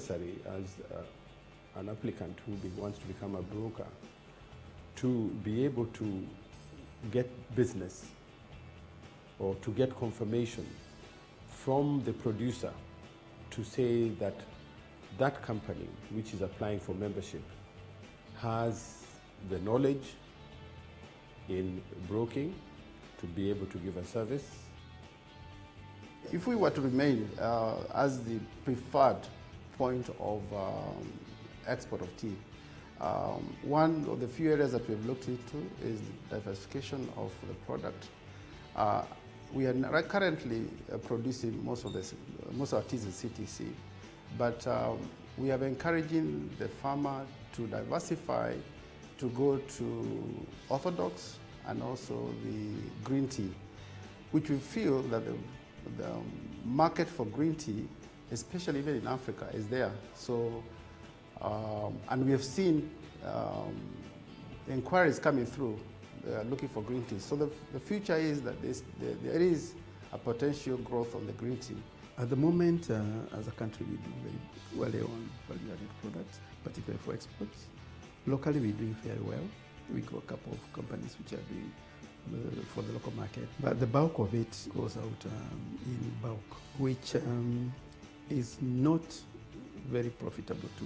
necessary as an applicant who wants to become a broker to be able to get business or to get confirmation from the producer to say that that company which is applying for membership has the knowledge in broking to be able to give a service. If we were to remain as the preferred point of export of tea, one of the few areas that we've looked into is diversification of the product. We are currently producing most of our teas in CTC, but we are encouraging the farmer to diversify, to go to orthodox and also the green tea, which we feel that the market for green tea, especially even in Africa, is there. So, and we have seen inquiries coming through looking for green tea. So the future is that there is a potential growth on the green tea. At the moment, as a country, we do very well on value-added products, particularly for exports. Locally, we're doing very well. We got a couple of companies which are doing for the local market, but the bulk of it goes out in bulk, which is not very profitable to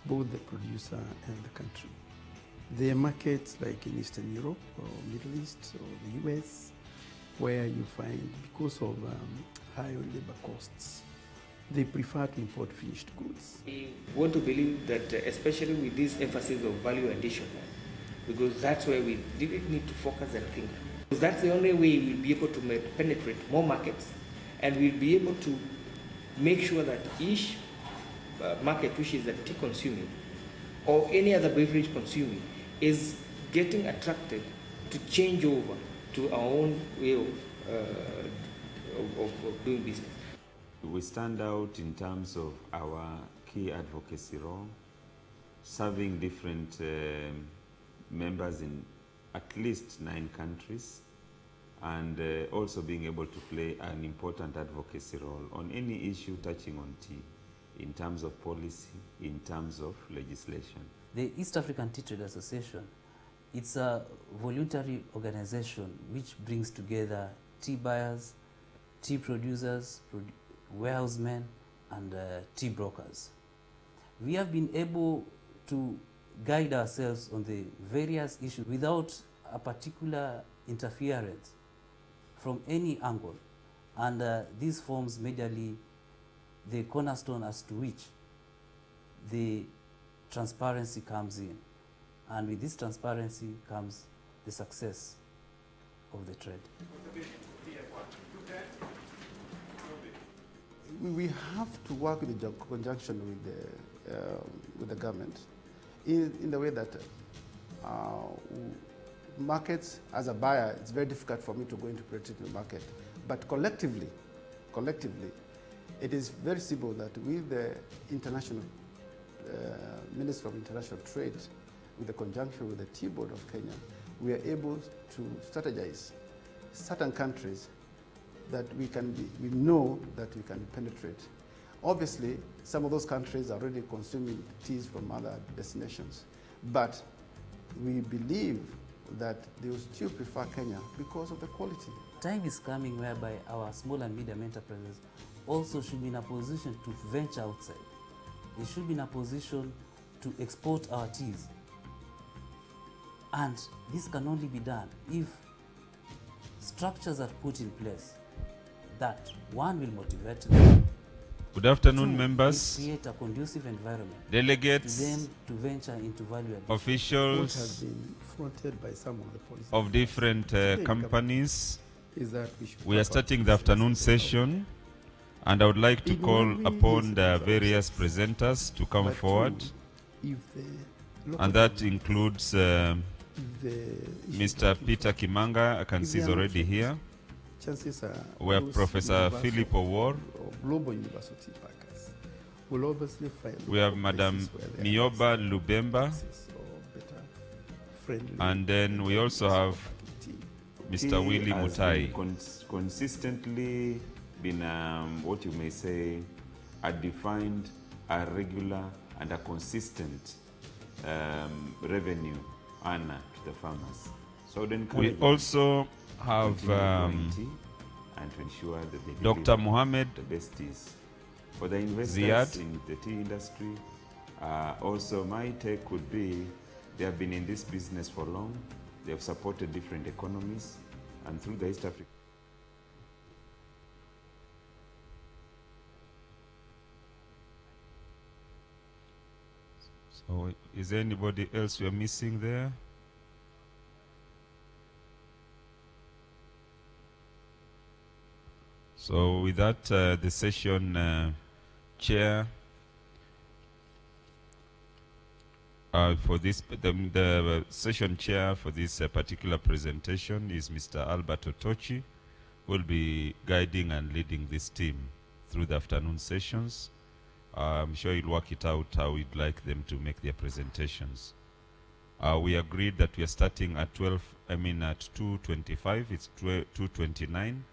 both the producer and the country. There are markets like in Eastern Europe or Middle East or the US, where you find, because of high labor costs, they prefer to import finished goods. We want to believe that, especially with this emphasis of value addition, because that's where we really need to focus and think. Because that's the only way we'll be able to penetrate more markets, and we'll be able to make sure that each market which is a tea consuming or any other beverage consuming is getting attracted to change over to our own way of doing business. We stand out in terms of our key advocacy role, serving different members in at least 9 countries, and also being able to play an important advocacy role on any issue touching on tea, in terms of policy, in terms of legislation. The East African Tea Trade Association, it's a voluntary organization which brings together tea buyers, tea producers, warehousemen, and tea brokers. We have been able to guide ourselves on the various issues without a particular interference from any angle, and this forms majorly the cornerstone as to which the transparency comes in, and with this transparency comes the success of the trade. We have to work in conjunction with the government in the way that markets, as a buyer, it's very difficult for me to go into the market. But collectively, it is very simple that with the international Minister of International Trade, with the conjunction with the Tea Board of Kenya, we are able to strategize certain countries that we know that we can penetrate. Obviously, some of those countries are already consuming teas from other destinations, but we believe that they will still prefer Kenya because of the quality. Time is coming whereby our small and medium enterprises also should be in a position to venture outside. They should be in a position to export our teas. And this can only be done if structures are put in place that, one, will motivate them. Good afternoon, 2, members, create a conducive environment delegates, to them to venture into value addition. officials What has been fronted by some of the policies of different companies. is that We are starting the afternoon session, and I would like to call upon the various presenters to come forward, and that includes Mr. Peter Kimanga. I can see he's already here. We have Professor Philip Owor. Global university partners will obviously find. We have Madam Nioba Lubemba, and then we also have Mr. Willie Mutai. Consistently been what you may say a defined a regular and a consistent revenue earner to the farmers. So then We also have and to ensure that they Dr. deliver Mohammed the best is. For the investors Ziad. in the tea industry, also my take would be they have been in this business for long. They have supported different economies, and through the East Africa. So is there anybody else we are missing there? So with that, the session chair for this, the session chair for this particular presentation is Mr. Albert Otochi, who will be guiding and leading this team through the afternoon sessions. I'm sure he'll work it out how we'd like them to make their presentations. We agreed that we are starting at 2:25. It's 2:29.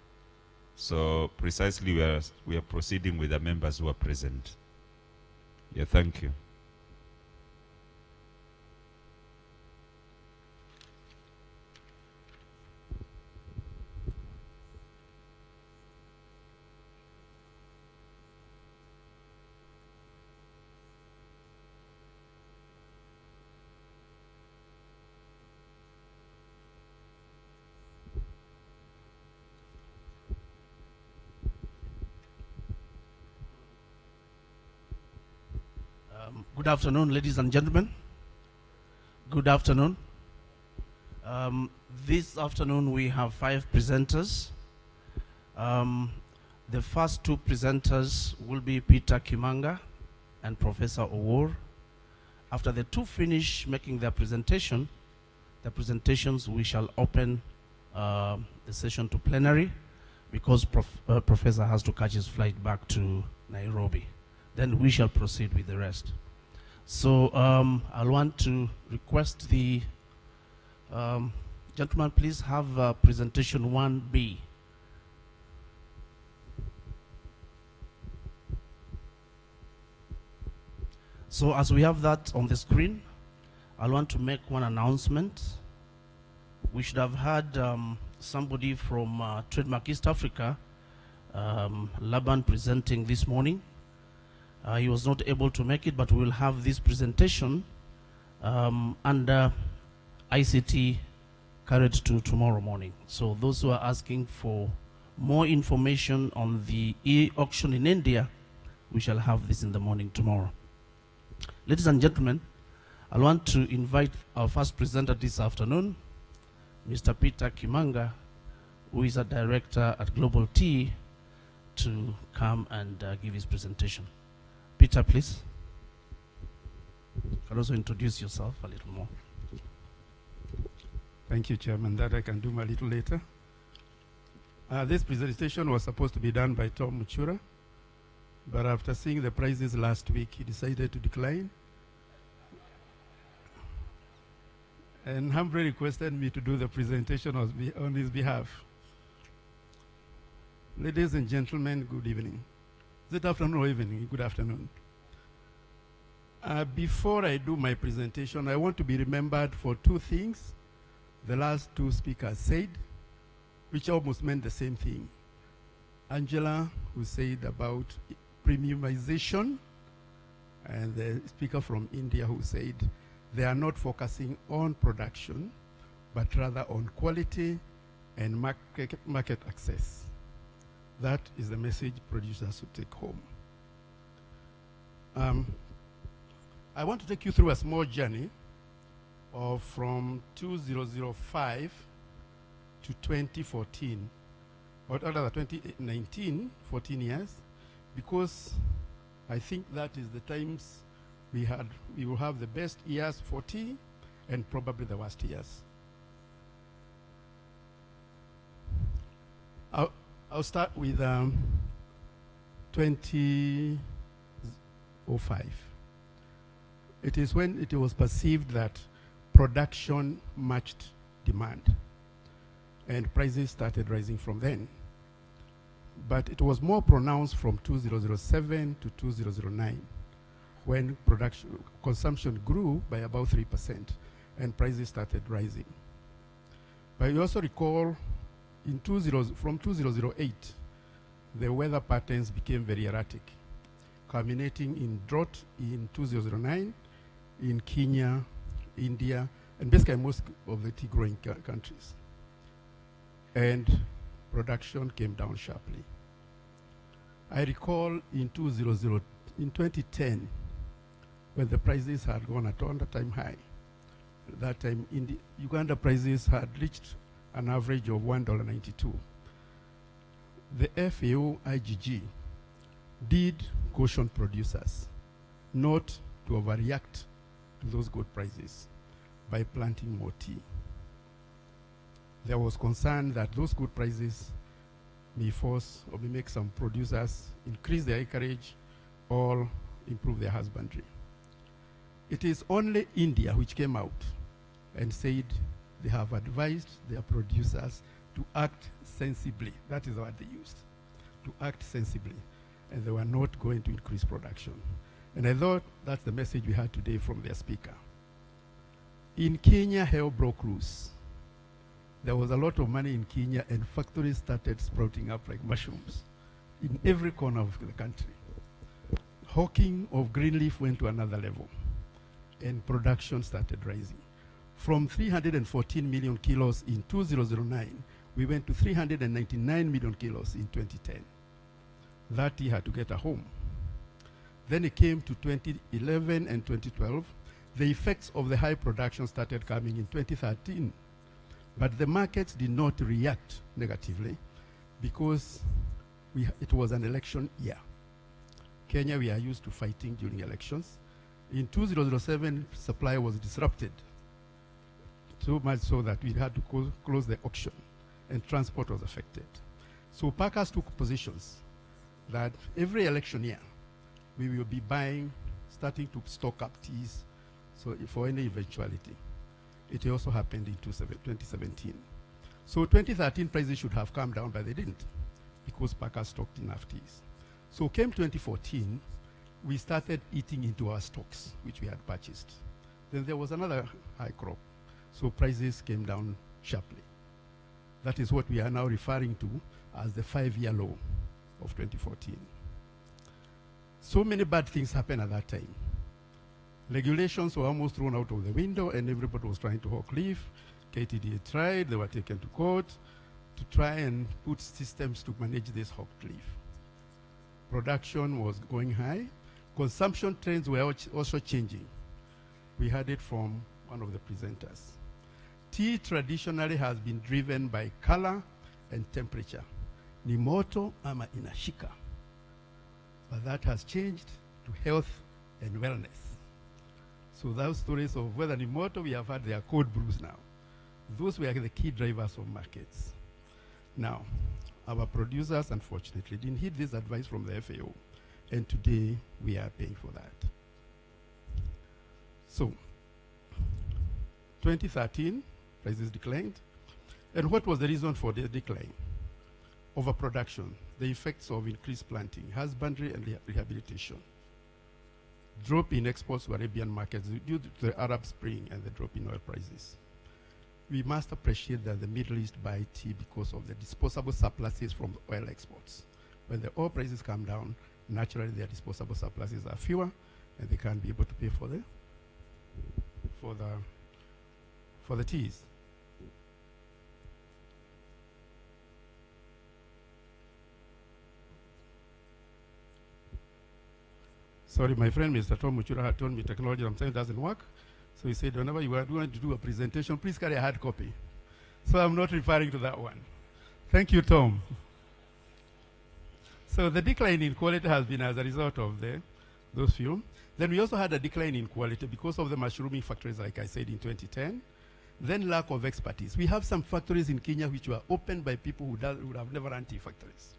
So precisely we are proceeding with the members who are present. Yeah, thank you. Good afternoon, ladies and gentlemen. Good afternoon. This afternoon we have 5 presenters. The first 2 presenters will be Peter Kimanga and Professor Owor. After the 2 finish making their presentation, the presentations, we shall open the session to plenary because Professor has to catch his flight back to Nairobi. Then we shall proceed with the rest. So I'll want to request the gentleman, please have presentation 1B. So as we have that on the screen, I want to make one announcement. We should have had somebody from Trademark East Africa, Laban, presenting this morning. He was not able to make it, but we will have this presentation under ICT carried to tomorrow morning. So those who are asking for more information on the e-auction in India, we shall have this in the morning tomorrow. Ladies and gentlemen, I want to invite our first presenter this afternoon, Mr. Peter Kimanga, who is a director at Global Tea, to come and give his presentation. Peter, please. You can also introduce yourself a little more. Thank you, Chairman. That I can do a little later. This presentation was supposed to be done by Tom Muchura, but after seeing the prices last week, he decided to decline. And Humphrey requested me to do the presentation on his behalf. Ladies and gentlemen, good evening. Is it afternoon or evening? Good afternoon. Before I do my presentation, I want to be remembered for 2 things the last 2 speakers said, which almost meant the same thing. Angela, who said about premiumization, and the speaker from India who said they are not focusing on production, but rather on quality and market access. That is the message producers should take home. I want to take you through a small journey of from 2005 to 2014, or rather 2019, 14 years, because I think that is the times we will have the best years for tea and probably the worst years. I'll start with 2005. It is when it was perceived that production matched demand, and prices started rising from then. But it was more pronounced from 2007 to 2009, when consumption grew by about 3% and prices started rising. But you also recall from 2008, the weather patterns became very erratic, culminating in drought in 2009 in Kenya, India, and basically most of the tea growing countries. And production came down sharply. I recall in 2010, when the prices had gone at all-time high. At that time, Uganda prices had reached an average of $1.92. The FAO IGG did caution producers not to overreact to those good prices by planting more tea. There was concern that those good prices may force or may make some producers increase their acreage or improve their husbandry. It is only India which came out and said they have advised their producers to act sensibly. That is the word they used, to act sensibly. And they were not going to increase production. And I thought that's the message we had today from their speaker. In Kenya, hell broke loose. There was a lot of money in Kenya, and factories started sprouting up like mushrooms in every corner of the country. Hawking of green leaf went to another level, and production started rising. From 314 million kilos in 2009, we went to 399 million kilos in 2010. That tea had to get a home. Then it came to 2011 and 2012. The effects of the high production started coming in 2013. But the markets did not react negatively because it was an election year. Kenya, we are used to fighting during elections. In 2007, supply was disrupted, so much so that we had to close the auction, and transport was affected. So packers took positions that every election year, we will be starting to stock up teas so for any eventuality. It also happened in 2017. So 2013 prices should have come down, but they didn't because packers stocked enough teas. So came 2014, we started eating into our stocks, which we had purchased. Then there was another high crop, so prices came down sharply. That is what we are now referring to as the 5-year low of 2014. So many bad things happened at that time. Regulations were almost thrown out of the window, and everybody was trying to hawk leaf. KTDA tried, they were taken to court to try and put systems to manage this hawked leaf. Production was going high. Consumption trends were also changing. We heard it from one of the presenters. Tea traditionally has been driven by color and temperature. Ni moto ama inashika. But that has changed to health and wellness. So those stories of whether ni moto, we have had their cold brews now. Those were the key drivers of markets. Now, our producers, unfortunately, didn't heed this advice from the FAO. And today, we are paying for that. So, 2013, prices declined. And what was the reason for the decline? Overproduction, the effects of increased planting, husbandry, and rehabilitation. Drop in exports to Arabian markets due to the Arab Spring and the drop in oil prices. We must appreciate that the Middle East buy tea because of the disposable surpluses from oil exports. When the oil prices come down, naturally their disposable surpluses are fewer, and they can't be able to pay for the teas. Sorry, my friend Mr. Tom Muchura had told me technology I'm saying doesn't work. So he said, whenever you are going to do a presentation, please carry a hard copy. So I'm not referring to that one. Thank you, Tom. So the decline in quality has been as a result of those few. Then we also had a decline in quality because of the mushrooming factories, like I said, in 2010. Then lack of expertise. We have some factories in Kenya which were opened by people who would have never run tea factories.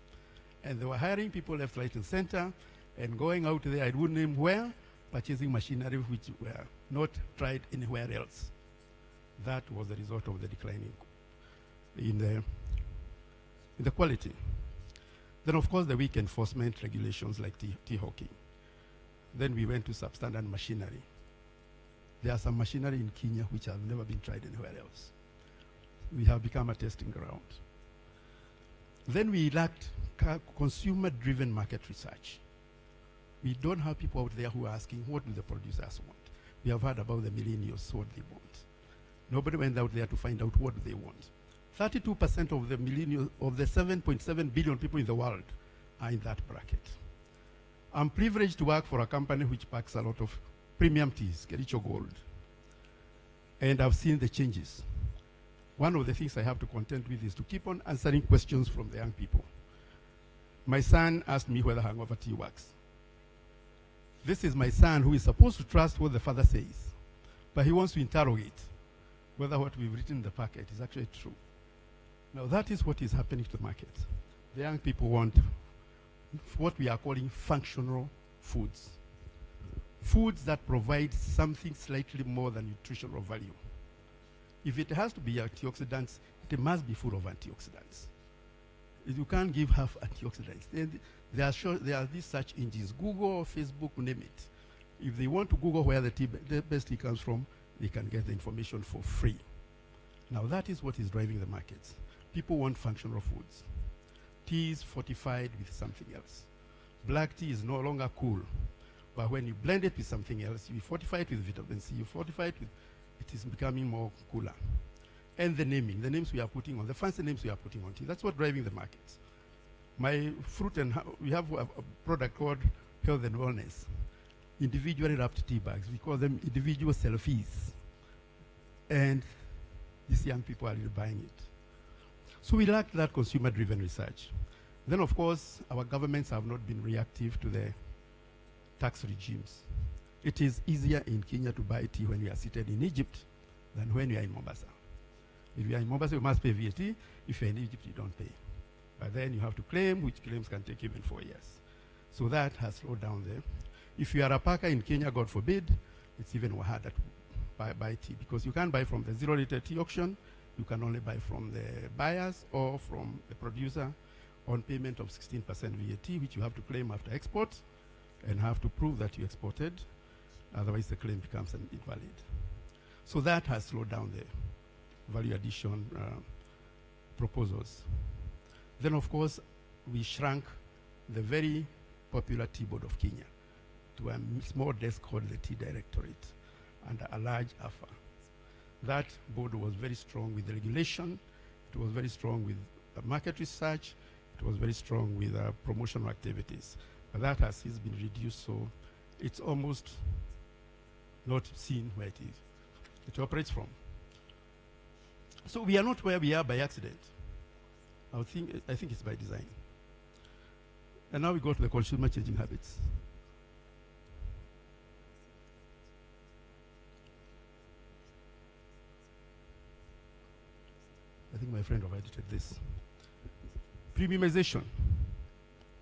And they were hiring people left, right, and center, and going out there, I wouldn't name where, purchasing machinery which were not tried anywhere else. That was the result of the decline in the quality. Then, of course, the weak enforcement regulations like tea hawking. Then we went to substandard machinery. There are some machinery in Kenya which have never been tried anywhere else. We have become a testing ground. Then we lacked consumer-driven market research. We don't have people out there who are asking, what do the producers want? We have heard about the millennials, what they want. Nobody went out there to find out what they want. 32% of the millennials, of the 7.7 billion people in the world, are in that bracket. I'm privileged to work for a company which packs a lot of premium teas, Kericho Gold. And I've seen the changes. One of the things I have to contend with is to keep on answering questions from the young people. My son asked me whether hangover tea works. This is my son who is supposed to trust what the father says, but he wants to interrogate whether what we've written in the packet is actually true. Now that is what is happening to the market. The young people want what we are calling functional foods. Foods that provide something slightly more than nutritional value. If it has to be antioxidants, it must be full of antioxidants. You can't give half antioxidants. There are these search engines, Google, Facebook, name it. If they want to Google where the best tea comes from, they can get the information for free. Now that is what is driving the markets. People want functional foods. Tea is fortified with something else. Black tea is no longer cool, but when you blend it with something else, you fortify it with vitamin C, you fortify it with, it is becoming more cooler. And the naming, the names we are putting on, the fancy names we are putting on tea, that's what's driving the markets. My fruit and, we have a product called Health and Wellness, individually wrapped tea bags. We call them individual selfies. And these young people are really buying it. So we lack that consumer-driven research. Then, of course, our governments have not been reactive to the tax regimes. It is easier in Kenya to buy tea when you are seated in Egypt than when you are in Mombasa. If you are in Mombasa, you must pay VAT. If you are in Egypt, you don't pay. But then you have to claim, which claims can take even 4 years. So that has slowed down there. If you are a packer in Kenya, God forbid, it's even harder to buy tea because you can't buy from the 0-liter tea auction. You can only buy from the buyers or from the producer on payment of 16% VAT, which you have to claim after export and have to prove that you exported. Otherwise, the claim becomes invalid. So that has slowed down the value addition proposals. Then, of course, we shrunk the very popular Tea Board of Kenya to a small desk called the Tea Directorate under a large AFA. That board was very strong with regulation, it was very strong with market research, it was very strong with promotional activities. But that has since been reduced, so it's almost not seen where it operates from. So we are not where we are by accident. I think it's by design. And now we go to the consumer changing habits. I think my friend have edited this. Premiumization.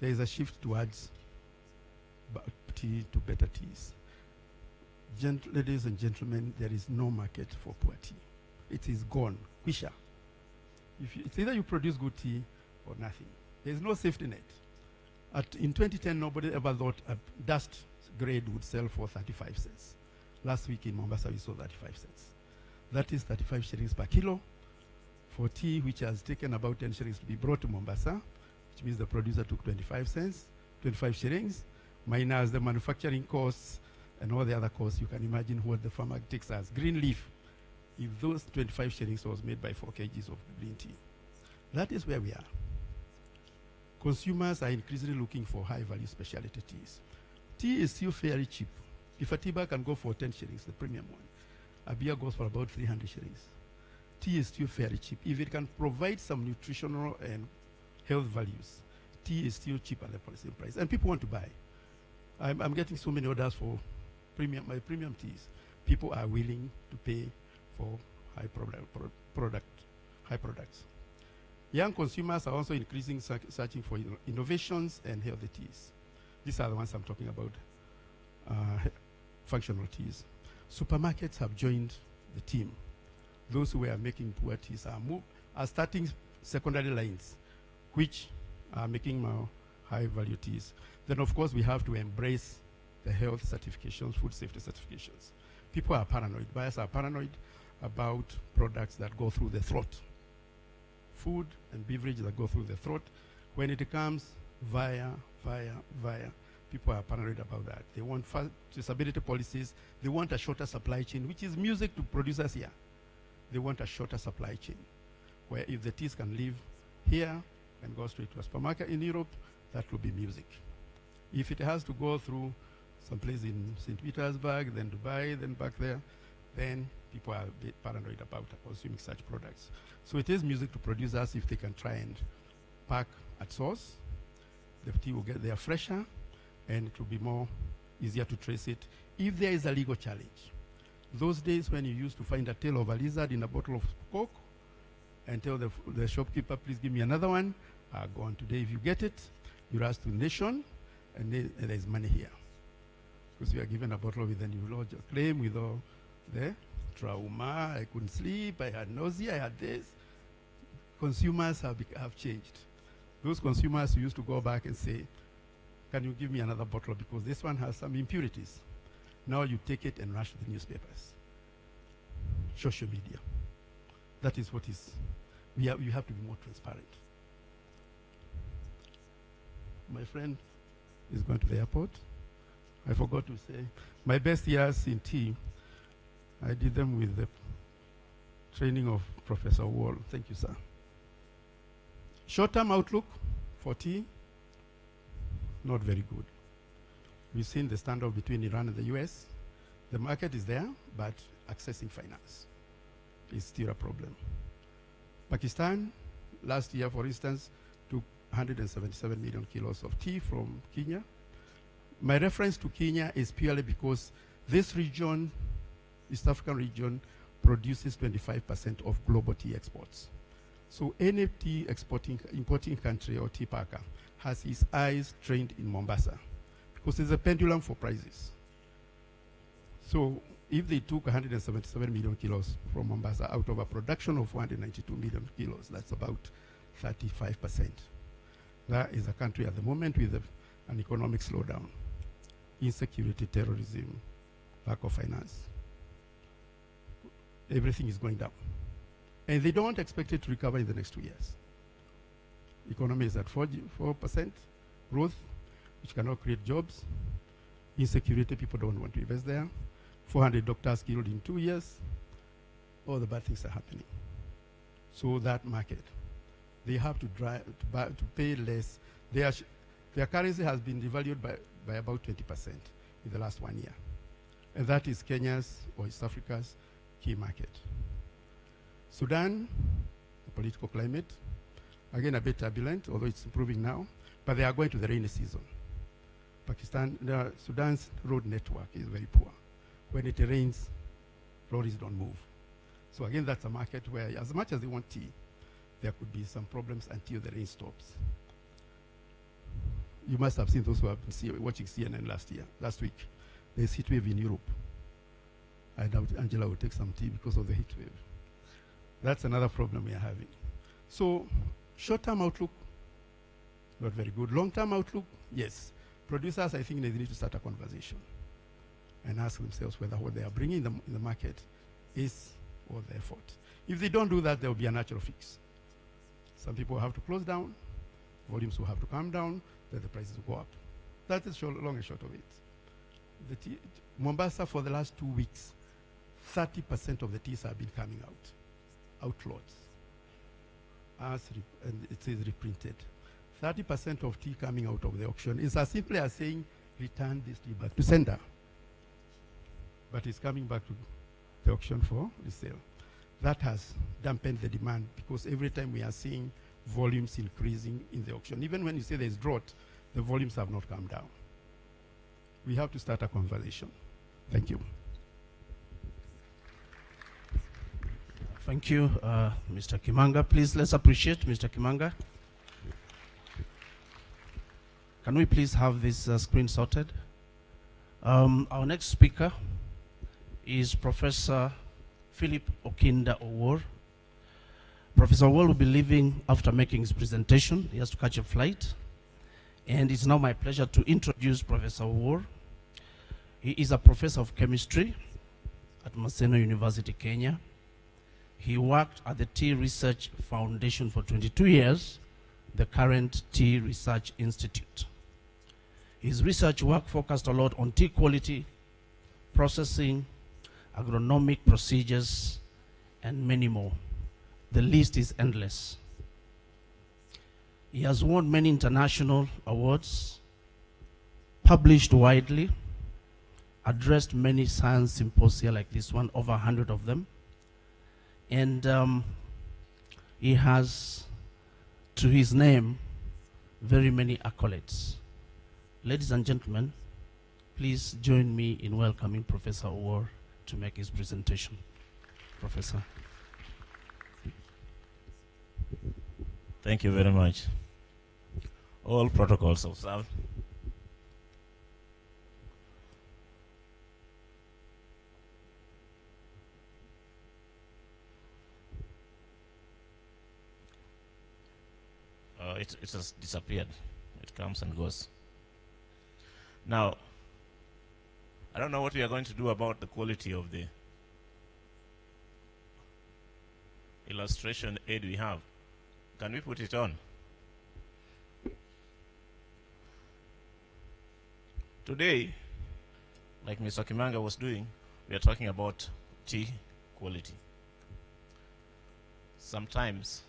There is a shift towards tea to better teas. Ladies and gentlemen, there is no market for poor tea. It is gone. Kwisha. It's either you produce good tea or nothing. There is no safety net. In 2010, nobody ever thought a dust grade would sell for 35 cents. Last week in Mombasa, we saw 35 cents. That is 35 shillings per kilo for tea, which has taken about 10 shillings to be brought to Mombasa, which means the producer took 25 cents, 25 shillings, minus the manufacturing costs and all the other costs. You can imagine what the farmer takes as green leaf if those 25 shillings was made by 4 kgs of green tea. That is where we are. Consumers are increasingly looking for high-value specialty teas. Tea is still fairly cheap. If a tea bag can go for 10 shillings, the premium one, a beer goes for about 300 shillings. Tea is still fairly cheap. If it can provide some nutritional and health values, tea is still cheap at the same price. And people want to buy. I'm getting so many orders for my premium teas. People are willing to pay for high products. Young consumers are also increasing searching for innovations and healthy teas. These are the ones I'm talking about, functional teas. Supermarkets have joined the team. Those who were making poor teas are starting secondary lines, which are making more high-value teas. Then, of course, we have to embrace the health certifications, food safety certifications. People are paranoid. Buyers are paranoid about products that go through the throat. Food and beverage that go through the throat. When it comes via, people are paranoid about that. They want fast traceability policies. They want a shorter supply chain, which is music to producers here. They want a shorter supply chain, where if the teas can live here and go straight to a supermarket in Europe, that will be music. If it has to go through some place in St. Petersburg, then Dubai, then back there, then people are a bit paranoid about consuming such products. So it is music to producers if they can try and pack at source. The tea will get there fresher, and it will be more easier to trace it if there is a legal challenge. Those days when you used to find a tail of a lizard in a bottle of Coke and tell the shopkeeper, please give me another one, are gone. Today, if you get it, you rush to the nation, and there's money here. Because you are given a bottle of it, then you lodge a claim with all the trauma, I couldn't sleep, I had nausea, I had this. Consumers have changed. Those consumers who used to go back and say, can you give me another bottle because this one has some impurities. Now you take it and rush to the newspapers. Social media. That is what is, you have to be more transparent. My friend is going to the airport. I forgot to say, my best years in tea, I did them with the training of Professor Wall. Thank you, sir. Short-term outlook for tea, not very good. We've seen the standoff between Iran and the US. The market is there, but accessing finance is still a problem. Pakistan, last year, for instance, took 177 million kilos of tea from Kenya. My reference to Kenya is purely because this region, East African region, produces 25% of global tea exports. So any tea importing country or tea packer has his eyes trained in Mombasa because there's a pendulum for prices. So if they took 177 million kilos from Mombasa out of a production of 192 million kilos, that's about 35%. That is a country at the moment with an economic slowdown, insecurity, terrorism, lack of finance. Everything is going down. And they don't expect it to recover in the next 2 years. Economy is at 4% growth, which cannot create jobs. Insecurity, people don't want to invest there. 400 doctors killed in 2 years. All the bad things are happening. So that market, they have to pay less. Their currency has been devalued by about 20% in the last 1 year. And that is Kenya's or East Africa's key market. Sudan, the political climate, again a bit turbulent, although it's improving now, but they are going to the rainy season. Sudan's road network is very poor. When it rains, lorries don't move. So again, that's a market where as much as they want tea, there could be some problems until the rain stops. You must have seen those who have been watching CNN last week. There's heat wave in Europe. I doubt Angela will take some tea because of the heat wave. That's another problem we are having. So short-term outlook, not very good. Long-term outlook, yes. Producers, I think they need to start a conversation and ask themselves whether what they are bringing in the market is worth the effort. If they don't do that, there will be a natural fix. Some people have to close down, volumes will have to come down, then the prices will go up. That is long and short of it. Mombasa, for the last 2 weeks, 30% of the teas have been coming out lots. And it says reprinted. 30% of tea coming out of the auction is as simple as saying, return this tea back to sender. But it's coming back to the auction for resale. That has dampened the demand because every time we are seeing volumes increasing in the auction. Even when you say there's drought, the volumes have not come down. We have to start a conversation. Thank you. Thank you, Mr. Kimanga. Please, let's appreciate Mr. Kimanga. Can we please have this screen sorted? Our next speaker is Professor Philip Okinda Owor. Professor Owor will be leaving after making his presentation. He has to catch a flight. And it's now my pleasure to introduce Professor Owor. He is a professor of chemistry at Maseno University, Kenya. He worked at the Tea Research Foundation for 22 years, the current Tea Research Institute. His research work focused a lot on tea quality, processing, agronomic procedures, and many more. The list is endless. He has won many international awards, published widely, addressed many science symposia like this one, over 100 of them. And he has, to his name, very many accolades. Ladies and gentlemen, please join me in welcoming Professor Owuor to make his presentation. Professor. Thank you very much. All protocols observed. It has disappeared. It comes and goes. Now, I don't know what we are going to do about the quality of the illustration aid we have. Can we put it on? Today, like Mr. Kimanga was doing, we are talking about tea quality. Sometimes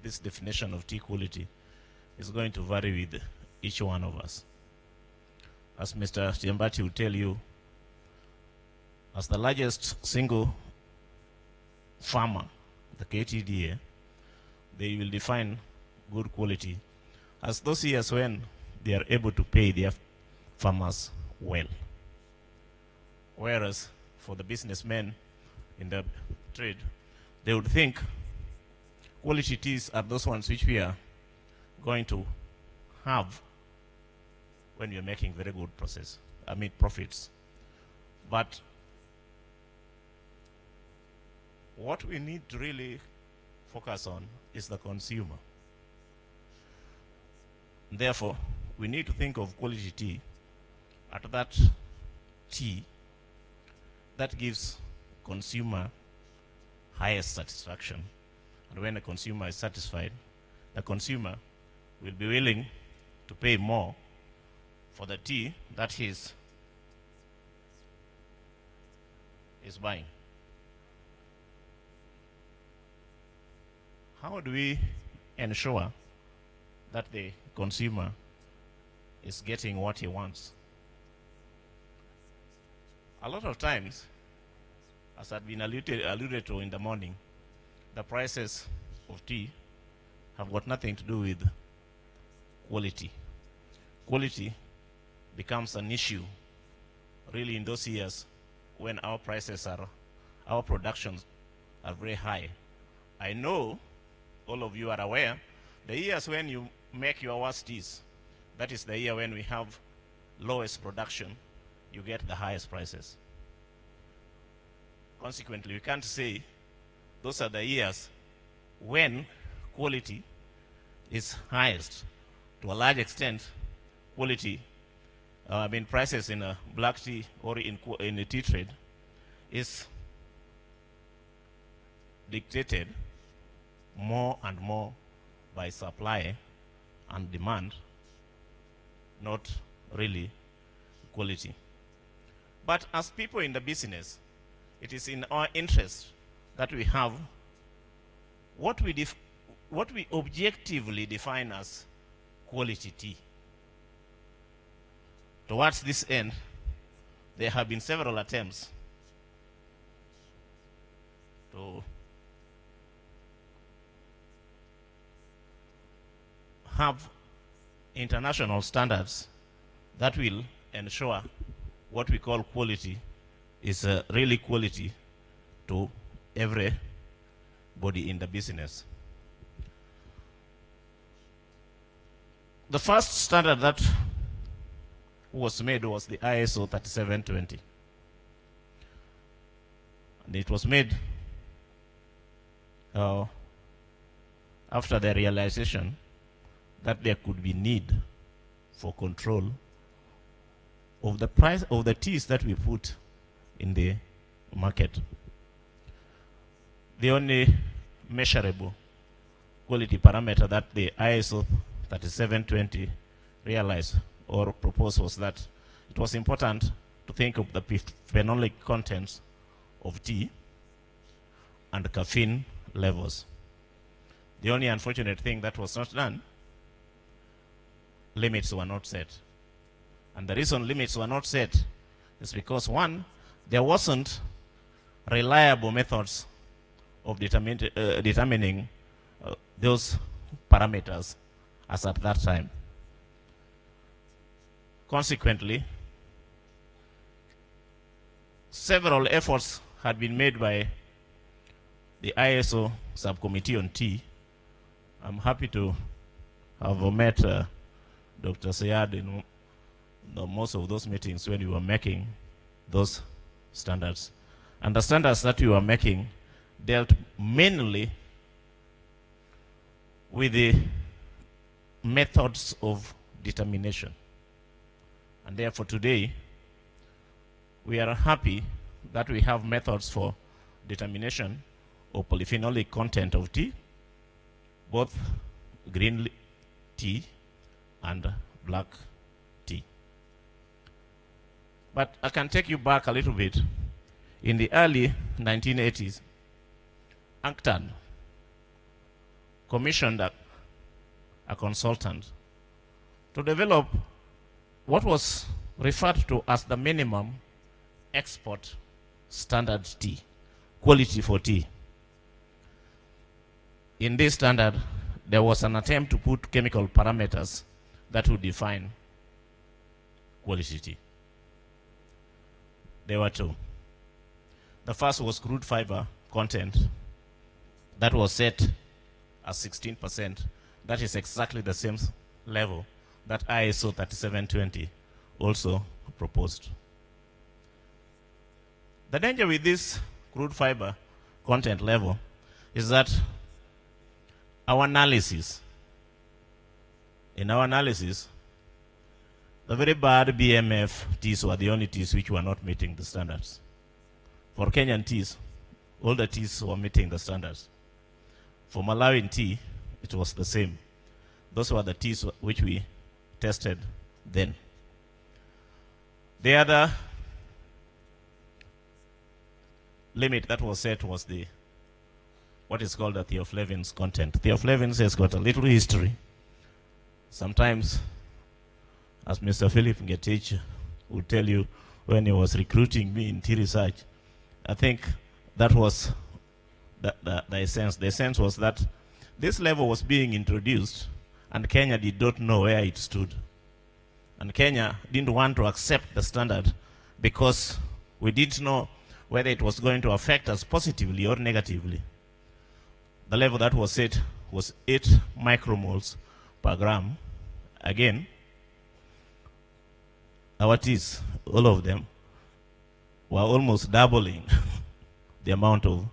this definition of tea quality is going to vary with each one of us. As Mr. Tiambati will tell you, as the largest single farmer, the KTDA, they will define good quality as those years when they are able to pay their farmers well. Whereas for the businessmen in the trade, they would think quality teas are those ones which we are going to have when you're making very good profits. But what we need to really focus on is the consumer. Therefore, we need to think of quality tea at that tea that gives consumer highest satisfaction. And when a consumer is satisfied, the consumer will be willing to pay more for the tea that he is buying. How do we ensure that the consumer is getting what he wants? A lot of times, as had been alluded to in the morning, the prices of tea have got nothing to do with quality. Quality becomes an issue really in those years when our productions are very high. I know all of you are aware, the years when you make your worst teas, that is the year when we have lowest production, you get the highest prices. Consequently, we can't say those are the years when quality is highest. To a large extent, quality, prices in a black tea or in a tea trade is dictated more and more by supply and demand, not really quality. But as people in the business, it is in our interest that we have what we objectively define as quality tea. Towards this end, there have been several attempts to have international standards that will ensure what we call quality is really quality to everybody in the business. The first standard that was made was the ISO 3720. And it was made after the realization that there could be need for control of the price of the teas that we put in the market. The only measurable quality parameter that the ISO 3720 realized or proposed was that it was important to think of the phenolic contents of tea and caffeine levels. The only unfortunate thing that was not done, limits were not set. And the reason limits were not set is because, one, there wasn't reliable methods of determining those parameters as at that time. Consequently, several efforts had been made by the ISO subcommittee on tea. I'm happy to have met Dr. Sayad in most of those meetings when we were making those standards. And the standards that we were making dealt mainly with the methods of determination. And therefore today, we are happy that we have methods for determination of polyphenolic content of tea, both green tea and black tea. But I can take you back a little bit. In the early 1980s, UNCTAD commissioned a consultant to develop what was referred to as the minimum export standard tea, quality for tea. In this standard, there was an attempt to put chemical parameters that would define quality tea. There were two. The first was crude fiber content that was set as 16%. That is exactly the same level that ISO 3720 also proposed. The danger with this crude fiber content level is that in our analysis, the very bad BMF teas were the only teas which were not meeting the standards. For Kenyan teas, all the teas were meeting the standards. For Malawian tea, it was the same. Those were the teas which we tested then. The other limit that was set was what is called the theoflavins content. Theoflavins has got a little history. Sometimes, as Mr. Philip Ngetich would tell you when he was recruiting me in tea research, I think that was the essence. The essence was that this level was being introduced and Kenya did not know where it stood. And Kenya didn't want to accept the standard because we didn't know whether it was going to affect us positively or negatively. The level that was set was 8 micromoles per gram. Again, our teas, all of them, were almost doubling the amount of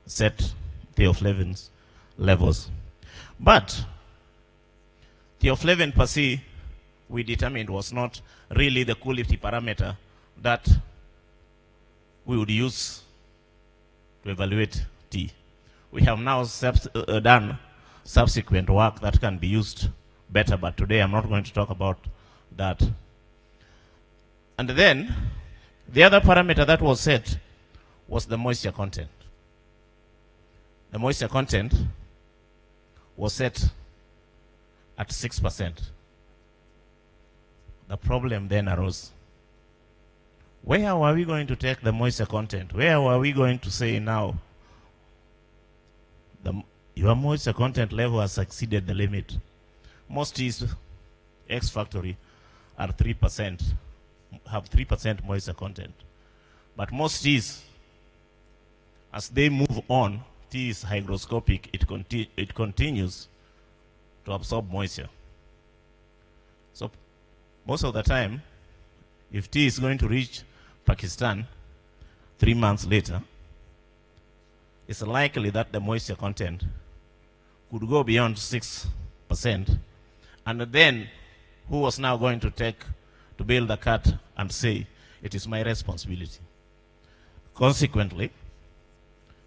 set theoflavins levels. But theoflavin per se, we determined, was not really the quality parameter that we would use to evaluate tea. We have now done subsequent work that can be used better, but today I'm not going to talk about that. And then, the other parameter that was set was the moisture content. The moisture content was set at 6%. The problem then arose. Where were we going to take the moisture content? Where were we going to say now, your moisture content level has exceeded the limit? Most teas, ex-factory, are 3%, have 3% moisture content. But most teas, as they move on, tea is hygroscopic, it continues to absorb moisture. So most of the time, if tea is going to reach Pakistan 3 months later, it's likely that the moisture content could go beyond 6%. And then, who was now going to take to bail the cat and say, it is my responsibility. Consequently,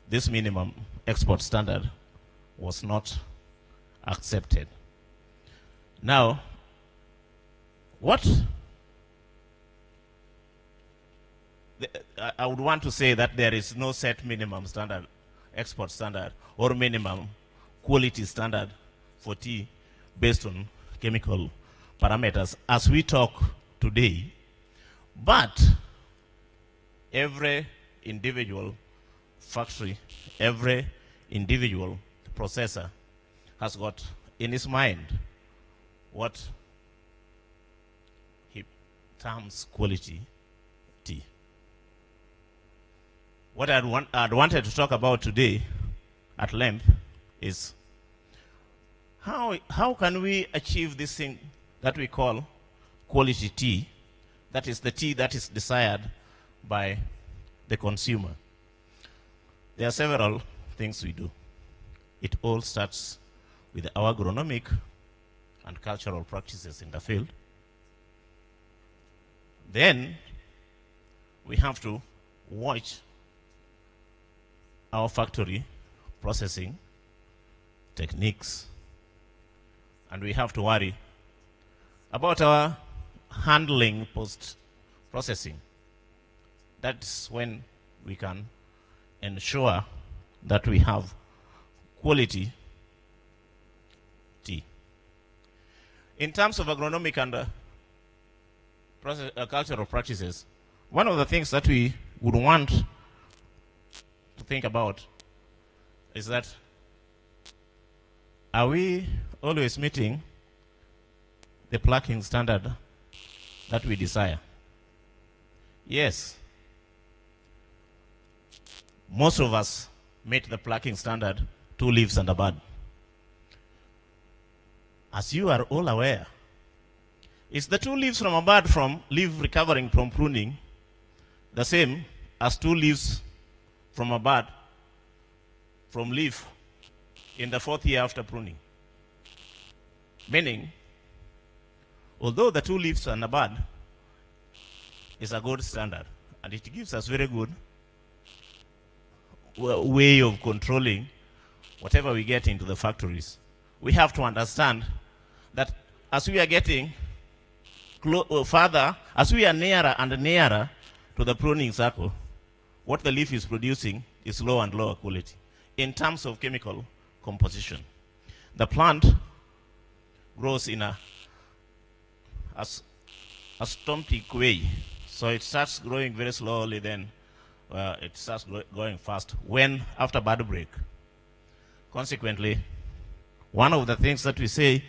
this minimum export standard was not accepted. Now, I would want to say that there is no set minimum standard, export standard, or minimum quality standard for tea based on chemical parameters as we talk today. But every individual factory, every individual processor has got in his mind what he terms quality tea. What I'd wanted to talk about today at length is how can we achieve this thing that we call quality tea, that is the tea that is desired by the consumer. There are several things we do. It all starts with our agronomic and cultural practices in the field. Then we have to watch our factory processing techniques, and we have to worry about our handling post-processing. That's when we can ensure that we have quality tea. In terms of agronomic and cultural practices, one of the things that we would want to think about is that, are we always meeting the plucking standard that we desire? Yes. Most of us meet the plucking standard 2 leaves and a bud. As you are all aware, is the 2 leaves from a bud from leaf recovering from pruning the same as 2 leaves from a bud from leaf in the 4th year after pruning? Meaning, although the 2 leaves and a bud is a good standard, and it gives us very good way of controlling whatever we get into the factories, we have to understand that as we are getting further, as we are nearer and nearer to the pruning cycle, what the leaf is producing is lower and lower quality in terms of chemical composition. The plant grows in a stomptic way, so it starts growing very slowly, then it starts going fast when after bud break. Consequently, one of the things that we say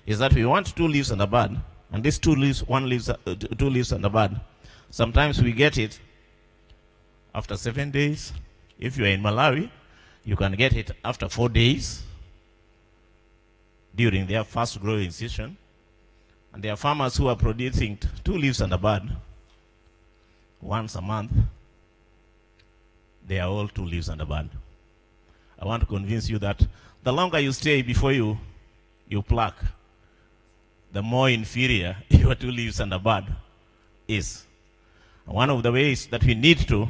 is that we want 2 leaves and a bud, and these 2 leaves, 2 leaves and a bud, sometimes we get it after 7 days. If you are in Malawi, you can get it after 4 days during their fast growing season. And there are farmers who are producing 2 leaves and a bud once a month. They are all 2 leaves and a bud. I want to convince you that the longer you stay before you pluck, the more inferior your 2 leaves and a bud is. One of the ways that we need to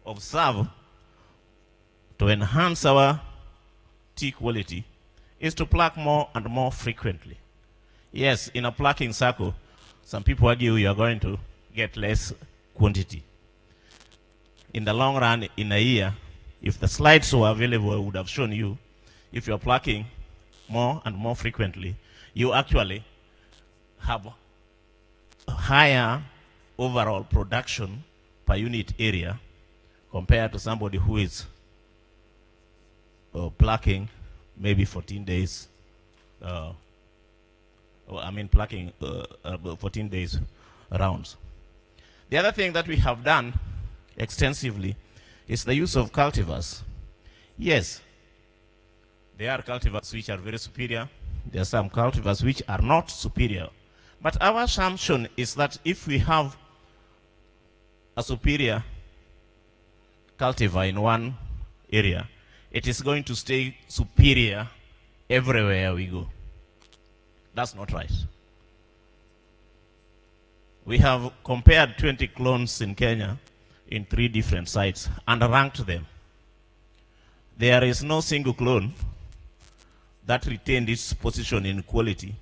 observe to enhance our tea quality is to pluck more and more frequently. Yes, in a plucking cycle, some people argue you are going to get less quantity. In the long run, in a year, if the slides were available, I would have shown you, if you are plucking more and more frequently, you actually have a higher overall production per unit area compared to somebody who is plucking maybe 14 days. Plucking 14 days rounds. The other thing that we have done extensively is the use of cultivars. Yes, there are cultivars which are very superior. There are some cultivars which are not superior. But our assumption is that if we have a superior cultivar in one area, it is going to stay superior everywhere we go. That's not right. We have compared 20 clones in Kenya in 3 different sites and ranked them. There is no single clone that retained its position in quality,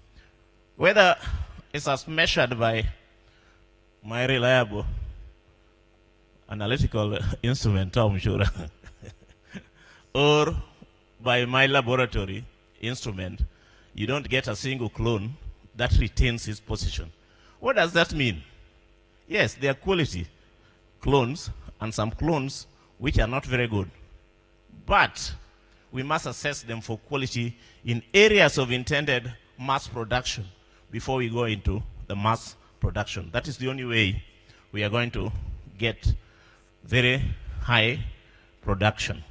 whether it's as measured by my reliable analytical instrument, I'm sure, or by my laboratory instrument. You don't get a single clone that retains its position. What does that mean? Yes, there are quality clones and some clones which are not very good, but we must assess them for quality in areas of intended mass production before we go into the mass production. That is the only way we are going to get very high production.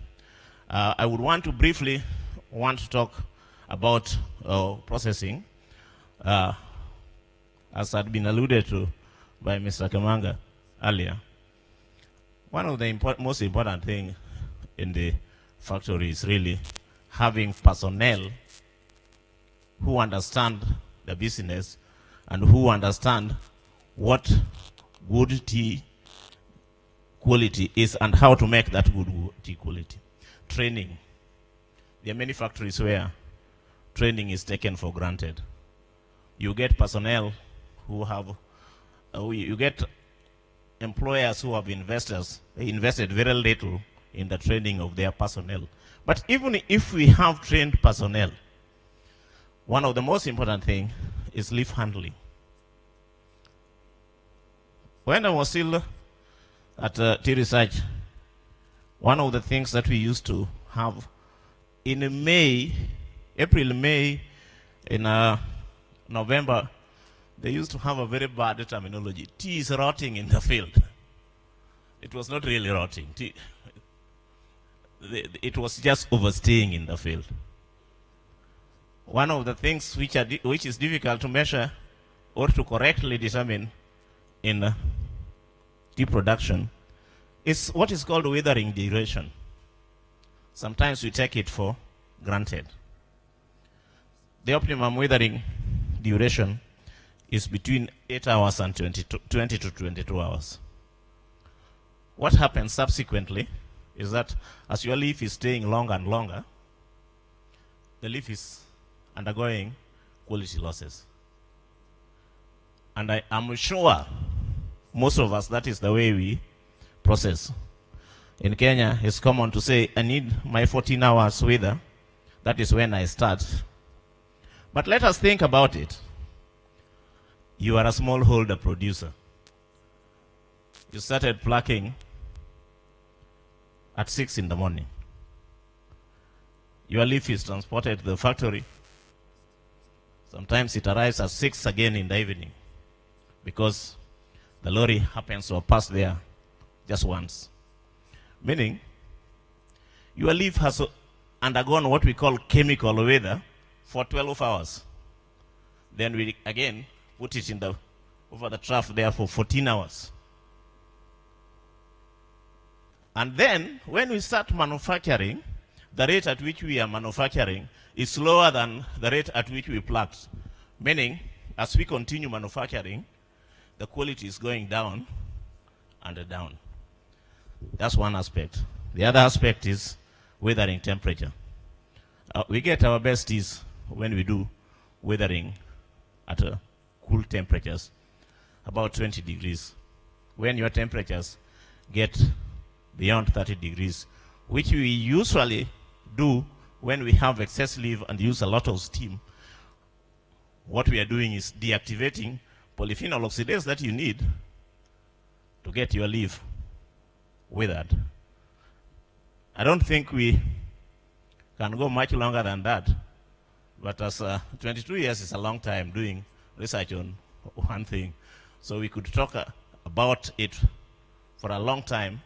I would want to briefly talk about processing, as had been alluded to by Mr. Kamanga earlier. One of the most important things in the factory is really having personnel who understand the business and who understand what good tea quality is and how to make that good tea quality. Training. There are many factories where training is taken for granted. You get personnel who have, you get employers who have invested very little in the training of their personnel. But even if we have trained personnel, one of the most important things is leaf handling. When I was still at Tea Research, one of the things that we used to have in April, May, in November, they used to have a very bad terminology. Tea is rotting in the field. It was not really rotting. It was just overstaying in the field. One of the things which is difficult to measure or to correctly determine in tea production is what is called withering duration. Sometimes we take it for granted. The optimum withering duration is between 8 hours and 20 to 22 hours. What happens subsequently is that as your leaf is staying longer and longer, the leaf is undergoing quality losses. And I am sure most of us, that is the way we process. In Kenya, it's common to say, I need my 14 hours wither. That is when I start. But let us think about it. You are a smallholder producer. You started plucking at 6 in the morning. Your leaf is transported to the factory. Sometimes it arrives at 6 again in the evening because the lorry happens to have passed there just once. Meaning, your leaf has undergone what we call chemical weather for 12 hours. Then we again put it in over the trough there for 14 hours. And then, when we start manufacturing, the rate at which we are manufacturing is slower than the rate at which we plucked. Meaning, as we continue manufacturing, the quality is going down and down. That's one aspect. The other aspect is weathering temperature. We get our best teas when we do weathering at cool temperatures, about 20 degrees. When your temperatures get beyond 30 degrees, which we usually do when we have excess leaf and use a lot of steam, what we are doing is deactivating polyphenol oxidase that you need to get your leaf withered. I don't think we can go much longer than that, but as 22 years is a long time doing research on one thing, so we could talk about it for a long time.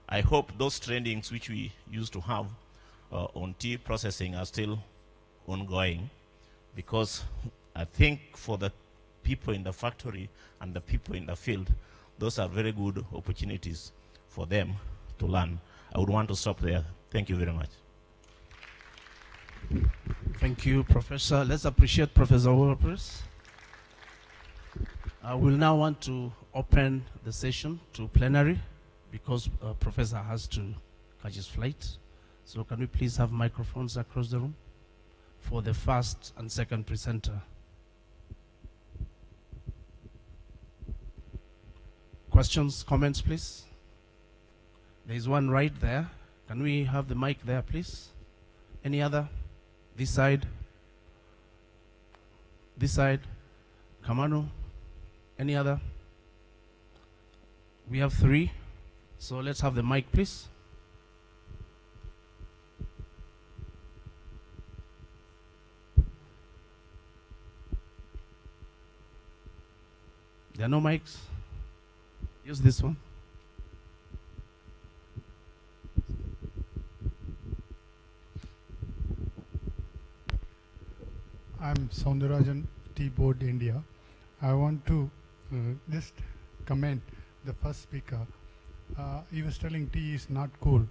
I hope those trainings which we used to have on tea processing are still ongoing, because I think for the people in the factory and the people in the field, those are very good opportunities for them to learn. I would want to stop there. Thank you very much. Thank you, Professor. Let's appreciate Professor Walpers. We'll now want to open the session to plenary because Professor has to catch his flight. So can we please have microphones across the room for the first and second presenter? Questions, comments, please? There is one right there. Can we have the mic there, please? Any other? This side? This side? Kamano? Any other? We have three. So let's have the mic, please. There are no mics. Use this one. I'm Soundarajan, Tea Board India. I want to just comment the first speaker. He was telling tea is not cool.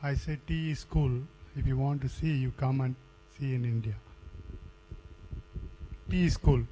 I said tea is cool. If you want to see, you come and see in India. Tea is cool.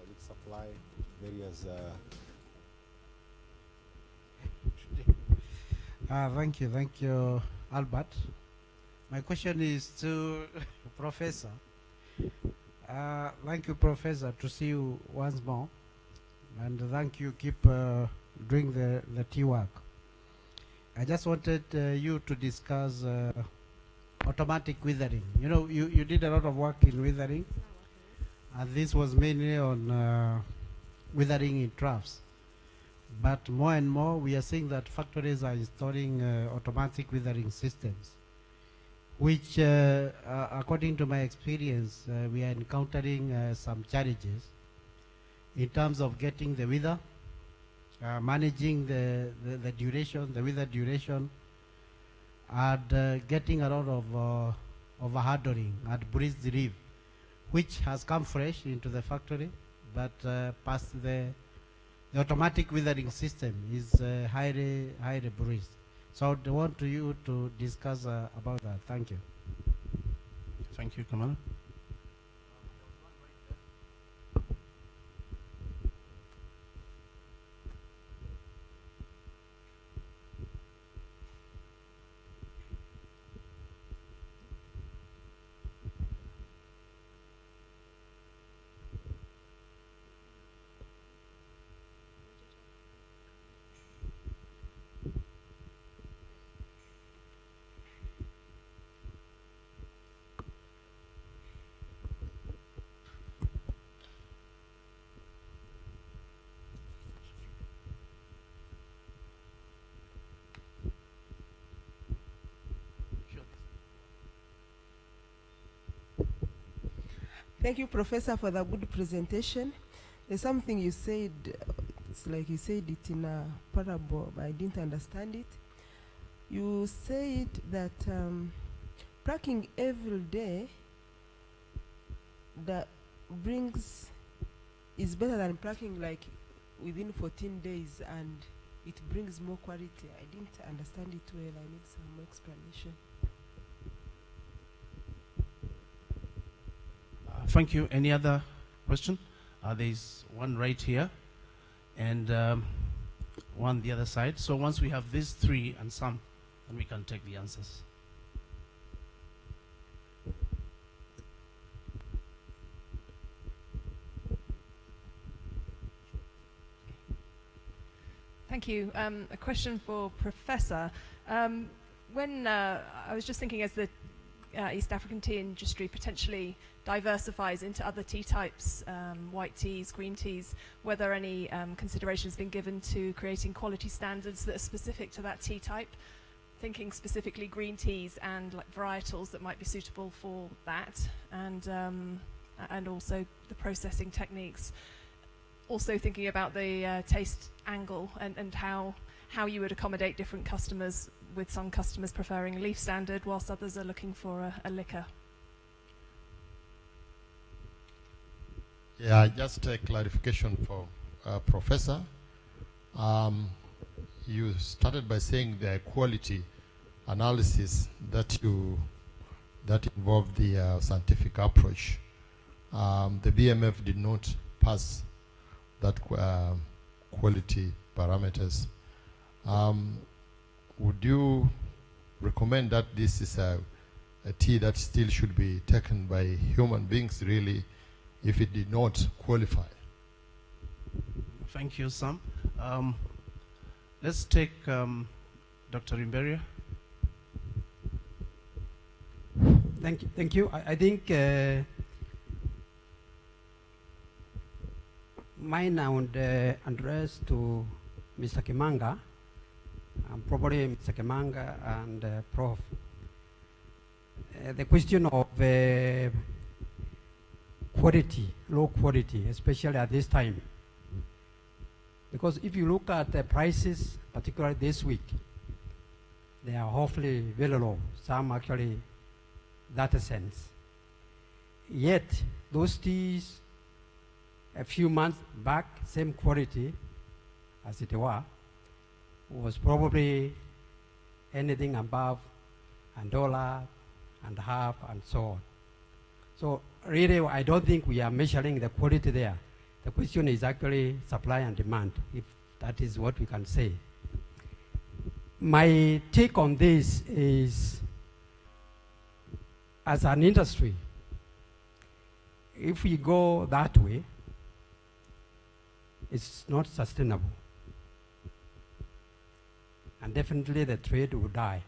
With supply various Thank you, Albert. My question is to Professor. Thank you, Professor, to see you once more, and thank you. Keep doing the tea work. I just wanted you to discuss automatic withering. You know, you did a lot of work in withering, and this was mainly on withering in troughs. But more and more, we are seeing that factories are installing automatic withering systems, which, according to my experience, we are encountering some challenges in terms of getting the wither, managing the duration, the wither duration, and getting a lot of overhandling at breeze relief, which has come fresh into the factory, but past the automatic withering system is highly bruised. So I want you to discuss about that. Thank you. Thank you, Kamala. Thank you, Professor, for the good presentation. There's something you said, it's like you said it in a parable, but I didn't understand it. You said that plucking every day that is better than plucking like within 14 days, and it brings more quality. I didn't understand it well. I need some more explanation. Thank you. Any other question? There's one right here and one the other side. So once we have these three and some, then we can take the answers. Thank you. A question for Professor. When I was just thinking, as the East African tea industry potentially diversifies into other tea types, white teas, green teas, whether any consideration has been given to creating quality standards that are specific to that tea type, thinking specifically green teas and like varietals that might be suitable for that, and and also the processing techniques. Also thinking about the taste angle and how you would accommodate different customers, with some customers preferring leaf standard whilst others are looking for a liquor. Yeah, just a clarification for Professor. You started by saying the quality analysis that involved the scientific approach. The BMF did not pass that quality parameters. Would you recommend that this is a tea that still should be taken by human beings, really, if it did not qualify? Thank you, Sam. Let's take Dr. Imberia. Thank you. I think mine I would address to Mr. Kimanga, probably Mr. Kimanga and Prof. The question of quality, low quality, especially at this time. Because if you look at the prices, particularly this week, they are hopefully very low. Some actually 30 cents. Yet, those teas, a few months back, same quality as it was probably anything above $1.50 and so on. So really, I don't think we are measuring the quality there. The question is actually supply and demand, if that is what we can say. My take on this is, as an industry, if we go that way, it's not sustainable. And definitely the trade will die.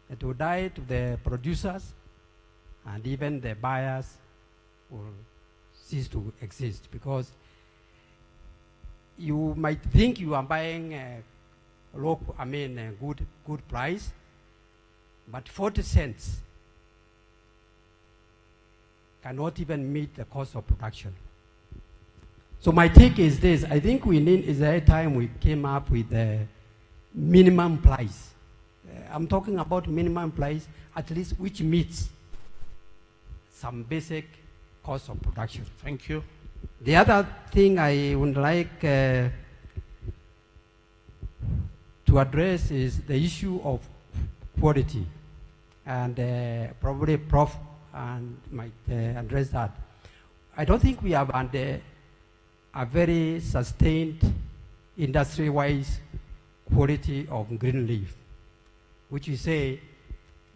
It will die to the producers, and even the buyers will cease to exist, because you might think you are buying a good price, but 40 cents cannot even meet the cost of production. So my take is this: I think we need, is the time we came up with the minimum price. I'm talking about minimum price, at least, which meets some basic cost of production. Thank you. The other thing I would like to address is the issue of quality, and probably Prof might address that. I don't think we have a very sustained industry-wise quality of green leaf, which we say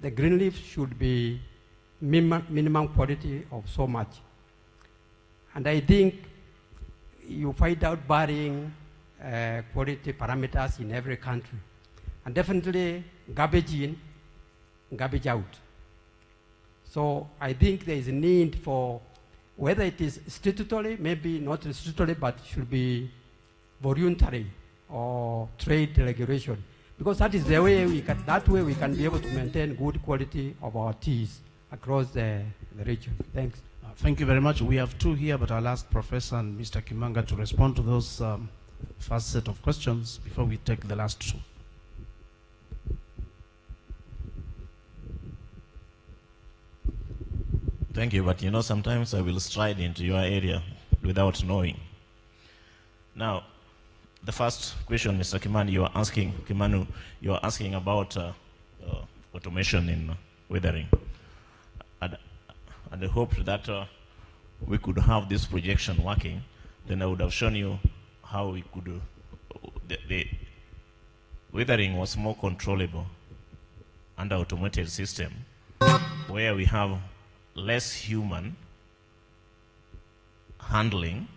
the green leaf should be minimum quality of so much. And I think you find out varying quality parameters in every country. And definitely garbage in, garbage out. So I think there is a need for, whether it is statutory, maybe not statutory, but should be voluntary or trade regulation. Because that is the way we can, we can be able to maintain good quality of our teas across the region. Thanks. Thank you very much. We have two here, but I'll ask Professor and Mr. Kimanga to respond to those first set of questions before we take the last two. Thank you, but sometimes I will stride into your area without knowing. Now, the first question, Mr. Kimanu, you are asking about automation in weathering. And I hoped that we could have this projection working. Then I would have shown you how we could, the weathering was more controllable under automated system, where we have less human handling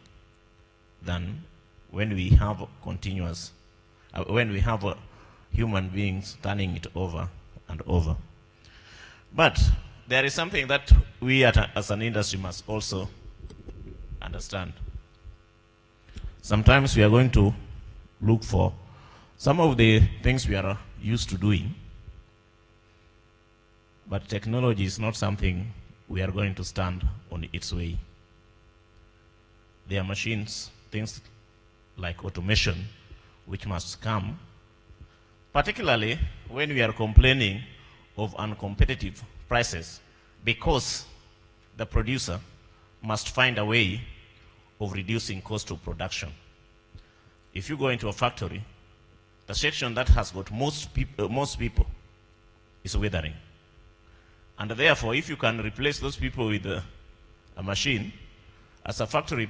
than when we have continuous, when we have human beings turning it over and over. But there is something that we as an industry must also understand. Sometimes we are going to look for some of the things we are used to doing, but technology is not something we are going to stand on its way. There are machines, things like automation, which must come, particularly when we are complaining of uncompetitive prices, because the producer must find a way of reducing cost of production. If you go into a factory, the section that has got most people is weathering. And therefore, if you can replace those people with a machine, as a factory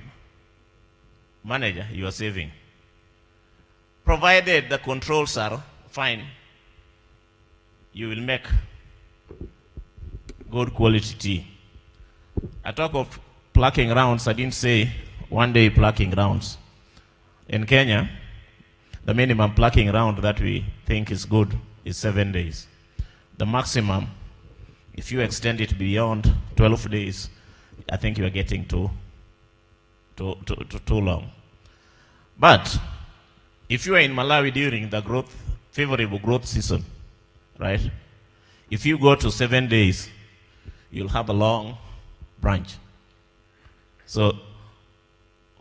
manager, you are saving. Provided the controls are fine, you will make good quality tea. I talk of plucking rounds, I didn't say one day plucking rounds. In Kenya, the minimum plucking round that we think is good is 7 days. The maximum, if you extend it beyond 12 days, I think you are getting too long. But if you are in Malawi during the favorable growth season, right? If you go to 7 days, you'll have a long branch. So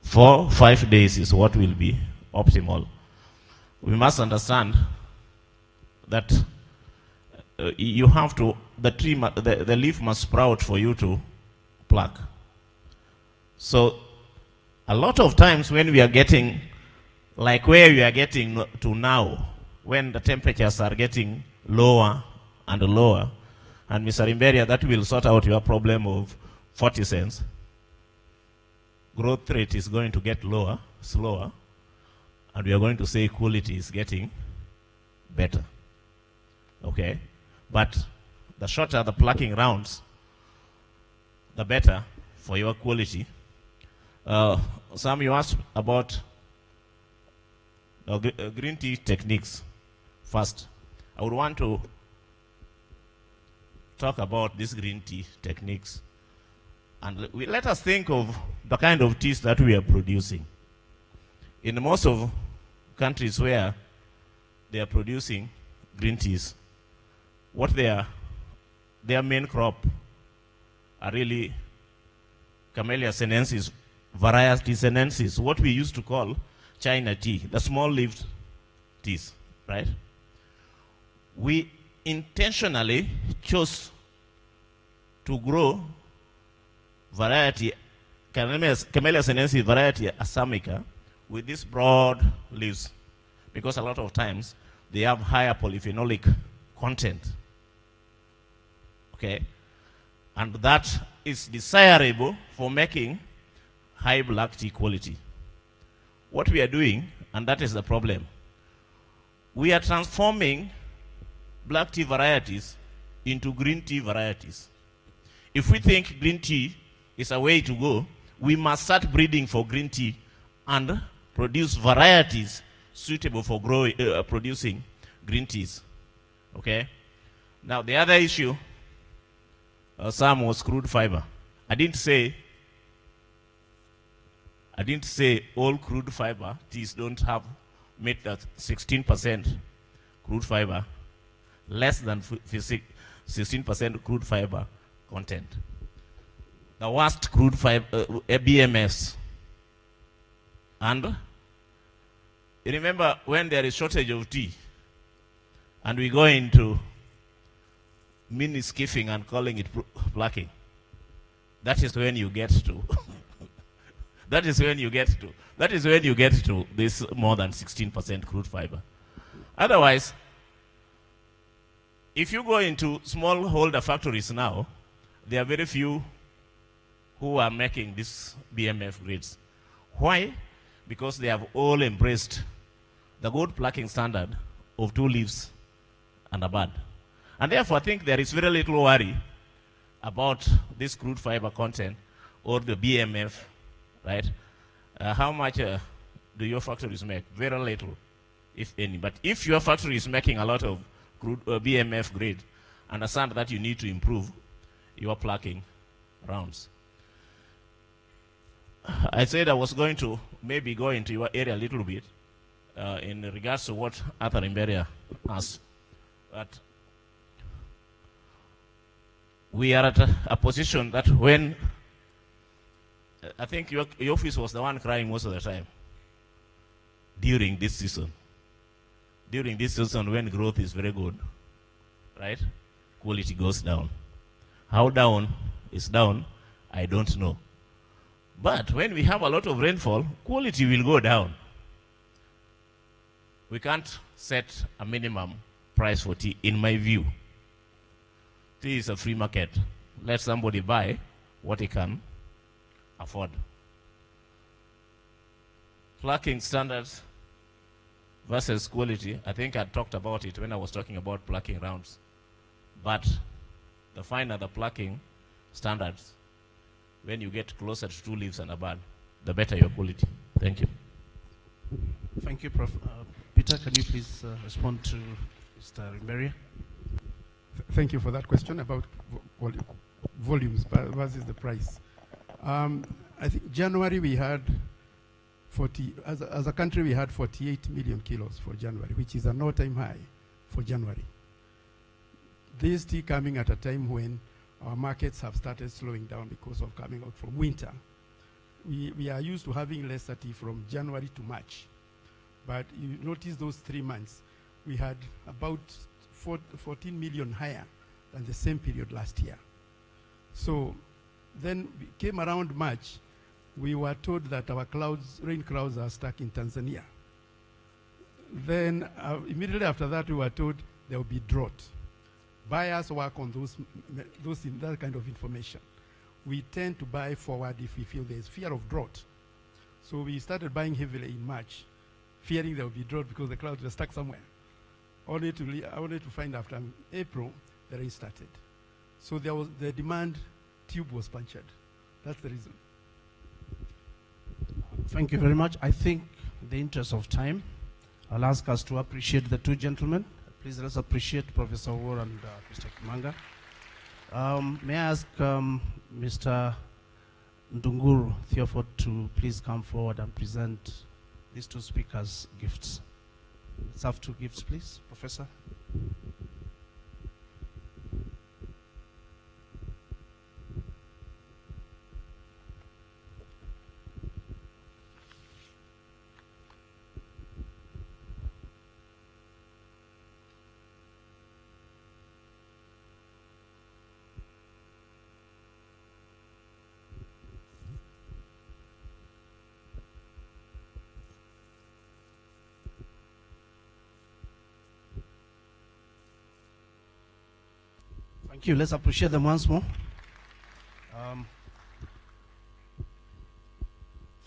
4-5 days is what will be optimal. We must understand that you have to, the leaf must sprout for you to pluck. So a lot of times when we are getting, like where we are getting to now, when the temperatures are getting lower and lower, and Mr. Imberia, that will sort out your problem of 40 cents. Growth rate is going to get lower, slower, and we are going to say quality is getting better. Okay? But the shorter the plucking rounds, the better for your quality. Sam, you asked about green tea techniques first. I would want to talk about these green tea techniques. And let us think of the kind of teas that we are producing. In most of countries where they are producing green teas, what their main crop are really Camellia sinensis, variety sinensis, what we used to call China tea, the small-leaved teas, right? We intentionally chose to grow variety, Camellia sinensis variety assamica, with these broad leaves, because a lot of times they have higher polyphenolic content. Okay? And that is desirable for making high black tea quality. What we are doing, and that is the problem, we are transforming black tea varieties into green tea varieties. If we think green tea is a way to go, we must start breeding for green tea and produce varieties suitable for producing green teas. Okay? Now, the other issue, Sam, was crude fiber. I didn't say all crude fiber teas don't have meet that 16% crude fiber, less than 16% crude fiber content. The worst crude fiber, BMS. And you remember when there is shortage of tea and we go into mini skiffing and calling it plucking, that is when you get to that is when you get to this more than 16% crude fiber. Otherwise, if you go into smallholder factories now, there are very few who are making these BMF grades. Why? Because they have all embraced the good plucking standard of 2 leaves and a bud. And therefore, I think there is very little worry about this crude fiber content or the BMF, right? How much do your factories make? Very little, if any. But if your factory is making a lot of crude BMF grade, understand that you need to improve your plucking rounds. I said I was going to maybe go into your area a little bit in regards to what Arthur Imberia asked. But we are at a position that when, I think your office was the one crying most of the time during this season. During this season when growth is very good, right? Quality goes down. How down is down, I don't know. But when we have a lot of rainfall, quality will go down. We can't set a minimum price for tea, in my view. Tea is a free market. Let somebody buy what he can afford. Plucking standards versus quality, I think I talked about it when I was talking about plucking rounds. But the finer the plucking standards, when you get closer to 2 leaves and a bud, the better your quality. Thank you. Thank you, Prof. Peter, can you please respond to Mr. Rimberia? Thank you for that question about volumes versus the price. I think January we had 40, as a country we had 48 million kilos for January, which is an all-time high for January. This tea coming at a time when our markets have started slowing down because of coming out from winter. We are used to having less tea from January to March. But you notice those 3 months, we had about 14 million higher than the same period last year. So then we came around March, we were told that our rain clouds are stuck in Tanzania. Then immediately after that, we were told there will be drought. Buyers work on that kind of information. We tend to buy forward if we feel there is fear of drought. So we started buying heavily in March, fearing there would be drought because the clouds were stuck somewhere. Only to find after April, the rain started. So the demand tube was punctured. That's the reason. Thank you very much. I think in the interest of time, I'll ask us to appreciate the 2 gentlemen. Please let's appreciate Professor War and Mr. Kimanga. May I ask Mr. Ndunguru Theophort to please come forward and present these 2 speakers' gifts. Let's have 2 gifts, please, Professor. Thank you. Let's appreciate them once more.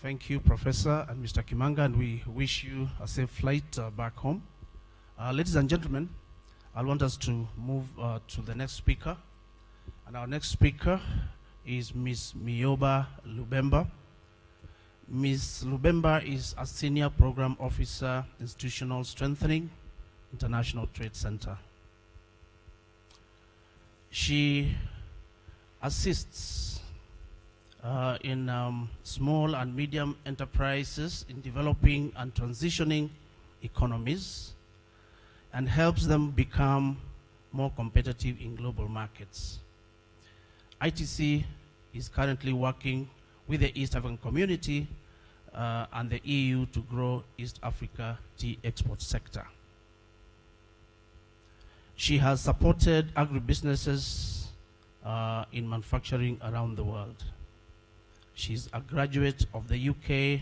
Thank you, Professor and Mr. Kimanga, and we wish you a safe flight back home. Ladies and gentlemen, I want us to move to the next speaker. And our next speaker is Ms. Mioba Lubemba. Ms. Lubemba is a Senior Program Officer, Institutional Strengthening, International Trade Center. She assists in small and medium enterprises in developing and transitioning economies and helps them become more competitive in global markets. ITC is currently working with the East African community and the EU to grow East Africa tea export sector. She has supported agribusinesses in manufacturing around the world. She's a graduate of the UK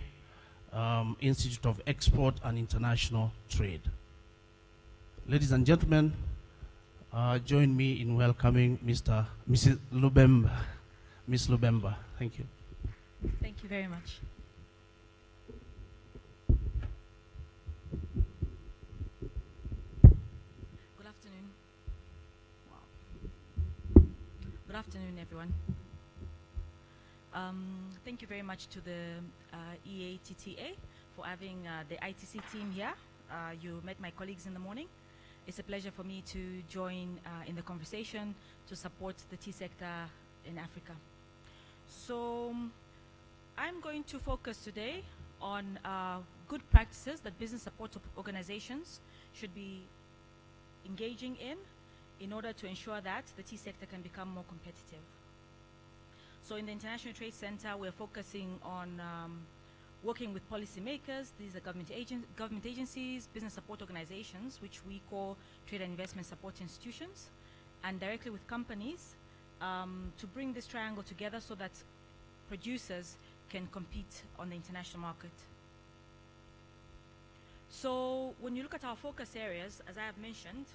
Institute of Export and International Trade. Ladies and gentlemen, join me in welcoming Mrs. Lubemba. Ms. Lubemba, thank you. Thank you very much. Good afternoon, everyone. Thank you very much to the EATTA for having the ITC team here. You met my colleagues in the morning. It's a pleasure for me to join in the conversation to support the tea sector in Africa. So I'm going to focus today on good practices that business support organizations should be engaging in in order to ensure that the tea sector can become more competitive. So in the International Trade Center, we're focusing on working with policymakers. These are government agencies, business support organizations, which we call trade and investment support institutions, and directly with companies to bring this triangle together so that producers can compete on the international market. So when you look at our focus areas, as I have mentioned,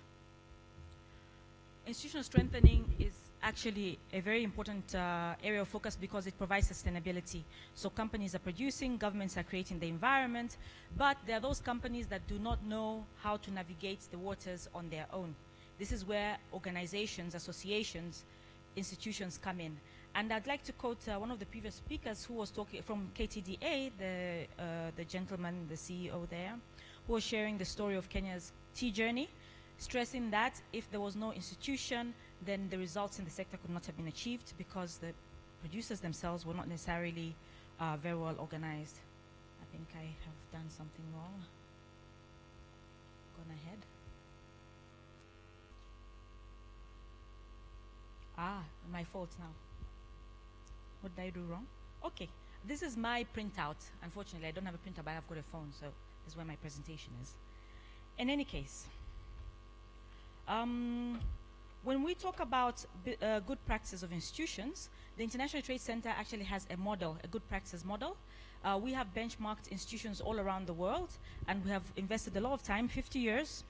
institutional strengthening is actually a very important area of focus because it provides sustainability. So companies are producing, governments are creating the environment, but there are those companies that do not know how to navigate the waters on their own. This is where organizations, associations, institutions come in. And I'd like to quote one of the previous speakers who was talking from KTDA, the gentleman, the CEO there, who was sharing the story of Kenya's tea journey, stressing that if there was no institution, then the results in the sector could not have been achieved because the producers themselves were not necessarily very well organized. I think I have done something wrong. Gone ahead. My fault now. What did I do wrong? Okay, this is my printout. Unfortunately, I don't have a printer, but I've got a phone, so this is where my presentation is. In any case, when we talk about good practices of institutions, the International Trade Center actually has a model, a good practices model. We have benchmarked institutions all around the world, and we have invested a lot of time, 50 years,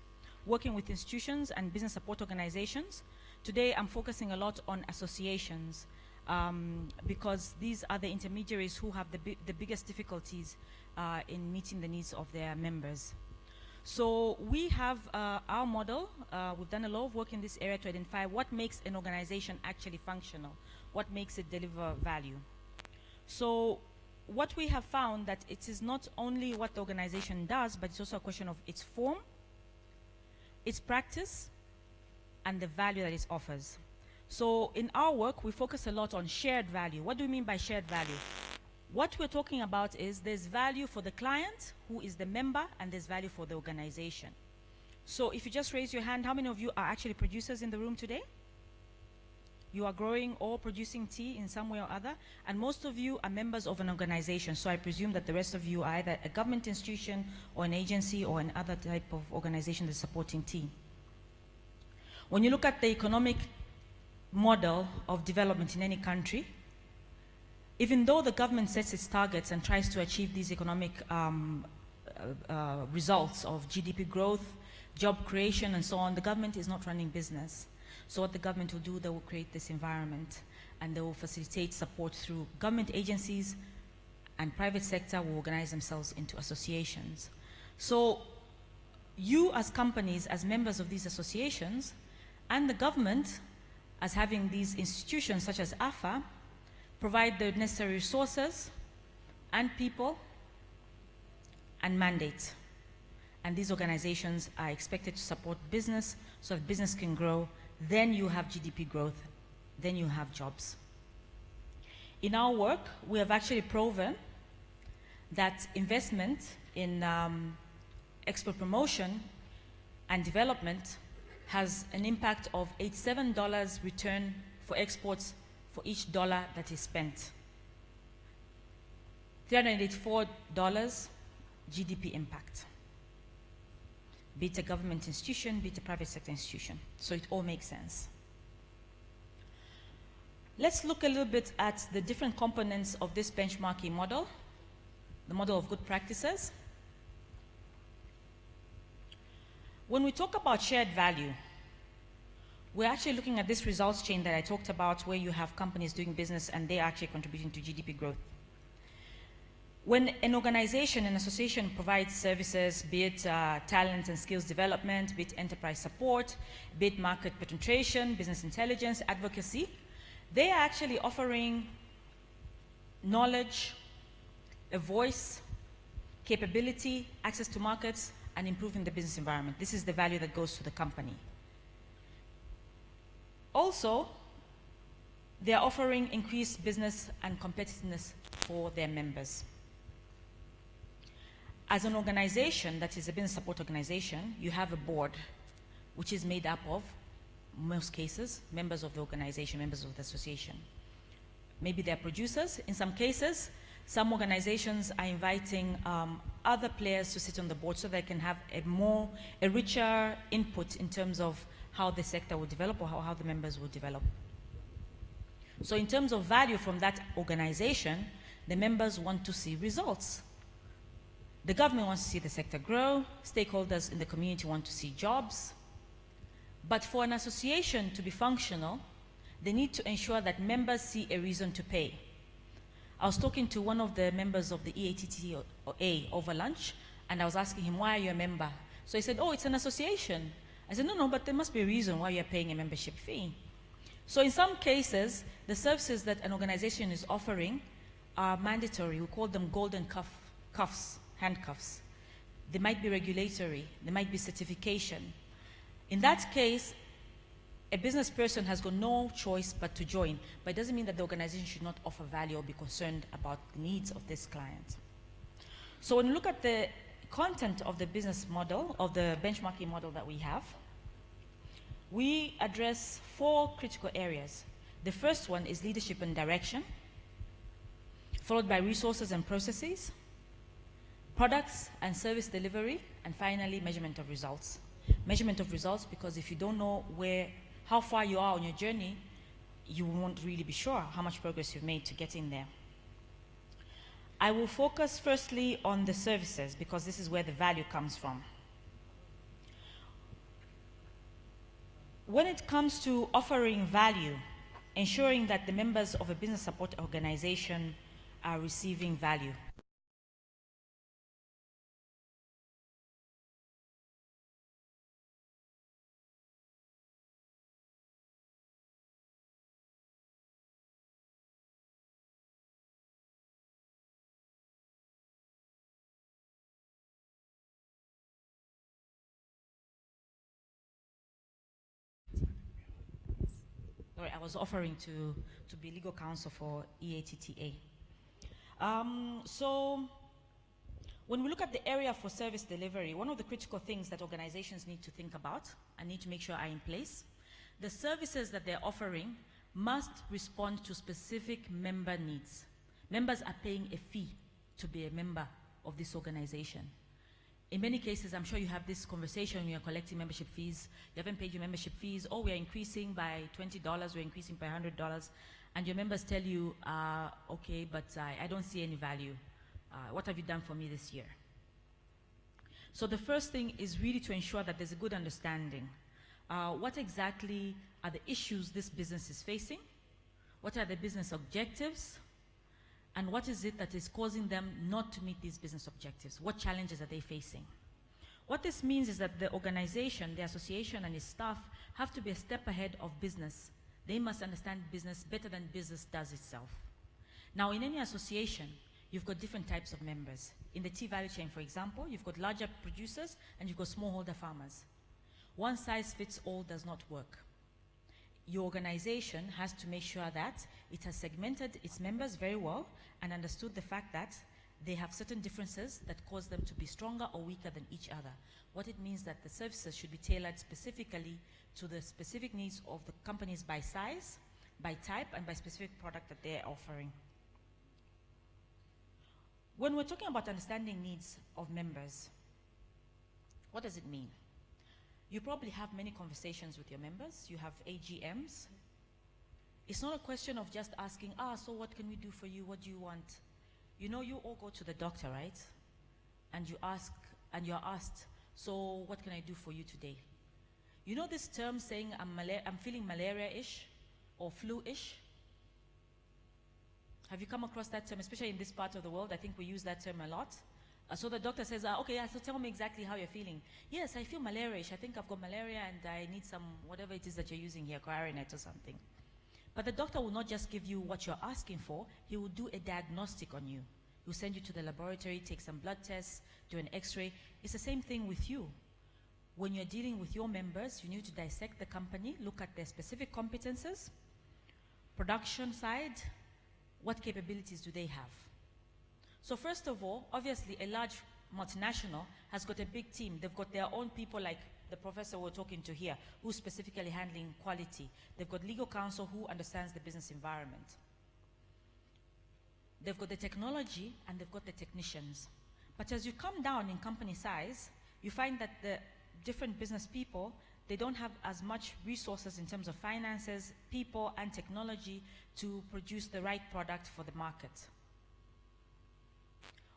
working with institutions and business support organizations. Today, I'm focusing a lot on associations because these are the intermediaries who have the biggest difficulties in meeting the needs of their members. So we have our model. We've done a lot of work in this area to identify what makes an organization actually functional, what makes it deliver value. So what we have found that it is not only what the organization does, but it's also a question of its form, its practice, and the value that it offers. So in our work, we focus a lot on shared value. What do we mean by shared value? What we're talking about is there's value for the client, who is the member, and there's value for the organization. So if you just raise your hand, how many of you are actually producers in the room today? You are growing or producing tea in some way or other, and most of you are members of an organization. So I presume that the rest of you are either a government institution or an agency or an other type of organization that's supporting tea. When you look at the economic model of development in any country, even though the government sets its targets and tries to achieve these economic results of GDP growth, job creation, and so on, the government is not running business. So what the government will do, they will create this environment, and they will facilitate support through government agencies, and private sector will organize themselves into associations. So you as companies, as members of these associations, and the government, as having these institutions such as AFA, provide the necessary resources and people and mandate. And these organizations are expected to support business so that business can grow. Then you have GDP growth. Then you have jobs. In our work, we have actually proven that investment in export promotion and development has an impact of $87 return for exports for each dollar that is spent. $384 GDP impact. Be it a government institution, be it a private sector institution. So it all makes sense. Let's look a little bit at the different components of this benchmarking model, the model of good practices. When we talk about shared value, we're actually looking at this results chain that I talked about, where you have companies doing business and they're actually contributing to GDP growth. When an organization, an association provides services, be it talent and skills development, be it enterprise support, be it market penetration, business intelligence, advocacy, they are actually offering knowledge, a voice, capability, access to markets, and improving the business environment. This is the value that goes to the company. Also, they are offering increased business and competitiveness for their members. As an organization that is a business support organization, you have a board which is made up of most cases, members of the organization, members of the association. Maybe they're producers. In some cases, some organizations are inviting other players to sit on the board so they can have a richer input in terms of how the sector will develop or how the members will develop. So in terms of value from that organization, the members want to see results. The government wants to see the sector grow, stakeholders in the community want to see jobs. But for an association to be functional, they need to ensure that members see a reason to pay. I was talking to one of the members of the EATTA over lunch, and I was asking him, why are you a member? So he said, oh, it's an association. I said, no, but there must be a reason why you're paying a membership fee. So in some cases, the services that an organization is offering are mandatory. We call them golden cuffs, handcuffs. They might be regulatory. They might be certification. In that case, a business person has got no choice but to join, but it doesn't mean that the organization should not offer value or be concerned about the needs of this client. So when you look at the content of the business model, of the benchmarking model that we have, we address 4 critical areas. The first one is leadership and direction, followed by resources and processes, products and service delivery, and finally, measurement of results. Measurement of results, because if you don't know how far you are on your journey, you won't really be sure how much progress you've made to get in there. I will focus firstly on the services, because this is where the value comes from. When it comes to offering value, ensuring that the members of a business support organization are receiving value. Sorry, I was offering to be legal counsel for EATTA. So when we look at the area for service delivery, one of the critical things that organizations need to think about and need to make sure are in place, the services that they're offering must respond to specific member needs. Members are paying a fee to be a member of this organization. In many cases, I'm sure you have this conversation when you're collecting membership fees. You haven't paid your membership fees. Oh, we're increasing by $20, we're increasing by $100. And your members tell you, okay, but I don't see any value. What have you done for me this year? So the first thing is really to ensure that there's a good understanding. What exactly are the issues this business is facing? What are the business objectives? And what is it that is causing them not to meet these business objectives? What challenges are they facing? What this means is that the organization, the association and its staff have to be a step ahead of business. They must understand business better than business does itself. Now, in any association, you've got different types of members. In the tea value chain, for example, you've got larger producers and you've got smallholder farmers. One size fits all does not work. Your organization has to make sure that it has segmented its members very well and understood the fact that they have certain differences that cause them to be stronger or weaker than each other. What it means that the services should be tailored specifically to the specific needs of the companies by size, by type, and by specific product that they're offering. When we're talking about understanding needs of members, what does it mean? You probably have many conversations with your members. You have AGMs. It's not a question of just asking, so what can we do for you? What do you want? You know, you all go to the doctor, right? And you ask, and you're asked, so what can I do for you today? You know this term saying, I'm feeling malaria-ish or flu-ish? Have you come across that term, especially in this part of the world? I think we use that term a lot. So the doctor says, okay, so tell me exactly how you're feeling. Yes, I feel malaria-ish. I think I've got malaria and I need some, whatever it is that you're using here, Clarinet or something. But the doctor will not just give you what you're asking for. He will do a diagnostic on you. He'll send you to the laboratory, take some blood tests, do an x-ray. It's the same thing with you. When you're dealing with your members, you need to dissect the company, look at their specific competences, production side, what capabilities do they have? So first of all, obviously a large multinational has got a big team. They've got their own people, like the professor we're talking to here, who's specifically handling quality. They've got legal counsel who understands the business environment. They've got the technology and they've got the technicians. But as you come down in company size, you find that the different business people, they don't have as much resources in terms of finances, people, and technology to produce the right product for the market.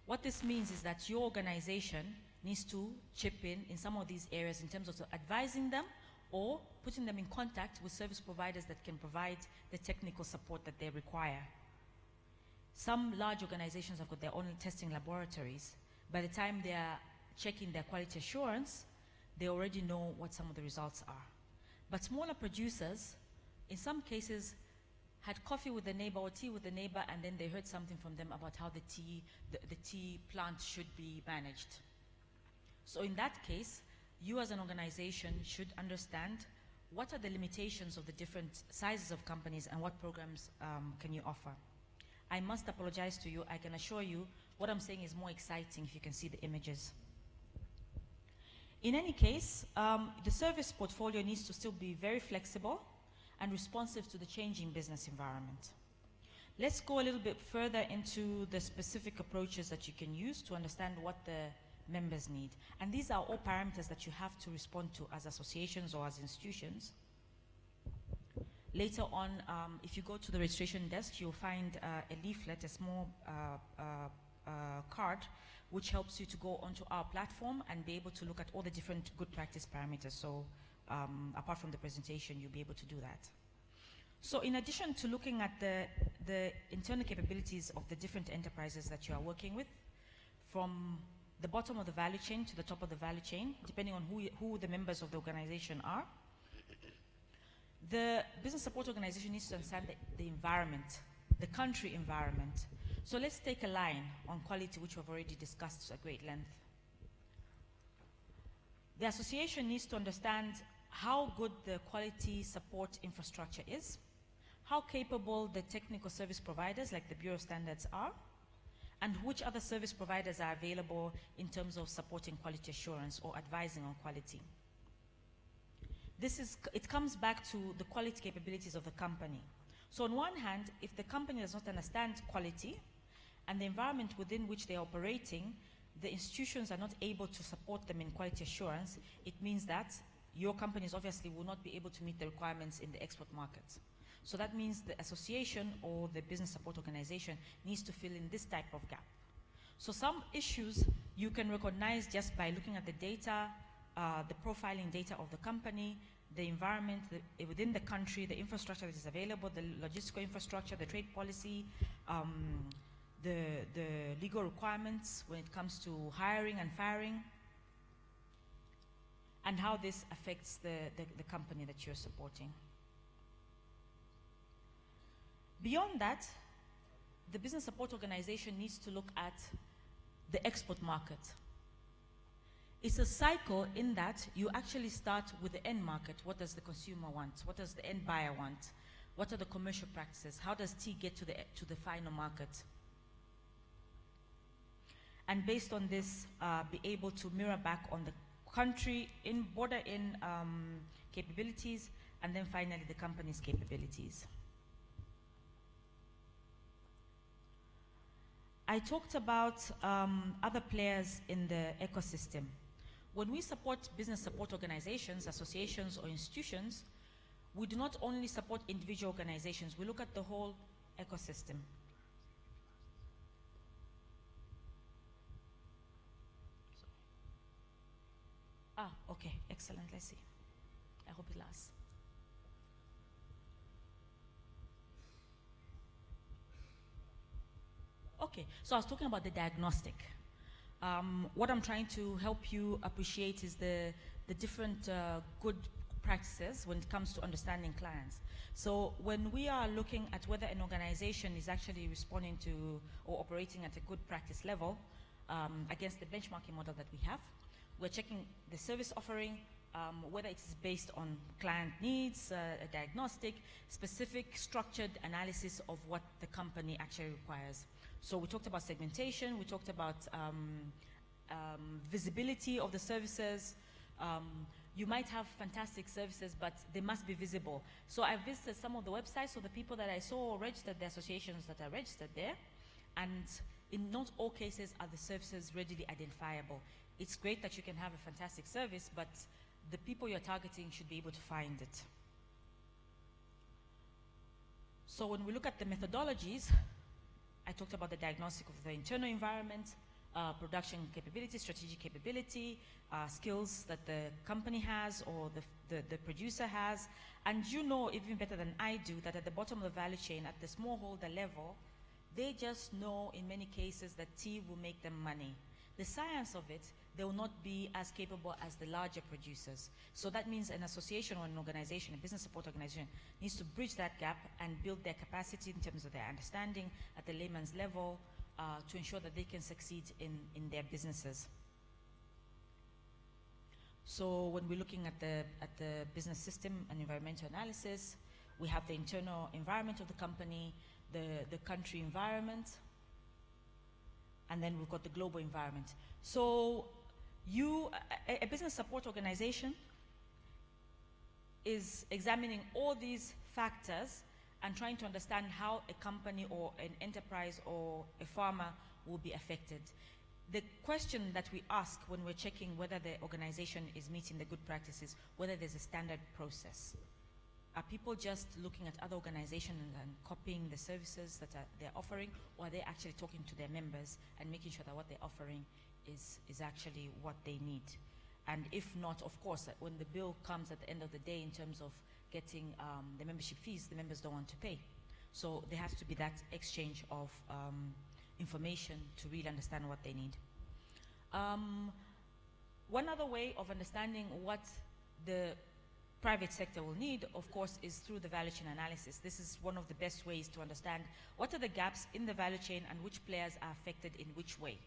What this means is that your organization needs to chip in some of these areas in terms of advising them or putting them in contact with service providers that can provide the technical support that they require. Some large organizations have got their own testing laboratories. By the time they are checking their quality assurance, they already know what some of the results are. But smaller producers, in some cases, had coffee with the neighbor or tea with the neighbor, and then they heard something from them about how the tea plant should be managed. So in that case, you as an organization should understand what are the limitations of the different sizes of companies and what programs can you offer. I must apologize to you. I can assure you what I'm saying is more exciting if you can see the images. In any case, the service portfolio needs to still be very flexible and responsive to the changing business environment. Let's go a little bit further into the specific approaches that you can use to understand what the members need. And these are all parameters that you have to respond to as associations or as institutions. Later on, if you go to the registration desk, you'll find a leaflet, a small card, which helps you to go onto our platform and be able to look at all the different good practice parameters. So apart from the presentation, you'll be able to do that. So in addition to looking at the internal capabilities of the different enterprises that you are working with, from the bottom of the value chain to the top of the value chain, depending on who the members of the organization are, the business support organization needs to understand the environment, the country environment. So let's take a line on quality, which we've already discussed at great length. The association needs to understand how good the quality support infrastructure is, how capable the technical service providers like the Bureau of Standards are, and which other service providers are available in terms of supporting quality assurance or advising on quality. It comes back to the quality capabilities of the company. So on one hand, if the company does not understand quality and the environment within which they are operating, the institutions are not able to support them in quality assurance, it means that your companies obviously will not be able to meet the requirements in the export market. So that means the association or the business support organization needs to fill in this type of gap. So some issues you can recognize just by looking at the data, the profiling data of the company, the environment within the country, the infrastructure that is available, the logistical infrastructure, the trade policy, the legal requirements when it comes to hiring and firing, and how this affects the company that you're supporting. Beyond that, the business support organization needs to look at the export market. It's a cycle in that you actually start with the end market. What does the consumer want? What does the end buyer want? What are the commercial practices? How does tea get to the final market? And based on this, be able to mirror back on the country in border in capabilities, and then finally the company's capabilities. I talked about other players in the ecosystem. When we support business support organizations, associations, or institutions, we do not only support individual organizations, we look at the whole ecosystem. Okay, excellent, let's see. I hope it lasts. Okay, so I was talking about the diagnostic. What I'm trying to help you appreciate is the different good practices when it comes to understanding clients. So when we are looking at whether an organization is actually responding to or operating at a good practice level against the benchmarking model that we have, we're checking the service offering, whether it is based on client needs, a diagnostic, specific structured analysis of what the company actually requires. So we talked about segmentation, we talked about visibility of the services. You might have fantastic services, but they must be visible. So I visited some of the websites of the people that I saw registered, the associations that are registered there, and in not all cases are the services readily identifiable. It's great that you can have a fantastic service, but the people you're targeting should be able to find it. So when we look at the methodologies, I talked about the diagnostic of the internal environment, production capability, strategic capability, skills that the company has or the producer has. And you know even better than I do that at the bottom of the value chain, at the smallholder level, they just know in many cases that tea will make them money. The science of it, they will not be as capable as the larger producers. So that means an association or an organization, a business support organization, needs to bridge that gap and build their capacity in terms of their understanding at the layman's level to ensure that they can succeed in their businesses. So when we're looking at the business system and environmental analysis, we have the internal environment of the company, the country environment, and then we've got the global environment. So a business support organization is examining all these factors and trying to understand how a company or an enterprise or a farmer will be affected. The question that we ask when we're checking whether the organization is meeting the good practices, whether there's a standard process. Are people just looking at other organizations and copying the services that they're offering, or are they actually talking to their members and making sure that what they're offering is actually what they need? And if not, of course, when the bill comes at the end of the day in terms of getting the membership fees, the members don't want to pay. So there has to be that exchange of information to really understand what they need. One other way of understanding what the private sector will need, of course, is through the value chain analysis. This is one of the best ways to understand what are the gaps in the value chain and which players are affected in which way.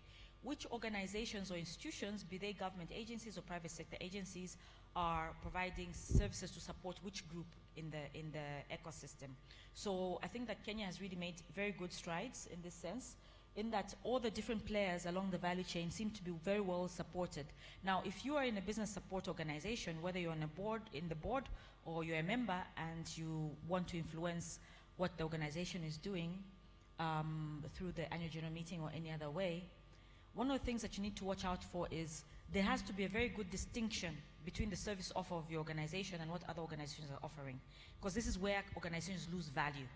Which organizations or institutions, be they government agencies or private sector agencies, are providing services to support which group in the ecosystem. So I think that Kenya has really made very good strides in this sense, in that all the different players along the value chain seem to be very well supported. Now, if you are in a business support organization, whether you're on the board, or you're a member and you want to influence what the organization is doing through the annual general meeting or any other way, one of the things that you need to watch out for is there has to be a very good distinction between the service offer of your organization and what other organizations are offering, because this is where organizations lose value.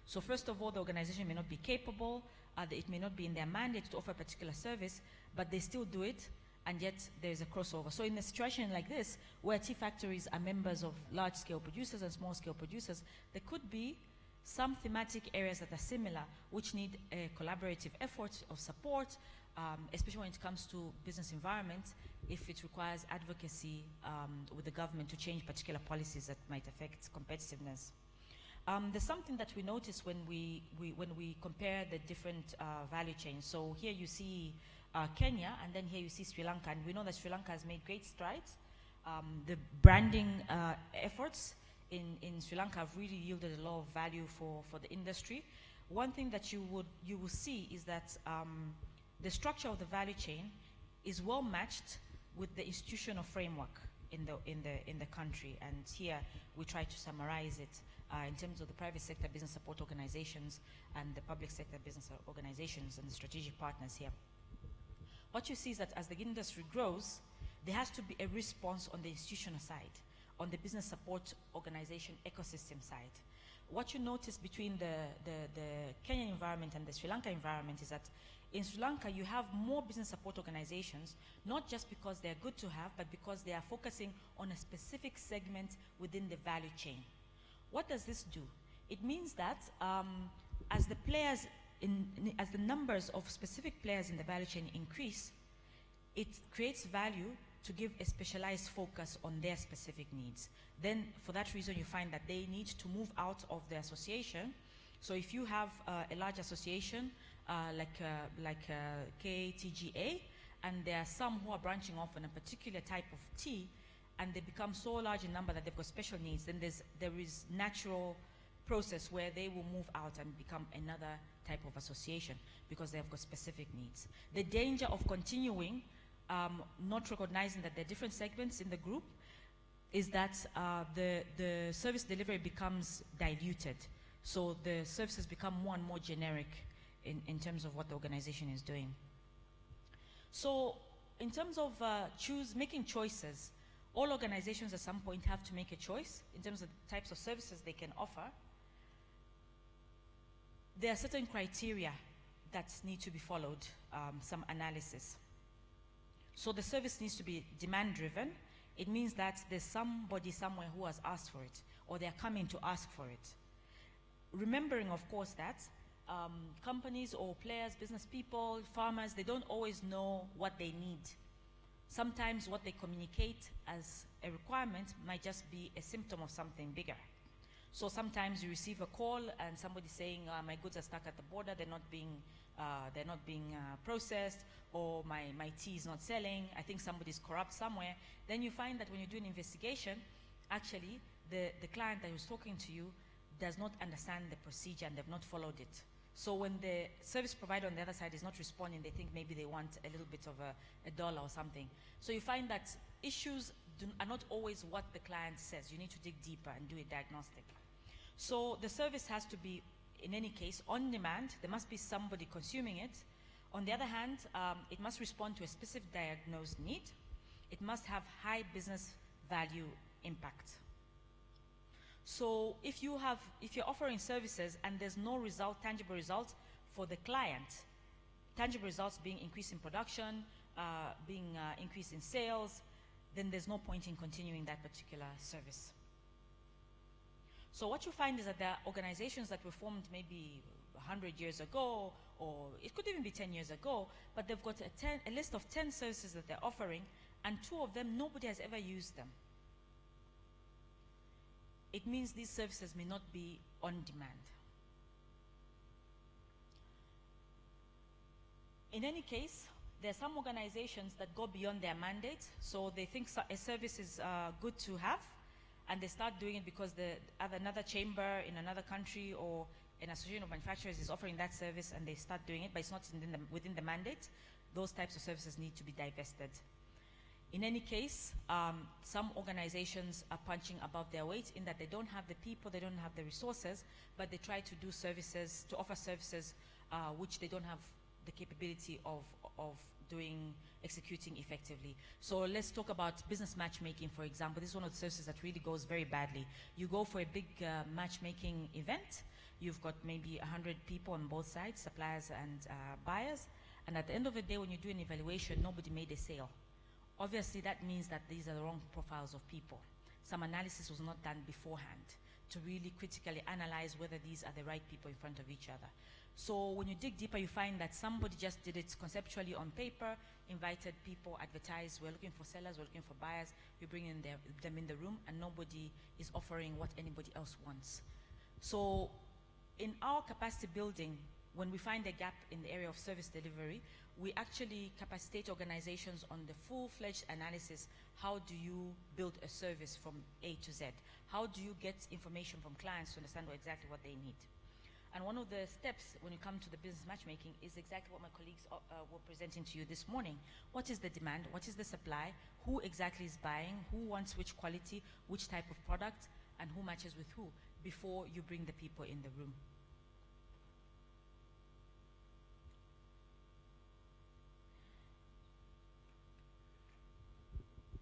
So first of all, the organization may not be capable, it may not be in their mandate to offer a particular service, but they still do it, and yet there is a crossover. So in a situation like this, where tea factories are members of large-scale producers and small-scale producers, there could be some thematic areas that are similar, which need a collaborative effort of support, especially when it comes to business environment, if it requires advocacy with the government to change particular policies that might affect competitiveness. There's something that we notice when we compare the different value chains. So here you see Kenya, and then here you see Sri Lanka, and we know that Sri Lanka has made great strides. The branding efforts in Sri Lanka have really yielded a lot of value for the industry. One thing that you will see is that the structure of the value chain is well matched with the institutional framework in the country, and here we try to summarize it in terms of the private sector business support organizations and the public sector business organizations and the strategic partners here. What you see is that as the industry grows, there has to be a response on the institutional side, on the business support organization ecosystem side. What you notice between the Kenyan environment and the Sri Lanka environment is that in Sri Lanka, you have more business support organizations, not just because they're good to have, but because they are focusing on a specific segment within the value chain. What does this do? It means that as the numbers of specific players in the value chain increase, it creates value to give a specialized focus on their specific needs. Then, for that reason, you find that they need to move out of the association. So if you have a large association, like KTGA, and there are some who are branching off on a particular type of tea, and they become so large in number that they've got special needs, then there is natural process where they will move out and become another type of association because they've got specific needs. The danger of continuing not recognizing that there are different segments in the group, is that the service delivery becomes diluted. So the services become more and more generic in terms of what the organization is doing. So in terms of making choices, all organizations at some point have to make a choice in terms of the types of services they can offer. There are certain criteria that need to be followed, some analysis. So the service needs to be demand-driven. It means that there's somebody somewhere who has asked for it, or they're coming to ask for it. Remembering, of course, that companies or players, business people, farmers, they don't always know what they need. Sometimes what they communicate as a requirement might just be a symptom of something bigger. So sometimes you receive a call and somebody saying, my goods are stuck at the border, they're not being processed, or my tea is not selling, I think somebody's corrupt somewhere. Then you find that when you do an investigation, actually the client that was talking to you does not understand the procedure and they've not followed it. So when the service provider on the other side is not responding, they think maybe they want a little bit of a dollar or something. So you find that issues are not always what the client says. You need to dig deeper and do a diagnostic. So the service has to be, in any case, on demand. There must be somebody consuming it. On the other hand, it must respond to a specific diagnosed need. It must have high business value impact. So if you're offering services and there's no result, tangible result for the client, tangible results being increase in production, being increase in sales, then there's no point in continuing that particular service. So what you find is that there are organizations that were formed maybe 100 years ago, or it could even be 10 years ago, but they've got a list of 10 services that they're offering, and 2 of them, nobody has ever used them. It means these services may not be on demand. In any case, there are some organizations that go beyond their mandate, so they think a service is good to have, and they start doing it because another chamber in another country or an association of manufacturers is offering that service, and they start doing it, but it's not within the mandate. Those types of services need to be divested. In any case, some organizations are punching above their weight in that they don't have the people, they don't have the resources, but they try to do services, to offer services which they don't have the capability of executing effectively. So let's talk about business matchmaking, for example. This is one of the services that really goes very badly. You go for a big matchmaking event, you've got maybe 100 people on both sides, suppliers and buyers, and at the end of the day, when you do an evaluation, nobody made a sale. Obviously, that means that these are the wrong profiles of people. Some analysis was not done beforehand to really critically analyze whether these are the right people in front of each other. So when you dig deeper, you find that somebody just did it conceptually on paper, invited people, advertised, we're looking for sellers, we're looking for buyers, we bring in them in the room, and nobody is offering what anybody else wants. So in our capacity building, when we find a gap in the area of service delivery, we actually capacitate organizations on the full-fledged analysis. How do you build a service from A to Z? How do you get information from clients to understand exactly what they need? And one of the steps when you come to the business matchmaking is exactly what my colleagues were presenting to you this morning. What is the demand? What is the supply? Who exactly is buying? Who wants which quality, which type of product, and who matches with who before you bring the people in the room?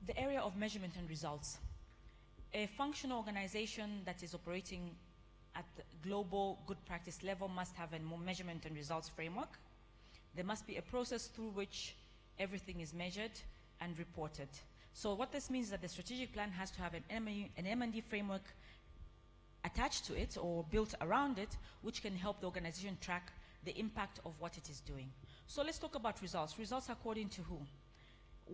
The area of measurement and results. A functional organization that is operating at the global good practice level must have a measurement and results framework. There must be a process through which everything is measured and reported. So what this means is that the strategic plan has to have an M&D framework attached to it or built around it, which can help the organization track the impact of what it is doing. So let's talk about results. Results according to who?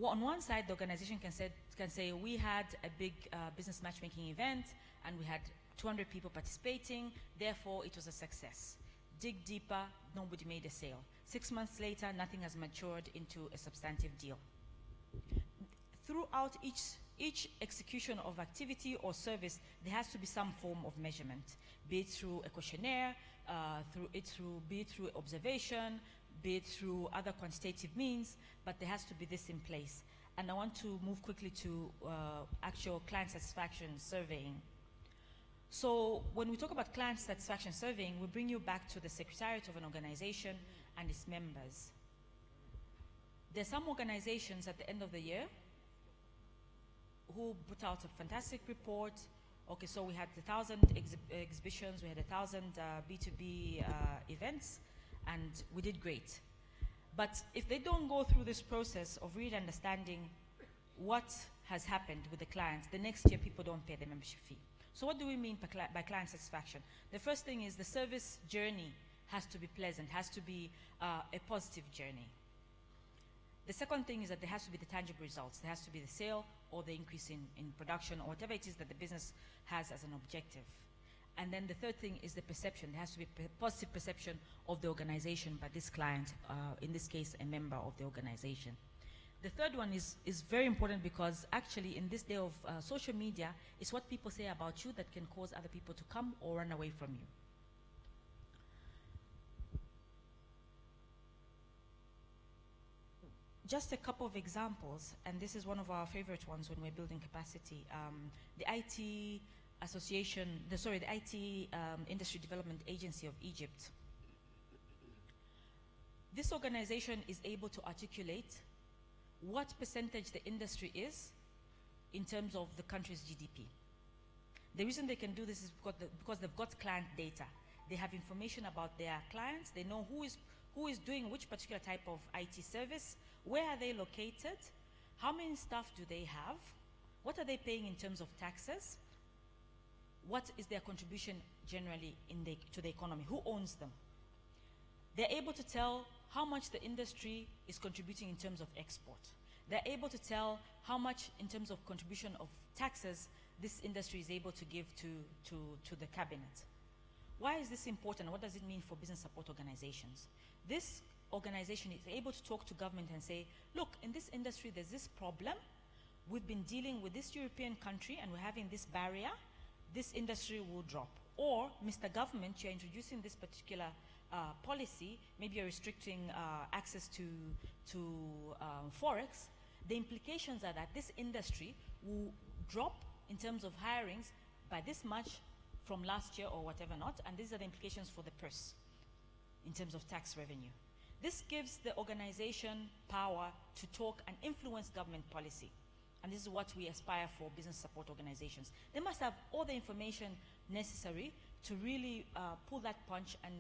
On one side, the organization can say we had a big business matchmaking event and we had 200 people participating, therefore it was a success. Dig deeper, nobody made a sale. 6 months later, nothing has matured into a substantive deal. Throughout each execution of activity or service, there has to be some form of measurement, be it through a questionnaire, be it through observation, be it through other quantitative means, but there has to be this in place. And I want to move quickly to actual client satisfaction surveying. So when we talk about client satisfaction surveying, we bring you back to the secretariat of an organization and its members. There are some organizations at the end of the year who put out a fantastic report. Okay, so we had 1,000 exhibitions, we had 1,000 B2B events, and we did great. But if they don't go through this process of really understanding what has happened with the client, the next year people don't pay the membership fee. So what do we mean by client satisfaction? The first thing is the service journey has to be pleasant, has to be a positive journey. The second thing is that there has to be the tangible results. There has to be the sale or the increase in production or whatever it is that the business has as an objective. And then the third thing is the perception. There has to be a positive perception of the organization by this client, in this case, a member of the organization. The third one is very important because actually in this day of social media, it's what people say about you that can cause other people to come or run away from you. Just a couple of examples, and this is one of our favorite ones when we're building capacity. The IT Association, the IT Industry Development Agency of Egypt. This organization is able to articulate what percentage the industry is in terms of the country's GDP. The reason they can do this is because they've got client data. They have information about their clients. They know who is doing which particular type of IT service, where are they located, how many staff do they have, what are they paying in terms of taxes, what is their contribution generally to the economy, who owns them. They're able to tell how much the industry is contributing in terms of export. They're able to tell how much in terms of contribution of taxes this industry is able to give to the cabinet. Why is this important? What does it mean for business support organizations? This organization is able to talk to government and say, look, in this industry there's this problem. We've been dealing with this European country and we're having this barrier. This industry will drop. Or, Mr. Government, you're introducing this particular policy, maybe you're restricting access to Forex. The implications are that this industry will drop in terms of hirings by this much from last year or whatever not, and these are the implications for the purse in terms of tax revenue. This gives the organization power to talk and influence government policy. And this is what we aspire for business support organizations. They must have all the information necessary to really pull that punch and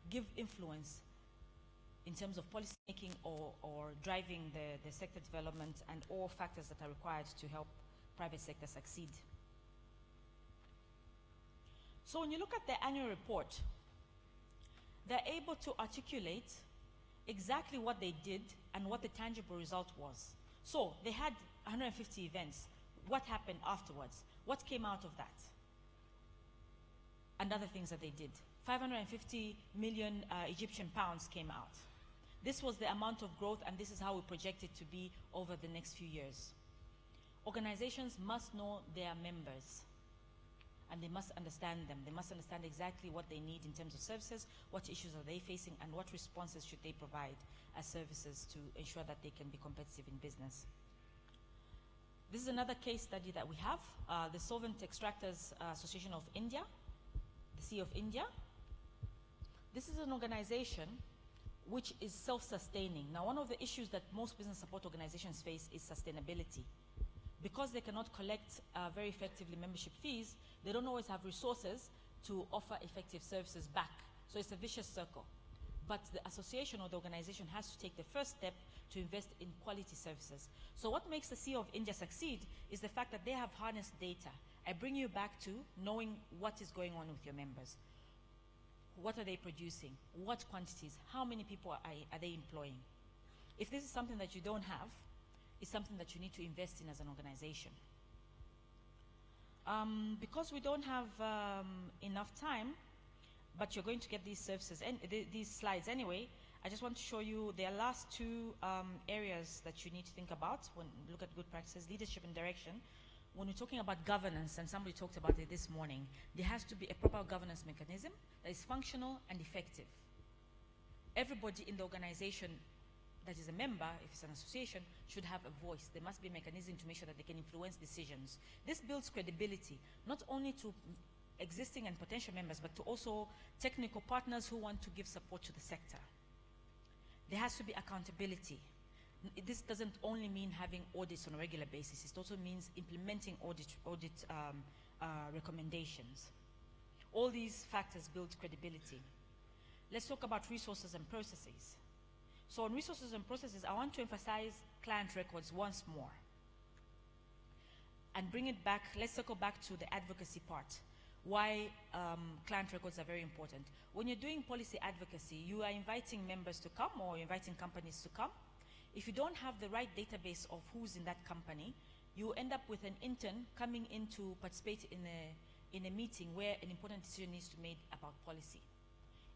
give influence in terms of policy making or driving the sector development and all factors that are required to help private sector succeed. So when you look at the annual report, they're able to articulate exactly what they did and what the tangible result was. So they had 150 events. What happened afterwards? What came out of that? And other things that they did. 550 million Egyptian pounds came out. This was the amount of growth, and this is how we project it to be over the next few years. Organizations must know their members, and they must understand them. They must understand exactly what they need in terms of services, what issues are they facing, and what responses should they provide as services to ensure that they can be competitive in business. This is another case study that we have, the Solvent Extractors Association of India, the Sea of India. This is an organization which is self-sustaining. Now, one of the issues that most business support organizations face is sustainability. Because they cannot collect very effectively membership fees, they don't always have resources to offer effective services back. So it's a vicious circle. But the association or the organization has to take the first step to invest in quality services. So what makes the Sea of India succeed is the fact that they have harnessed data. I bring you back to knowing what is going on with your members. What are they producing? What quantities? How many people are they employing? If this is something that you don't have, it's something that you need to invest in as an organization. Because we don't have enough time, but you're going to get these services and these slides anyway, I just want to show you their last two areas that you need to think about when you look at good practices, leadership and direction. When we're talking about governance, and somebody talked about it this morning, there has to be a proper governance mechanism that is functional and effective. everybody in the organization that is a member, if it's an association, should have a voice. There must be a mechanism to make sure that they can influence decisions. This builds credibility, not only to existing and potential members, but to also technical partners who want to give support to the sector. There has to be accountability. This doesn't only mean having audits on a regular basis, it also means implementing audit recommendations. All these factors build credibility. Let's talk about resources and processes. So on resources and processes, I want to emphasize client records once more and bring it back. Let's circle back to the advocacy part. Why client records are very important. When you're doing policy advocacy, you are inviting members to come or inviting companies to come. If you don't have the right database of who's in that company, you end up with an intern coming in to participate in a meeting where an important decision needs to be made about policy.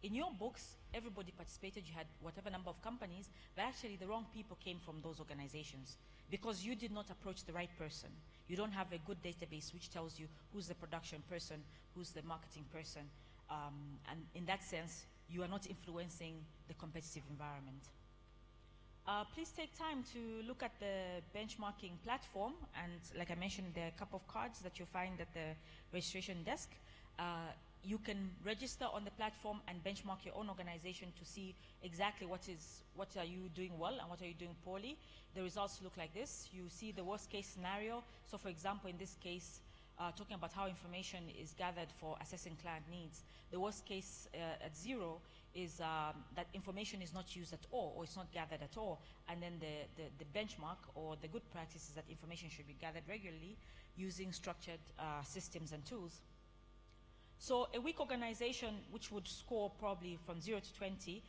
In your books, everybody participated, you had whatever number of companies, but actually the wrong people came from those organizations because you did not approach the right person. You don't have a good database which tells you who's the production person, who's the marketing person, and in that sense, you are not influencing the competitive environment. Please take time to look at the benchmarking platform, and like I mentioned, there are a couple of cards that you'll find at the registration desk. You can register on the platform and benchmark your own organization to see exactly what are you doing well and what are you doing poorly. The results look like this. You see the worst case scenario. So for example, in this case, talking about how information is gathered for assessing client needs, the worst case at 0 is that information is not used at all or it's not gathered at all. And then the benchmark or the good practice is that information should be gathered regularly using structured systems and tools. So a weak organization, which would score probably from 0 to 20,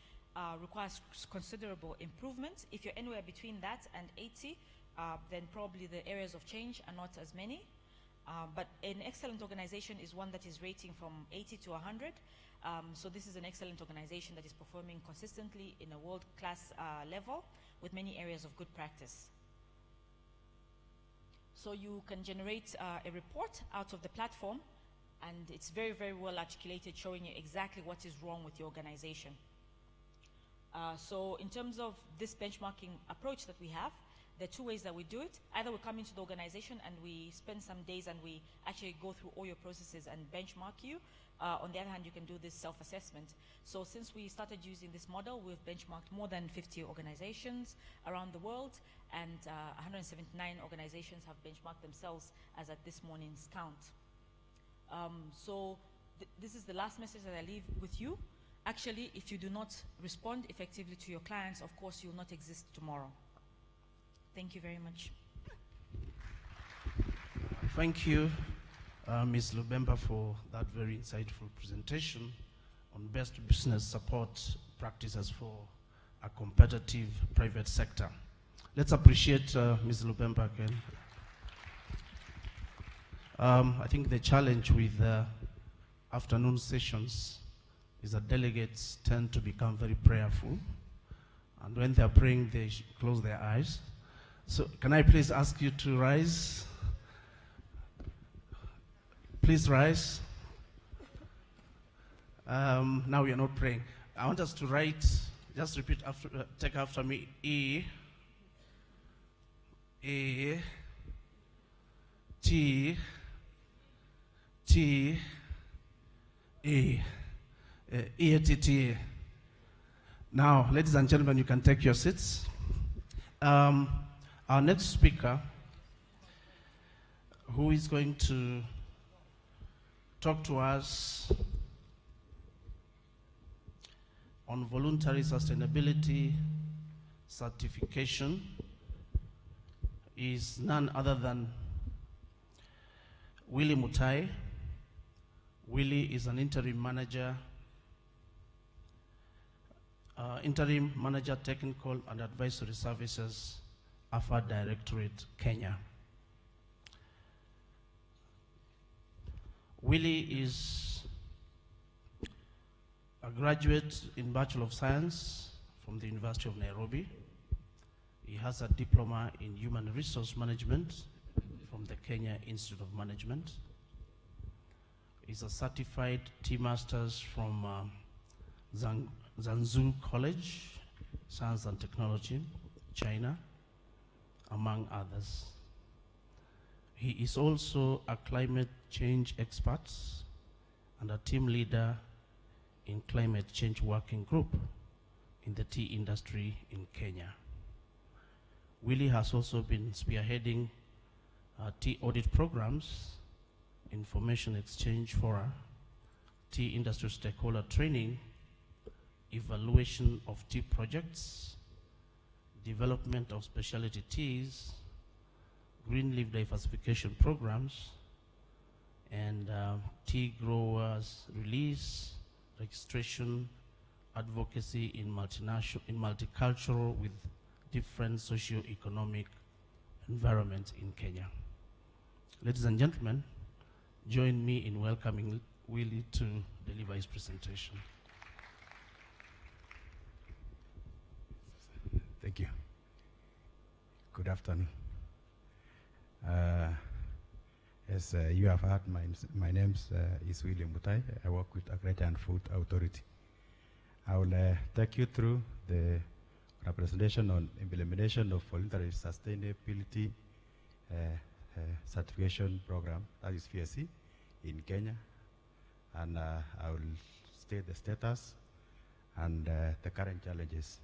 requires considerable improvement. If you're anywhere between that and 80, then probably the areas of change are not as many. But an excellent organization is one that is rating from 80 to 100. So this is an excellent organization that is performing consistently in a world-class level with many areas of good practice. So you can generate a report out of the platform, and it's very, very well articulated, showing you exactly what is wrong with your organization. So in terms of this benchmarking approach that we have, there are two ways that we do it. Either we come into the organization and we spend some days and we actually go through all your processes and benchmark you. On the other hand, you can do this self-assessment. So since we started using this model, we've benchmarked more than 50 organizations around the world, and 179 organizations have benchmarked themselves as at this morning's count. So this is the last message that I leave with you. Actually, if you do not respond effectively to your clients, of course, you will not exist tomorrow. Thank you very much. Thank you, Ms. Lubemba, for that very insightful presentation on best business support practices for a competitive private sector. Let's appreciate Ms. Lubemba again. I think the challenge with afternoon sessions is that delegates tend to become very prayerful, and when they're praying, they close their eyes. So can I please ask you to rise? Please rise. Now we are not praying. I want us to write, just repeat after, take after me. E, A, T, T, A. E-A-T-T-A. Now, ladies and gentlemen, you can take your seats. Our next speaker, who is going to talk to us on voluntary sustainability certification, is none other than Willie Mutai. Willie is an interim manager, Technical and Advisory Services, AFA Directorate, Kenya. Willie is a graduate in Bachelor of Science from the University of Nairobi. He has a diploma in Human Resource Management from the Kenya Institute of Management. He's a certified Tea Masters from Zhangzhou College, Science and Technology, China, among others. He is also a climate change expert and a team leader in climate change working group in the tea industry in Kenya. Willie has also been spearheading tea audit programs, information exchange fora, tea industry stakeholder training, evaluation of tea projects, development of specialty teas, green leaf diversification programs, and tea growers release, registration, advocacy in multicultural with different socio-economic environments in Kenya. Ladies and gentlemen, join me in welcoming Willie to deliver his presentation. Thank you. Good afternoon. As you have heard, my name is William Mutai. I work with Agriculture and Food Authority. I will take you through the representation on implementation of voluntary sustainability certification program, that is VSC, in Kenya. And I will state the status and the current challenges.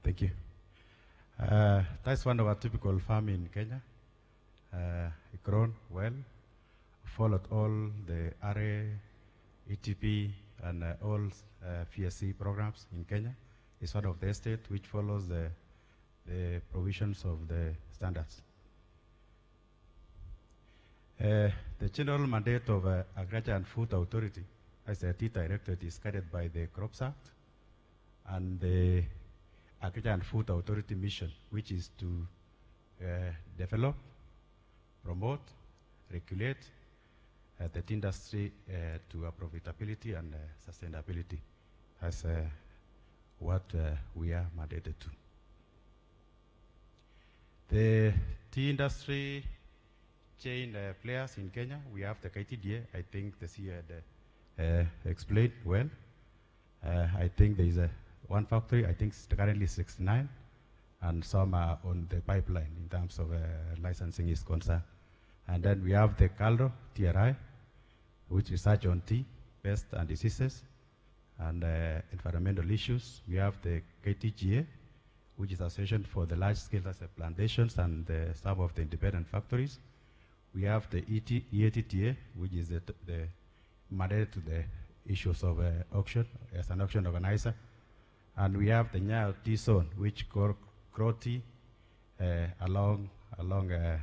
Thank you. That's one of our typical farm in Kenya. Grown well, followed all the RA, ETP, and all VSC programs in Kenya. It's one of the estate which follows the provisions of the standards. The general mandate of Agriculture and Food Authority as a tea directorate is guided by the Crops Act and the Agriculture and Food Authority mission, which is to develop, promote, regulate the tea industry to profitability and sustainability. That's what we are mandated to. The tea industry chain players in Kenya, we have the KTDA. I think the CEO had explained well. I think there is one factory, I think it's currently 69, and some are on the pipeline in terms of licensing is concerned. And then we have the CALRO, TRI, which research on tea, pests and diseases, and environmental issues. We have the KTGA, which is Association for the Large-Scale Plantations and some of the independent factories. We have the EATTA, which is the mandate to the issues of auction, as an auction organizer. And we have the Nyayo Tea Zone, which grow tea along the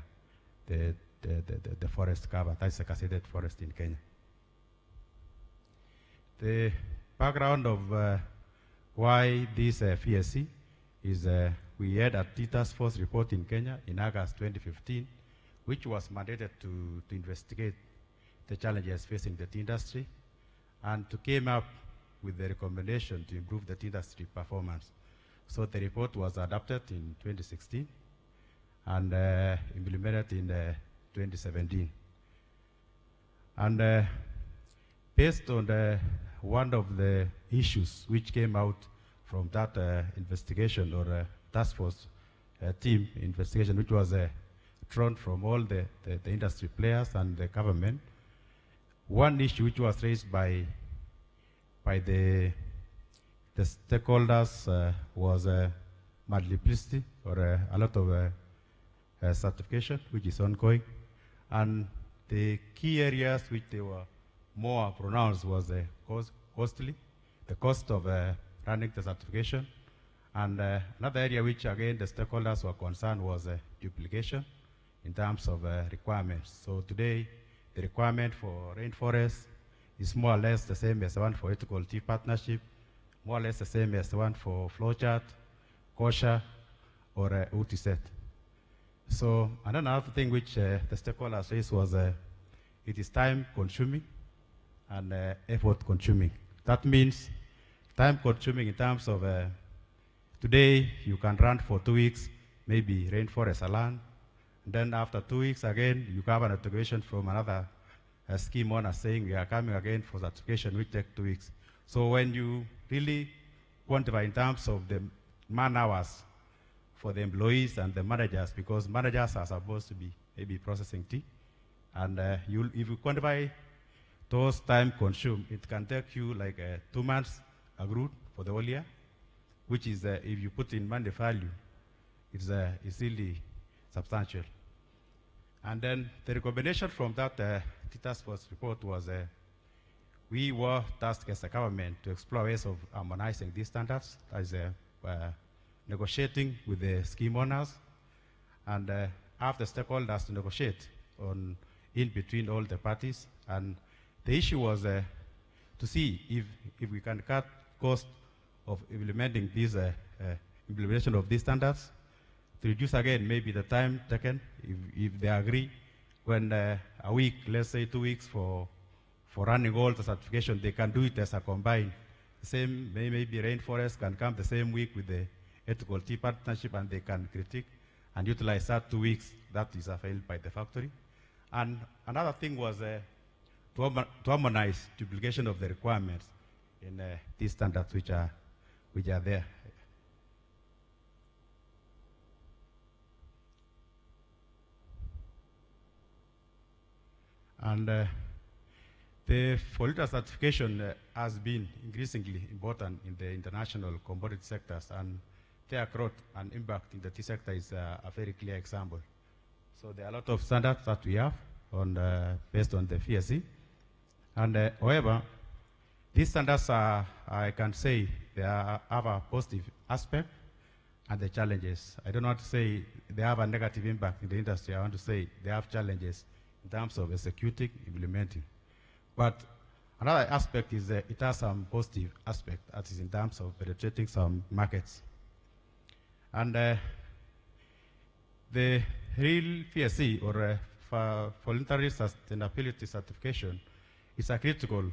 forest cover. That's a cascaded forest in Kenya. The background of why this VSC is we had a tea task force report in Kenya in August 2015, which was mandated to investigate the challenges facing the tea industry and to came up with the recommendation to improve the tea industry performance. So the report was adopted in 2016 and implemented in 2017. And based on one of the issues which came out from that investigation or task force team investigation, which was drawn from all the industry players and the government, one issue which was raised by the stakeholders was multiplicity or a lot of certification which is ongoing, and the key areas which they were more pronounced was costly, the cost of running the certification, and another area which again the stakeholders were concerned was duplication in terms of requirements. So today the requirement for rainforest is more or less the same as the one for ethical tea partnership, more or less the same as the one for flowchart, kosher, or UTZ. So another thing which the stakeholders raised was it is time consuming and effort consuming. That means time consuming in terms of today you can run for 2 weeks, maybe rainforest land. Then after 2 weeks again, you have a notification from another scheme owner saying we are coming again for certification, which takes 2 weeks. So when you really quantify in terms of the man hours for the employees and the managers, because managers are supposed to be maybe processing tea, and if you quantify those time consumed, it can take you like 2 months accrued for the whole year, which is, if you put in money value, it's really substantial. And then the recommendation from that task force report was we were tasked as a government to explore ways of harmonizing these standards, as negotiating with the scheme owners, and have the stakeholders to negotiate on in between all the parties. And the issue was to see if we can cut cost of implementing these implementation of these standards, to reduce again maybe the time taken, if they agree, when a week, let's say 2 weeks for running all the certification, they can do it as a combined. Same, maybe rainforest can come the same week with the ethical tea partnership, and they can critique and utilize that 2 weeks that is availed by the factory. And another thing was to harmonize duplication of the requirements in these standards which are there. And the Folita certification has been increasingly important in the international commodity sectors, and their growth and impact in the tea sector is a very clear example. So there are a lot of standards that we have based on the FSC. And however, these standards are, I can say, they have a positive aspect and the challenges. I don't want to say they have a negative impact in the industry. I want to say they have challenges in terms of executing, implementing. But another aspect is it has some positive aspect, that is in terms of penetrating some markets. And the real FSC, or voluntary sustainability certification, is a critical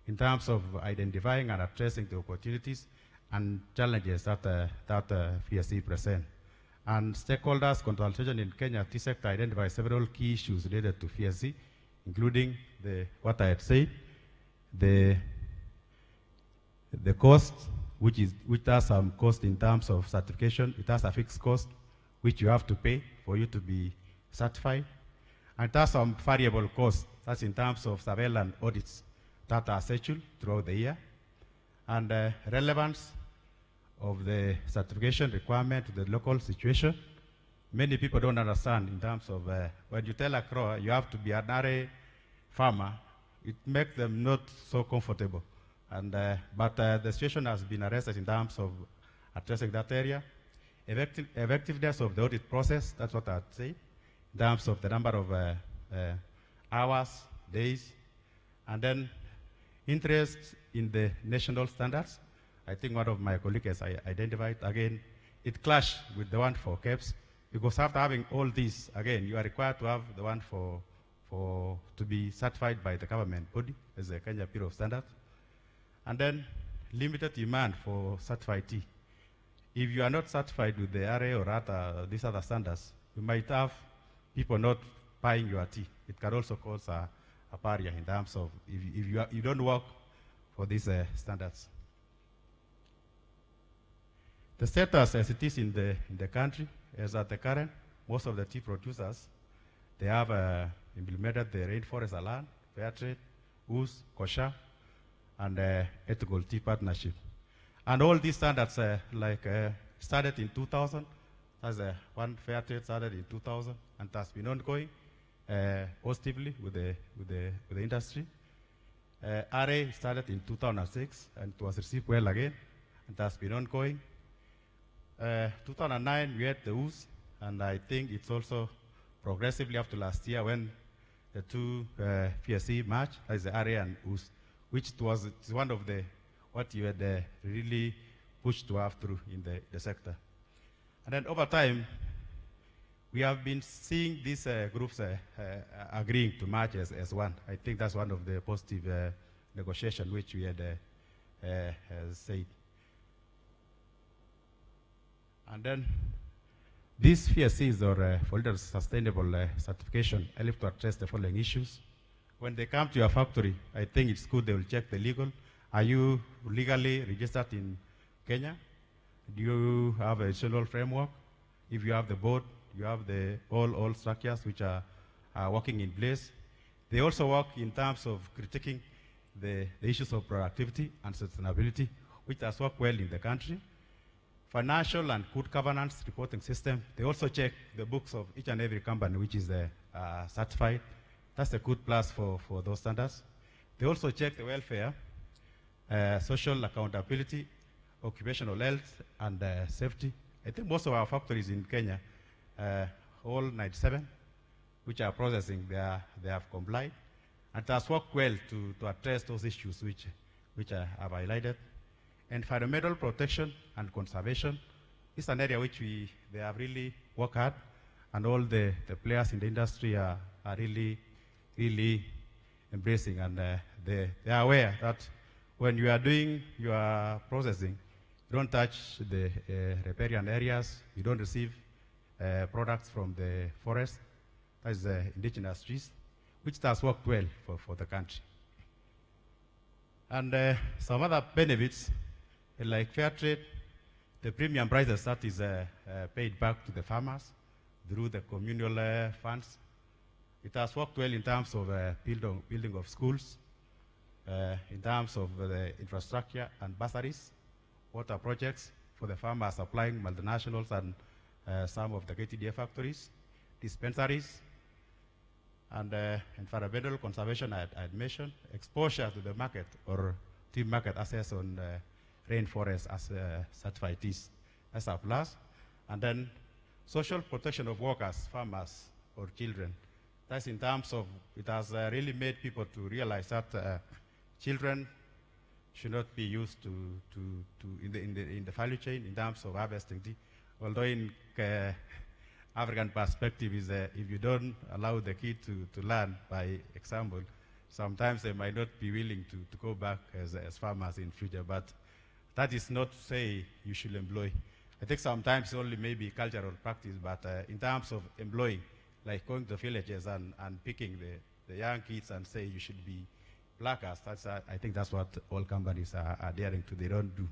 in terms of identifying and addressing the opportunities and challenges that FSC present. And stakeholders consultation in Kenya tea sector identify several key issues related to FSC, including what I had said, the cost, which has some cost in terms of certification. It has a fixed cost which you have to pay for you to be certified. And it has some variable costs, that's in terms of surveillance audits that are scheduled throughout the year. And relevance of the certification requirement to the local situation. Many people don't understand in terms of when you tell a grower you have to be an RA farmer, it makes them not so comfortable. And but the situation has been addressed in terms of addressing that area. Effectiveness of the audit process, that's what I'd say, in terms of the number of hours, days, and then interest in the national standards. I think one of my colleagues has identified, again, it clashed with the one for KEPS, because after having all these, again, you are required to have the one to be certified by the government body as a Kenya Bureau of Standards. And then limited demand for certified tea. If you are not certified with the RA or these other standards, you might have people not buying your tea. It can also cause a barrier in terms of if you don't work for these standards. The status as it is in the country is at the current, most of the tea producers, they have implemented the rainforest land, fair trade, WUS, kosher, and ethical tea partnership. And all these standards started in 2000. That's one fair trade started in 2000 and has been ongoing positively with the industry. RA started in 2006 and it was received well again and has been ongoing. 2009 we had the WUS, and I think it's also progressively up to last year when the two PSC merged, as the RA and WUS, which was one of what you had really pushed to have through in the sector. And then over time, we have been seeing these groups agreeing to march as one. I think that's one of the positive negotiations which we had said. And then these PSCs, or Folder Sustainable Certification, help to address the following issues. When they come to your factory, I think it's good they will check the legal. Are you legally registered in Kenya? Do you have a general framework? If you have the board, you have the all structures which are working in place. They also work in terms of critiquing the issues of productivity and sustainability, which has worked well in the country. Financial and good governance reporting system. They also check the books of each and every company which is certified. That's a good plus for those standards. They also check the welfare, social accountability, occupational health, and safety. I think most of our factories in Kenya, all 97, which are processing, they have complied. And it has worked well to address those issues which I have highlighted. Environmental protection and conservation is an area which they have really worked hard, and all the players in the industry are really embracing, and they are aware that when you are doing your processing, you don't touch the riparian areas, you don't receive products from the forest, that is indigenous trees, which has worked well for the country. And some other benefits, like fair trade, the premium prices that is paid back to the farmers through the communal funds. It has worked well in terms of building of schools, in terms of the infrastructure and bursaries, water projects for the farmers supplying multinationals and some of the KTDA factories, dispensaries, and environmental conservation I had mentioned, exposure to the market or team market access on rainforest as certified is. That's a plus. And then social protection of workers, farmers, or children. That's in terms of, it has really made people to realize that children should not be used in the value chain in terms of harvesting tea. Although in African perspective is if you don't allow the kid to learn by example, sometimes they might not be willing to go back as farmers in future. But that is not to say you should employ. I think sometimes only maybe cultural practice, but in terms of employing, like going to villages and picking the young kids and say you should be blackers, I think that's what all companies are daring to. They don't do.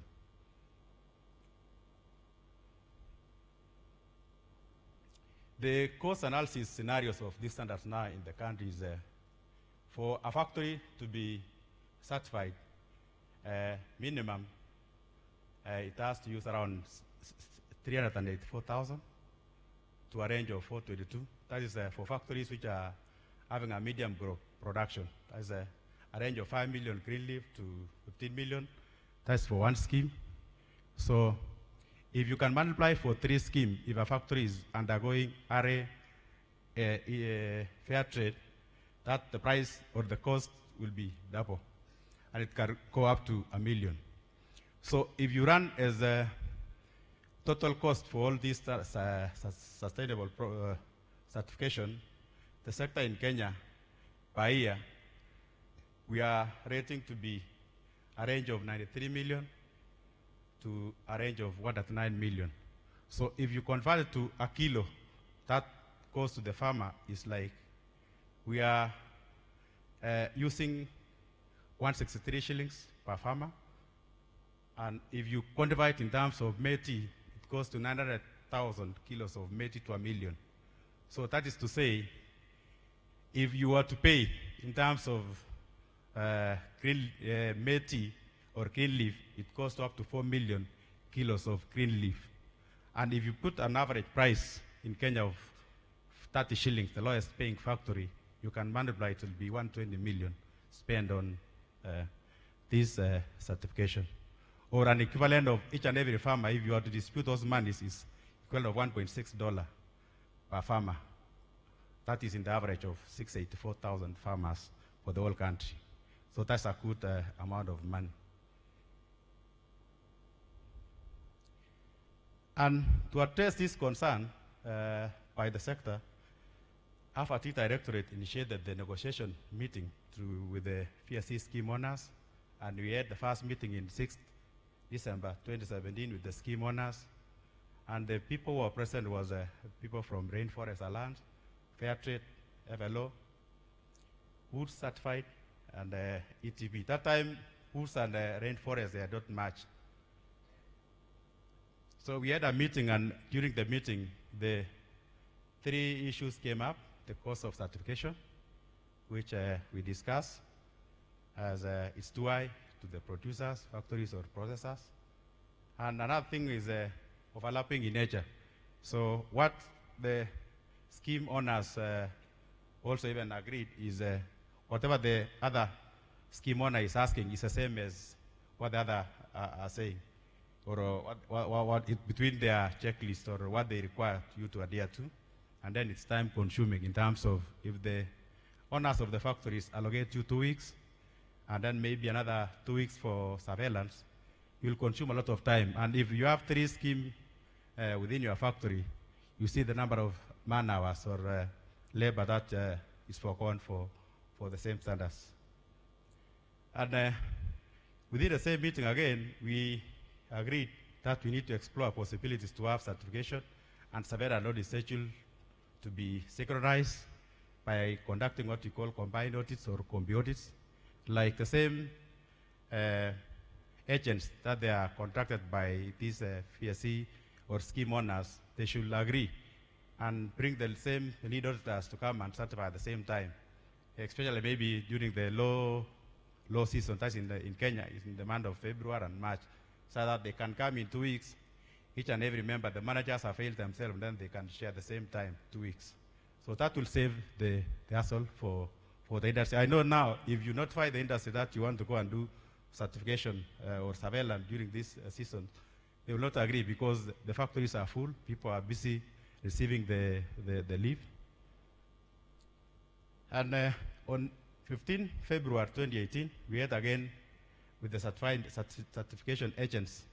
The cost analysis scenarios of these standards now in the country is for a factory to be certified, minimum, it has to use around 384,000 to a range of 422. That is for factories which are having a medium growth production. That is a range of 5 million green leaf to 15 million. That's for one scheme. So if you can multiply for 3 schemes, if a factory is undergoing RA fair trade, that the price or the cost will be double. And it can go up to 1 million. So if you run as a total cost for all these sustainable certification, the sector in Kenya per year, we are rating to be a range of 93 million to a range of 1.9 million. So if you convert it to a kilo, that goes to the farmer is like we are using 163 shillings per farmer. And if you quantify it in terms of Métis, it goes to 900,000 kilos of Métis to 1 million. So that is to say, if you were to pay in terms of Métis or green leaf, it costs up to 4 million kilos of green leaf. And if you put an average price in Kenya of 30 shillings, the lowest paying factory, you can multiply it will be 120 million spent on this certification. Or an equivalent of each and every farmer, if you are to dispute those monies, is equivalent of $1.6 per farmer. That is in the average of 684,000 farmers for the whole country. So that's a good amount of money. And to address this concern, by the sector, our tea directorate initiated the negotiation meeting with the PSC scheme owners, and we had the first meeting in 6th December 2017 with the scheme owners, and the people who were present was people from Rainforest Alliance, Fairtrade, FLO, Woods Certified, and ETP. That time, Woods and Rainforest, they are not much. So we had a meeting, and during the meeting, the 3 issues came up: the cost of certification, which we discussed, as it's too high to the producers, factories, or processors. And another thing is overlapping in nature. So what the scheme owners also even agreed is whatever the other scheme owner is asking is the same as what the other are saying, or what between their checklist or what they require you to adhere to. And then it's time consuming in terms of if the owners of the factories allocate you 2 weeks, and then maybe another 2 weeks for surveillance, you'll consume a lot of time. And if you have 3 schemes within your factory, you see the number of man hours or labor that is foregone for the same standards. And within the same meeting again, we agreed that we need to explore possibilities to have certification and surveillance audit schedule to be synchronized by conducting what we call combined audits or combi audits, like the same agents that they are contracted by these PSC or scheme owners. They should agree and bring the same lead auditors to come and certify at the same time, especially maybe during the low season, that's in Kenya, is in the month of February and March, so that they can come in 2 weeks. Each and every member, the managers have failed themselves, and then they can share at the same time, 2 weeks. So that will save the hassle for the industry. I know now, if you notify the industry that you want to go and do certification or surveillance during this season, they will not agree because the factories are full, people are busy receiving the leave. And on 15 February 2018, we had again with the certification agents,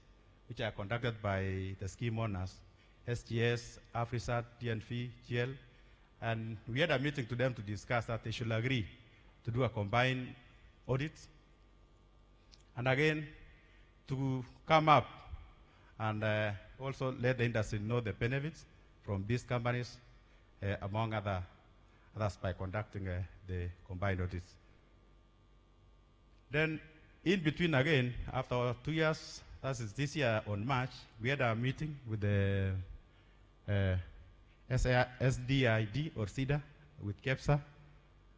which are conducted by the scheme owners, SGS, AFRISAT, TNF, GL, and we had a meeting to them to discuss that they should agree to do a combined audit, and again to come up and also let the industry know the benefits from these companies, among others by conducting the combined audits. Then in between again, after 2 years, that is this year on March, we had a meeting with the SDID or SIDA with KEPSA,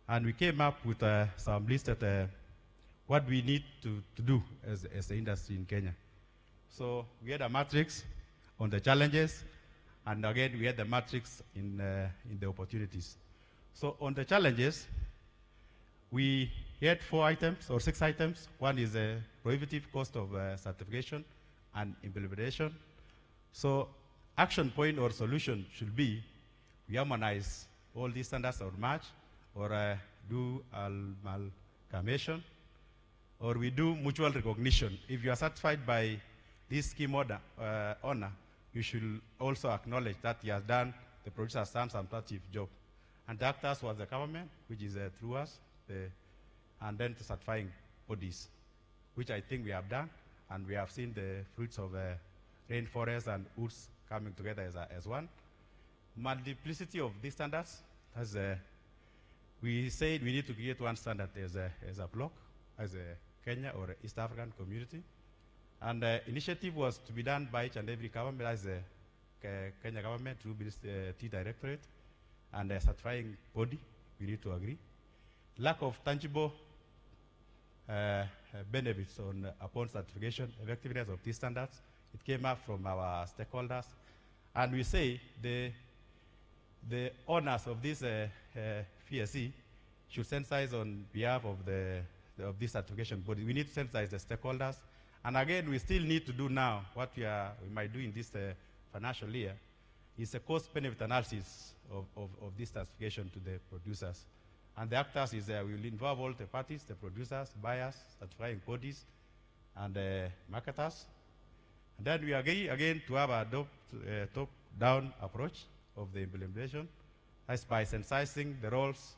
and we came up with some listed what we need to do as the industry in Kenya. So we had a matrix on the challenges, and again we had the matrix in the opportunities. So on the challenges, we had 4 items or 6 items. One is a prohibitive cost of certification and implementation. So action point or solution should be we harmonize all these standards or match, or do amalgamation, or we do mutual recognition. If you are certified by this scheme owner, you should also acknowledge that he has done, the producer has done some positive job. And the actors was the government, which is through us, and then the certifying bodies, which I think we have done, and we have seen the fruits of rainforest and woods coming together as one. Multiplicity of these standards, as we said, we need to create one standard as a block, as a Kenya or East African community. And the initiative was to be done by each and every government, as the Kenya government through the Tea Directorate, and the certifying body, we need to agree. Lack of tangible benefits upon certification, effectiveness of these standards, it came up from our stakeholders. And we say the owners of this PSC should sensitize on behalf of this certification body. We need to sensitize the stakeholders. And again, we still need to do now what we might do in this financial year is a cost-benefit analysis of this certification to the producers. And the actors is we will involve all the parties, the producers, buyers, certifying bodies, and marketers. And then we agree again to have a top-down approach of the implementation. That's by sensitizing the roles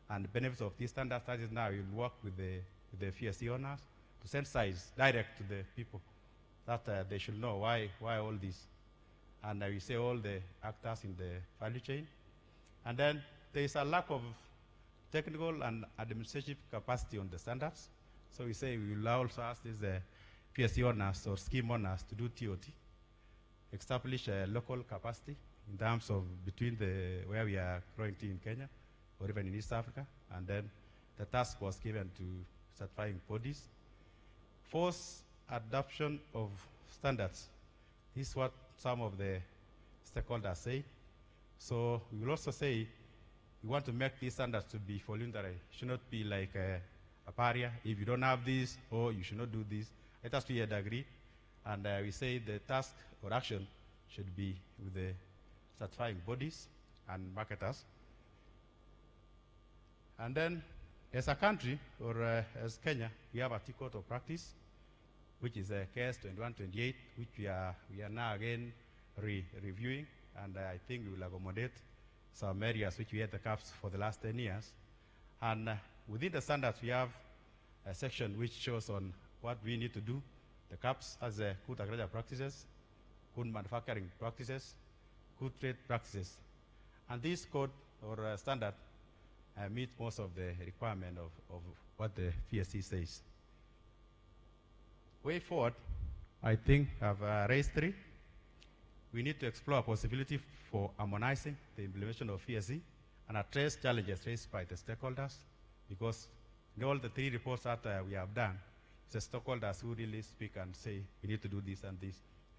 and benefits of these standard studies. Now you'll work with the FSC owners to sensitize direct to the people that they should know why all this. And we say all the actors in the value chain. And then there is a lack of technical and administrative capacity on the standards. So we say we will also ask these PSC owners or scheme owners to do TOT, establish a local capacity in terms of between where we are growing tea in Kenya or even in East Africa, and then the task was given to certifying bodies. Force adoption of standards. This is what some of the stakeholders say. So we will also say we want to make these standards to be voluntary. It should not be like a barrier. If you don't have this, or you should not do this, let us agree. And we say the task or action should be with the certifying bodies and marketers. And then, as a country, or as Kenya, we have a Tea Code of Practice, which is KS 2128, which we are now again reviewing, and I think we will accommodate some areas which we had the caps for the last 10 years. And within the standards, we have a section which shows on what we need to do. The caps as good agricultural practices, good manufacturing practices, good trade practices. And this code or standard meets most of the requirement of what the PSC says. Way forward, I think I've raised three. We need to explore a possibility for harmonizing the implementation of PSC and address challenges raised by the stakeholders, because in all the three reports that we have done, it's the stakeholders who really speak and say we need to do this and this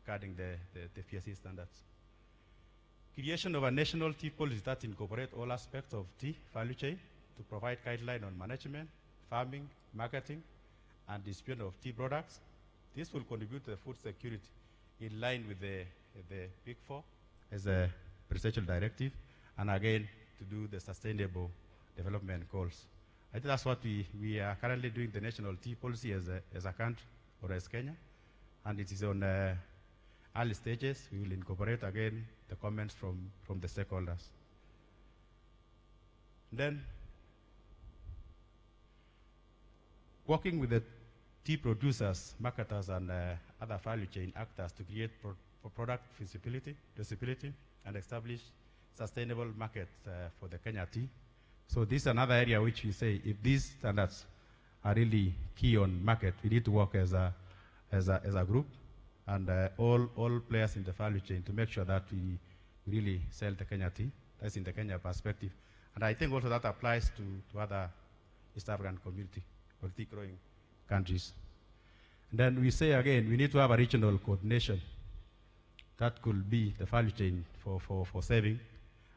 regarding the PSC standards. Creation of a national tea policy that incorporates all aspects of tea value chain to provide guidelines on management, farming, marketing, and distribution of tea products. This will contribute to the food security in line with the Big Four as a presidential directive, and again to do the sustainable development goals. I think that's what we are currently doing, the national tea policy as a country or as Kenya, and it is on early stages. We will incorporate again the comments from the stakeholders. Then, working with the tea producers, marketers, and other value chain actors to create product visibility, and establish sustainable markets for the Kenya tea. So this is another area which we say, if these standards are really key on market, we need to work as a group and all players in the value chain to make sure that we really sell the Kenya tea. That's in the Kenya perspective. And I think also that applies to other East African community or tea growing countries. And then we say again, we need to have a regional coordination. That could be the value chain for saving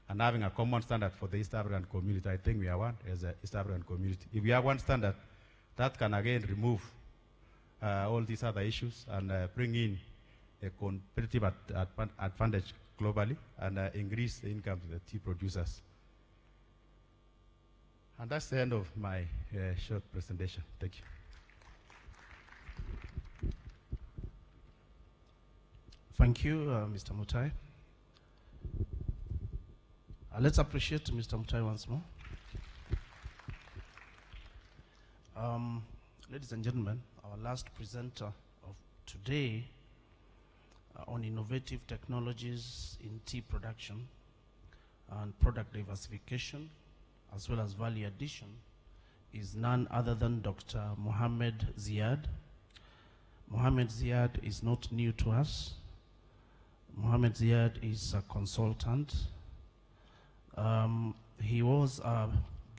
and having a common standard for the East African community. I think we are one as an East African community. If we have one standard, that can again remove all these other issues and bring in a competitive advantage globally and increase the income to the tea producers. And that's the end of my short presentation. Thank you. Thank you, Mr. Mutai. Let's appreciate Mr. Mutai once more. Ladies and gentlemen, our last presenter of today on innovative technologies in tea production and product diversification, as well as value addition, is none other than Dr. Mohamed Ziad. Mohamed Ziad is not new to us. Mohamed Ziad is a consultant. He was a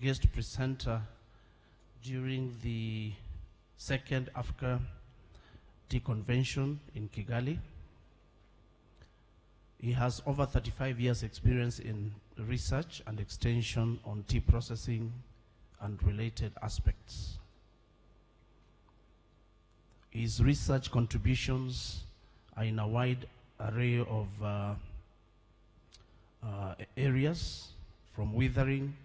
guest presenter during the second Africa Tea Convention in Kigali. He has over 35 years experience in research and extension on tea processing and related aspects. His research contributions are in a wide array of areas, from withering,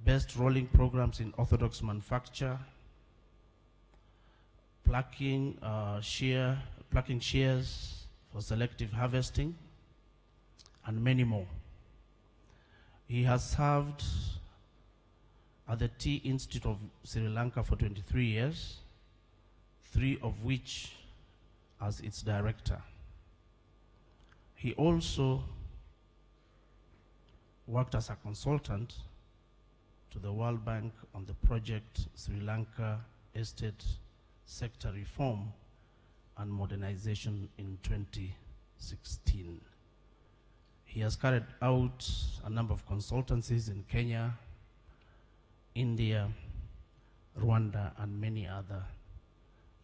best rolling programs in orthodox manufacture, plucking shears for selective harvesting, and many more. He has served at the Tea Institute of Sri Lanka for 23 years, 3 of which as its director. He also worked as a consultant to the World Bank on the project Sri Lanka Estate Sector Reform and Modernization in 2016. He has carried out a number of consultancies in Kenya, India, Rwanda, and many other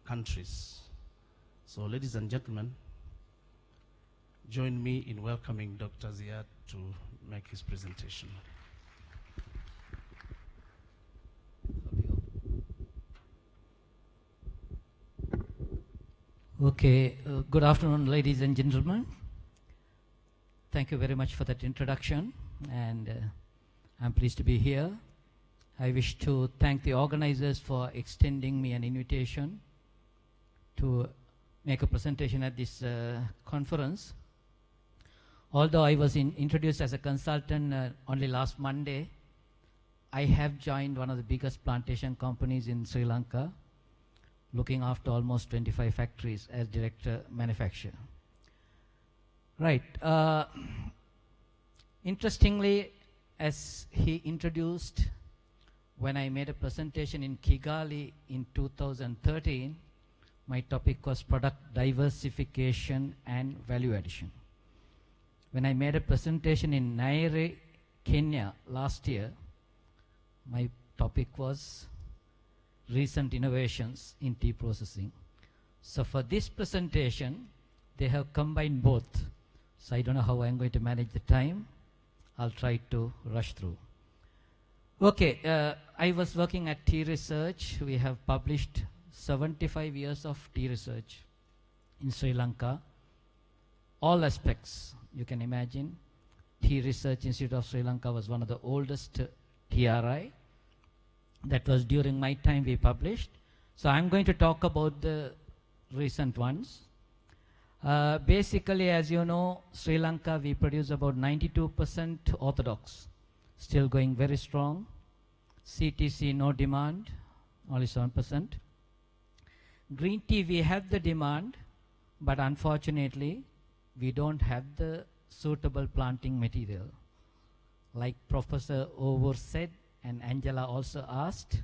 countries. So, ladies and gentlemen, join me in welcoming Dr. Ziad to make his presentation. Okay, good afternoon, ladies and gentlemen. Thank you very much for that introduction, and I'm pleased to be here. I wish to thank the organizers for extending me an invitation to make a presentation at this conference. Although I was introduced as a consultant only last Monday, I have joined one of the biggest plantation companies in Sri Lanka, looking after almost 25 factories as director manufacturer. Right. Interestingly, as he introduced, when I made a presentation in Kigali in 2013, my topic was product diversification and value addition. When I made a presentation in Nairobi, Kenya last year, my topic was recent innovations in tea processing. So for this presentation, they have combined both. So I don't know how I'm going to manage the time. I'll try to rush through. Okay, I was working at tea research. We have published 75 years of tea research in Sri Lanka. All aspects, you can imagine. Tea Research Institute of Sri Lanka was one of the oldest TRI. That was during my time we published. So I'm going to talk about the recent ones. Basically, as you know, Sri Lanka, we produce about 92% orthodox, still going very strong. CTC, no demand, only 7%. Green tea, we have the demand, but unfortunately, we don't have the suitable planting material. Like Professor Over said, and Angela also asked,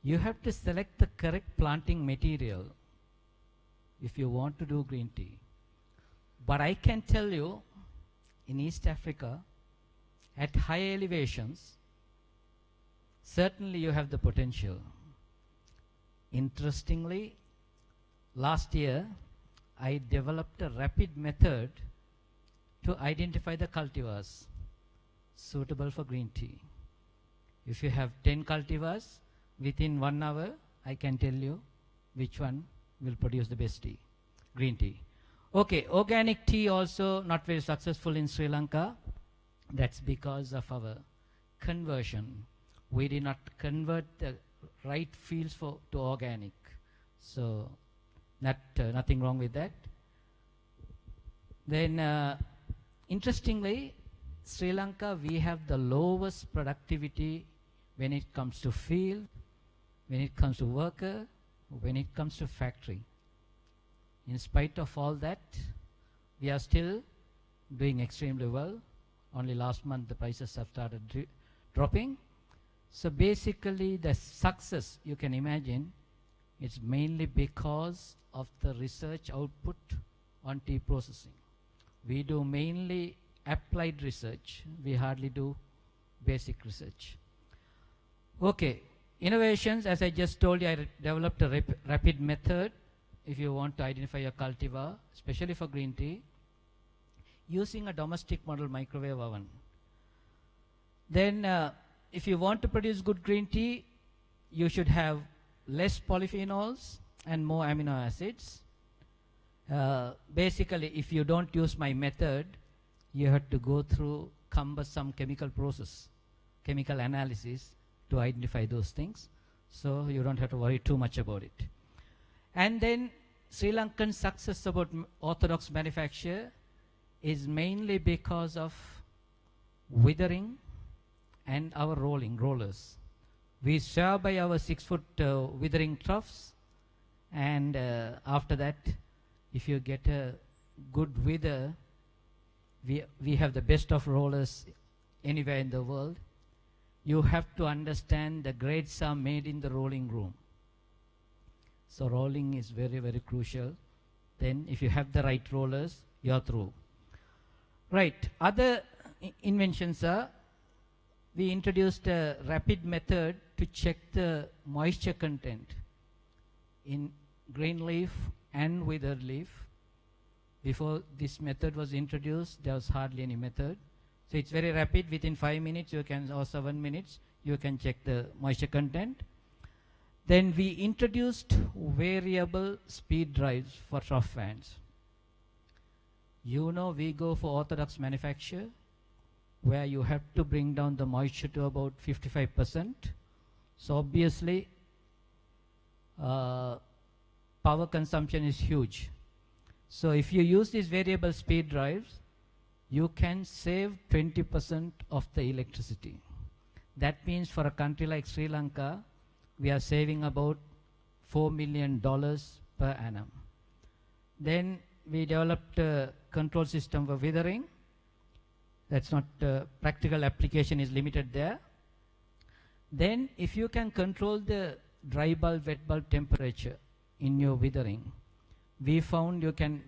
you have to select the correct planting material if you want to do green tea. But I can tell you, in East Africa, at high elevations, certainly you have the potential. Interestingly, last year, I developed a rapid method to identify the cultivars suitable for green tea. If you have 10 cultivars, within 1 hour, I can tell you which one will produce the best tea, green tea. Okay, organic tea also not very successful in Sri Lanka. That's because of our conversion. We did not convert the right fields to organic. So, nothing wrong with that. Then, interestingly, Sri Lanka, we have the lowest productivity when it comes to field, when it comes to worker, when it comes to factory. In spite of all that, we are still doing extremely well. Only last month the prices have started dropping. So basically the success, you can imagine, it's mainly because of the research output on tea processing. We do mainly applied research. We hardly do basic research. Okay, innovations, as I just told you, I developed a rapid method if you want to identify a cultivar, especially for green tea, using a domestic model microwave oven. Then if you want to produce good green tea, you should have less polyphenols and more amino acids. Basically, if you don't use my method, you have to go through cumbersome chemical process, chemical analysis to identify those things. So you don't have to worry too much about it. And then Sri Lankan success about orthodox manufacture is mainly because of withering and our rollers. We swear by our 6-foot withering troughs, and after that, if you get a good wither, we have the best of rollers anywhere in the world. You have to understand the grades are made in the rolling room. So rolling is very, very crucial. Then if you have the right rollers, you're through. Right, other inventions are, we introduced a rapid method to check the moisture content in green leaf and withered leaf. Before this method was introduced, there was hardly any method. So it's very rapid, within 5 minutes you can, or 7 minutes, you can check the moisture content. Then we introduced variable speed drives for trough fans. You know, we go for orthodox manufacture, where you have to bring down the moisture to about 55%. So obviously, power consumption is huge. So if you use these variable speed drives, you can save 20% of the electricity. That means for a country like Sri Lanka, we are saving about $4 million per annum. Then we developed a control system for withering. That's not, practical application is limited there. Then if you can control the dry bulb, wet bulb temperature in your withering, we found you can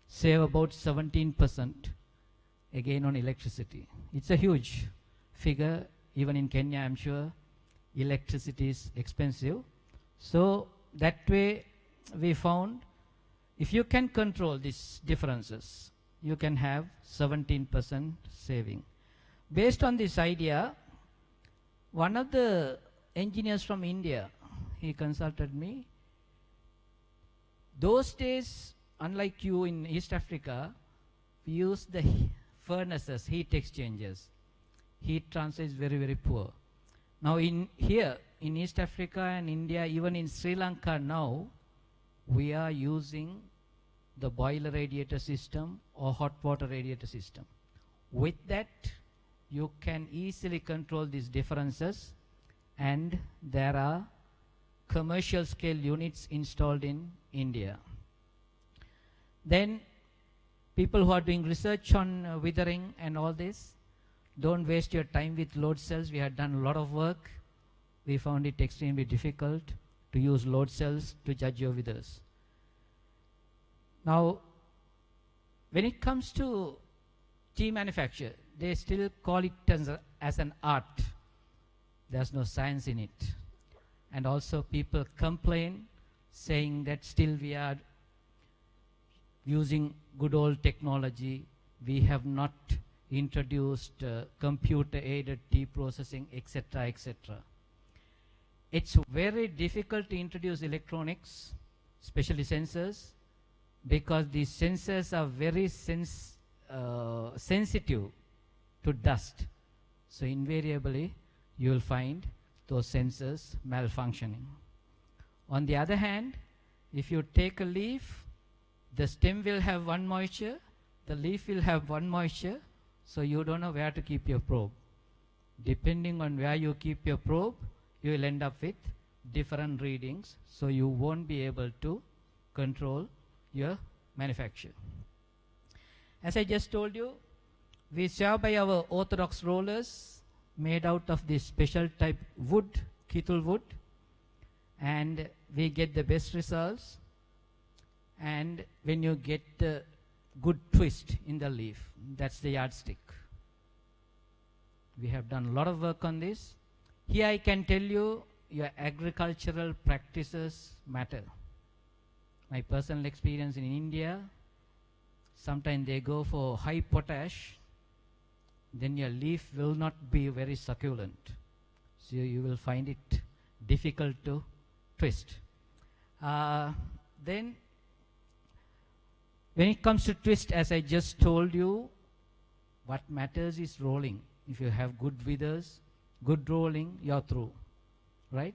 save about 17% again on electricity. It's a huge figure. Even in Kenya, I'm sure electricity is expensive. So that way we found if you can control these differences, you can have 17% saving. Based on this idea, one of the engineers from India, he consulted me. Those days, unlike you in East Africa, we use the furnaces, heat exchangers. Heat transfer is very, very poor. Now in here, in East Africa and India, even in Sri Lanka now, we are using the boiler radiator system or hot water radiator system. With that, you can easily control these differences, and there are commercial scale units installed in India. Then people who are doing research on withering and all this, don't waste your time with load cells. We had done a lot of work. We found it extremely difficult to use load cells to judge your withers. Now, when it comes to tea manufacture, they still call it as an art. There's no science in it. And also people complain, saying that still we are using good old technology. We have not introduced computer-aided tea processing, etc., etc. It's very difficult to introduce electronics, especially sensors, because these sensors are very sensitive to dust. So invariably, you will find those sensors malfunctioning. On the other hand, if you take a leaf, the stem will have one moisture, the leaf will have one moisture, so you don't know where to keep your probe. Depending on where you keep your probe, you will end up with different readings, so you won't be able to control your manufacture. As I just told you, we swear by our orthodox rollers made out of this special type wood, kettle wood, and we get the best results. And when you get the good twist in the leaf, that's the yardstick. We have done a lot of work on this. Here I can tell you your agricultural practices matter. My personal experience in India, sometimes they go for high potash, then your leaf will not be very succulent. So you will find it difficult to twist. Then when it comes to twist, as I just told you, what matters is rolling. If you have good withers, good rolling, you're through, right?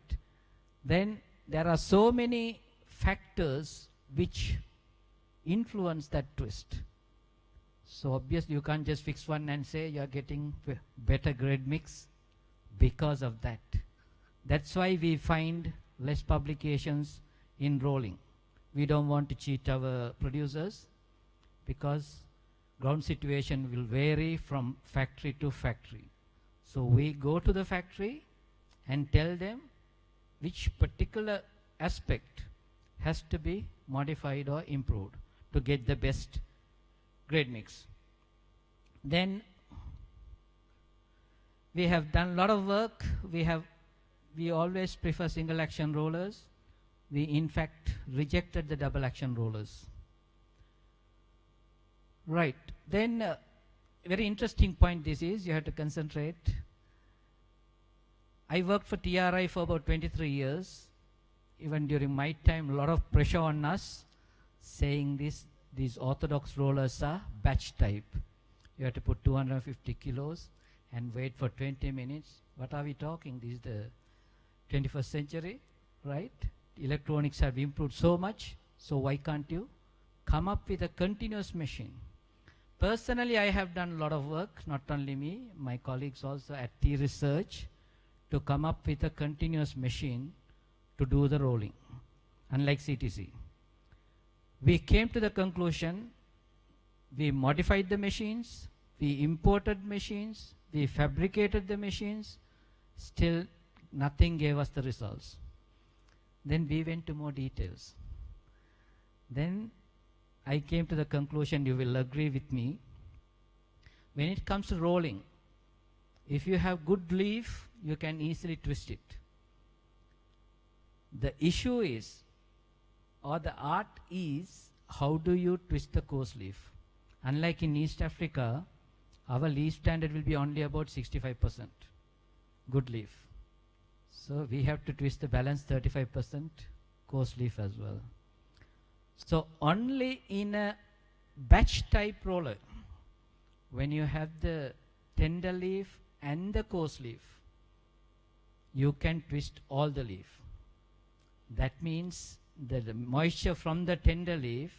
Then there are so many factors which influence that twist. So obviously you can't just fix one and say you are getting better grade mix because of that. That's why we find less publications in rolling. We don't want to cheat our producers because ground situation will vary from factory to factory. So we go to the factory and tell them which particular aspect has to be modified or improved to get the best grade mix. Then we have done a lot of work. We always prefer single action rollers. We in fact rejected the double action rollers. Right. Then very interesting point this is, you have to concentrate. I worked for TRI for about 23 years. Even during my time, a lot of pressure on us saying these orthodox rollers are batch type. You have to put 250 kilos and wait for 20 minutes. What are we talking? This is the 21st century, right? Electronics have improved so much, so why can't you come up with a continuous machine? Personally, I have done a lot of work, not only me, my colleagues also at T Research, to come up with a continuous machine to do the rolling, unlike CTC. We came to the conclusion, we modified the machines, we imported machines, we fabricated the machines, still nothing gave us the results. Then we went to more details. Then I came to the conclusion, you will agree with me, when it comes to rolling, if you have good leaf, you can easily twist it. The issue is, or the art is, how do you twist the coarse leaf? Unlike in East Africa, our leaf standard will be only about 65% good leaf. So we have to twist the balance 35% coarse leaf as well. So only in a batch type roller, when you have the tender leaf and the coarse leaf, you can twist all the leaf. That means that the moisture from the tender leaf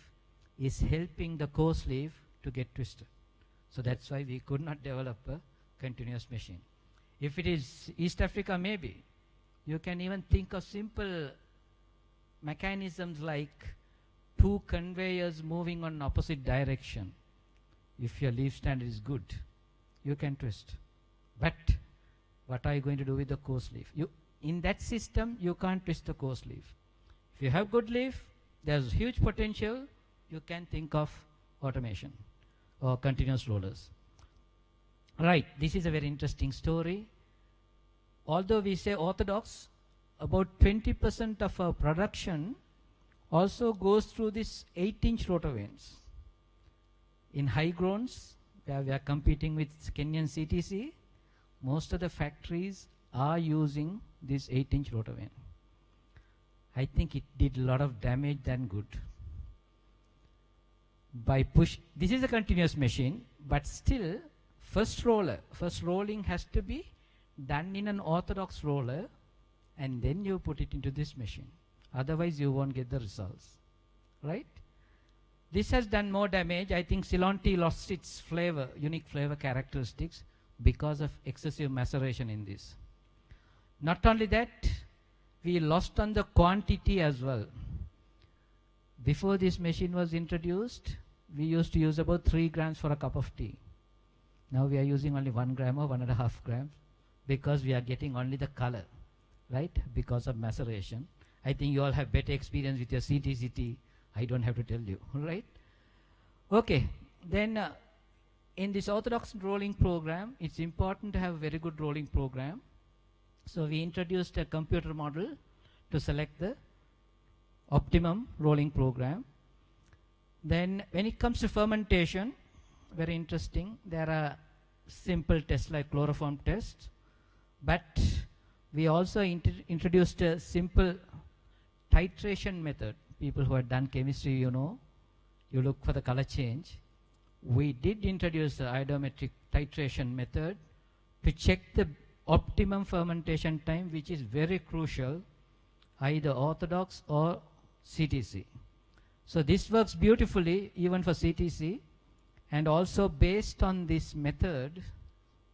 is helping the coarse leaf to get twisted. So that's why we could not develop a continuous machine. If it is East Africa, maybe. You can even think of simple mechanisms like two conveyors moving on opposite direction. If your leaf standard is good, you can twist. But what are you going to do with the coarse leaf? In that system, you can't twist the coarse leaf. If you have good leaf, there's huge potential. You can think of automation or continuous rollers. Right, this is a very interesting story. Although we say orthodox, about 20% of our production also goes through this 8-inch rotor vanes. In high growns, where we are competing with Kenyan CTC, most of the factories are using this 8-inch rotor vane. I think it did a lot of damage than good. This is a continuous machine, but still, first rolling has to be done in an orthodox roller, and then you put it into this machine. Otherwise, you won't get the results, right? This has done more damage. I think Ceylon tea lost its flavor, unique flavor characteristics, because of excessive maceration in this. Not only that, we lost on the quantity as well. Before this machine was introduced, we used to use about 3 grams for a cup of tea. Now we are using only 1 gram or 1.5 grams because we are getting only the color, right? Because of maceration. I think you all have better experience with your CTC tea. I don't have to tell you, right? Okay, then in this orthodox rolling program, it's important to have a very good rolling program. So we introduced a computer model to select the optimum rolling program. Then when it comes to fermentation, very interesting, there are simple tests like chloroform tests, but we also introduced a simple titration method. People who have done chemistry, you know, you look for the color change. We did introduce the iodometric titration method to check the optimum fermentation time, which is very crucial, either orthodox or CTC. So this works beautifully even for CTC, and also based on this method,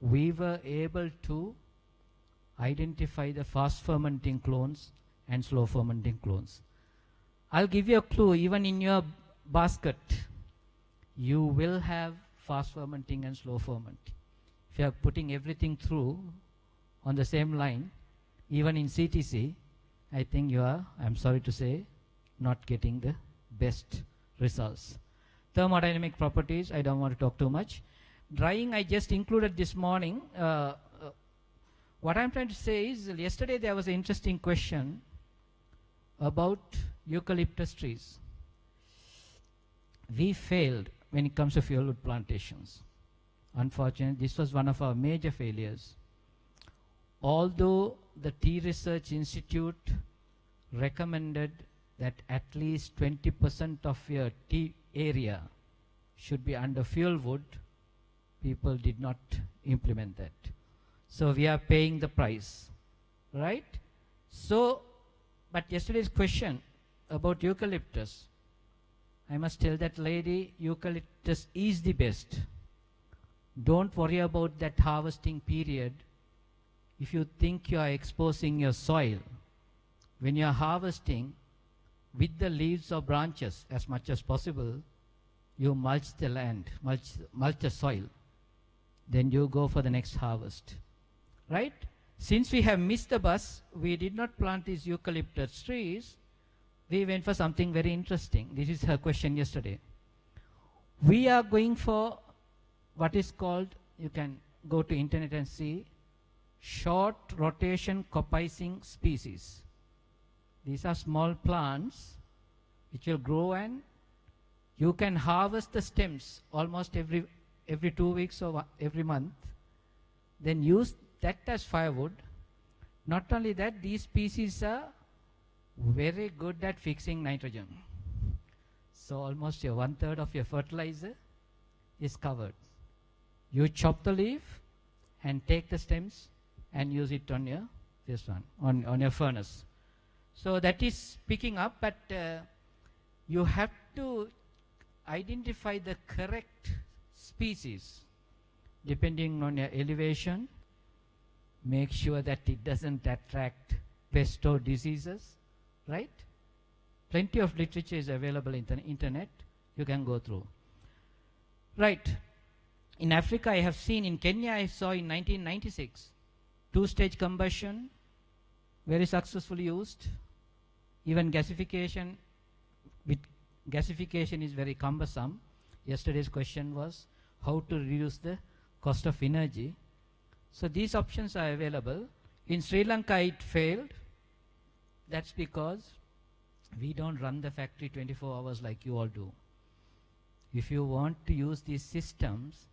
we were able to identify the fast fermenting clones and slow fermenting clones. I'll give you a clue. Even in your basket, you will have fast fermenting and slow fermenting. If you are putting everything through on the same line, even in CTC, I think you are, I'm sorry to say, not getting the best results. Thermodynamic properties, I don't want to talk too much. Drying, I just included this morning. What I'm trying to say is, yesterday there was an interesting question about eucalyptus trees. We failed when it comes to fuelwood plantations. Unfortunately, this was one of our major failures. Although the Tea Research Institute recommended that at least 20% of your tea area should be under fuelwood, people did not implement that. So we are paying the price, right? So, but yesterday's question about eucalyptus, I must tell that lady, eucalyptus is the best. Don't worry about that harvesting period. If you think you are exposing your soil, when you are harvesting, with the leaves or branches as much as possible, you mulch the land, mulch the soil. Then you go for the next harvest, right? Since we have missed the bus, we did not plant these eucalyptus trees. We went for something very interesting. This is her question yesterday. We are going for what is called, you can go to internet and see, short rotation coppicing species. These are small plants which will grow, and you can harvest the stems almost every 2 weeks or every month. Then use that as firewood. Not only that, these species are very good at fixing nitrogen. So almost 1/3 of your fertilizer is covered. You chop the leaf and take the stems and use it on your on your furnace. So that is picking up, but you have to identify the correct species depending on your elevation. Make sure that it doesn't attract pest or diseases, right? Plenty of literature is available in the internet. You can go through. Right. In Africa, I have seen, in Kenya, I saw in 1996, two-stage combustion, very successfully used. Even gasification, with gasification is very cumbersome. Yesterday's question was how to reduce the cost of energy. So these options are available. In Sri Lanka, it failed. That's because we don't run the factory 24 hours like you all do. If you want to use these systems,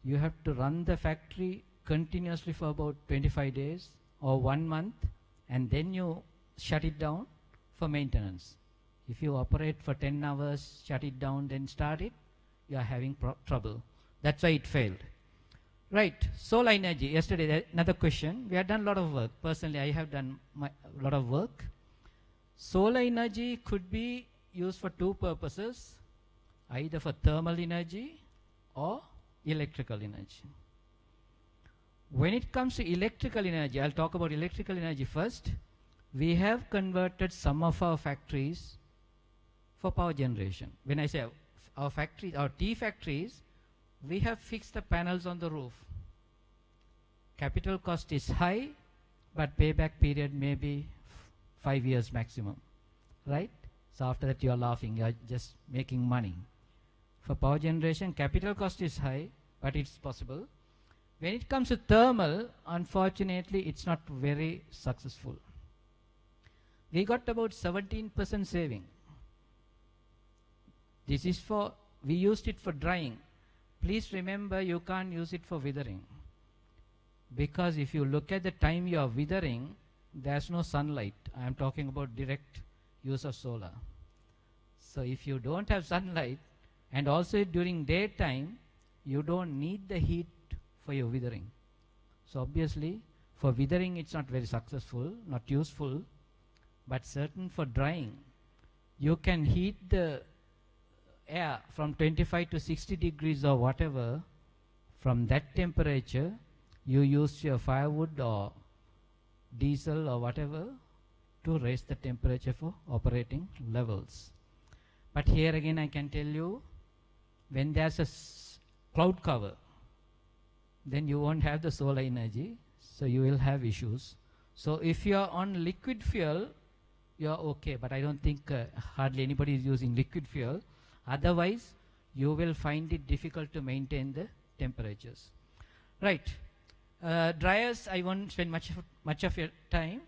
you have to run the factory continuously for about 25 days or 1 month, and then you shut it down for maintenance. If you operate for 10 hours, shut it down, then start it, you are having trouble. That's why it failed. Right, solar energy. Yesterday, another question. We have done a lot of work. Personally, I have done a lot of work. Solar energy could be used for two purposes, either for thermal energy or electrical energy. When it comes to electrical energy, I'll talk about electrical energy first. We have converted some of our factories for power generation. When I say our factories, our tea factories, we have fixed the panels on the roof. Capital cost is high, but payback period may be 5 years maximum, right? So after that you are laughing, you are just making money. For power generation, capital cost is high, but it's possible. When it comes to thermal, unfortunately, it's not very successful. We got about 17% saving. This is for, we used it for drying. Please remember, you can't use it for withering. Because if you look at the time you are withering, there's no sunlight. I am talking about direct use of solar. So if you don't have sunlight, and also during daytime, you don't need the heat for your withering. So obviously, for withering it's not very successful, not useful, but certain for drying. You can heat the air from 25 to 60 degrees or whatever, from that temperature, you use your firewood or diesel or whatever to raise the temperature for operating levels. But here again I can tell you, when there's a cloud cover, then you won't have the solar energy, so you will have issues. So if you are on liquid fuel, you are okay, but I don't think hardly anybody is using liquid fuel. Otherwise, you will find it difficult to maintain the temperatures. Right. Dryers, I won't spend much of your time,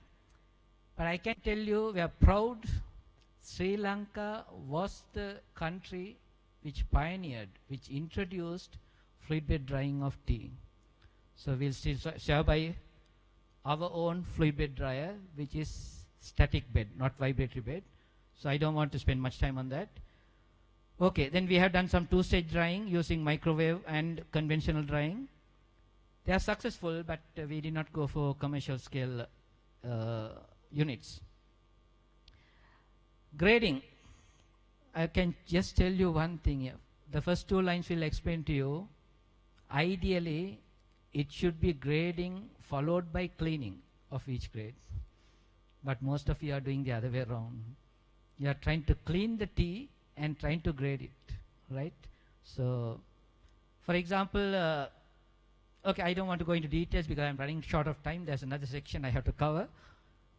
but I can tell you we are proud. Sri Lanka was the country which pioneered, which introduced fluid bed drying of tea. So we'll still share by our own fluid bed dryer, which is static bed, not vibratory bed. So I don't want to spend much time on that. Okay, then we have done some two-stage drying using microwave and conventional drying. They are successful, but we did not go for commercial scale units. Grading. I can just tell you one thing here. The first two lines will explain to you. Ideally, it should be grading followed by cleaning of each grade. But most of you are doing the other way around. You are trying to clean the tea and trying to grade it, right? So, for example, okay, I don't want to go into details because I'm running short of time. There's another section I have to cover,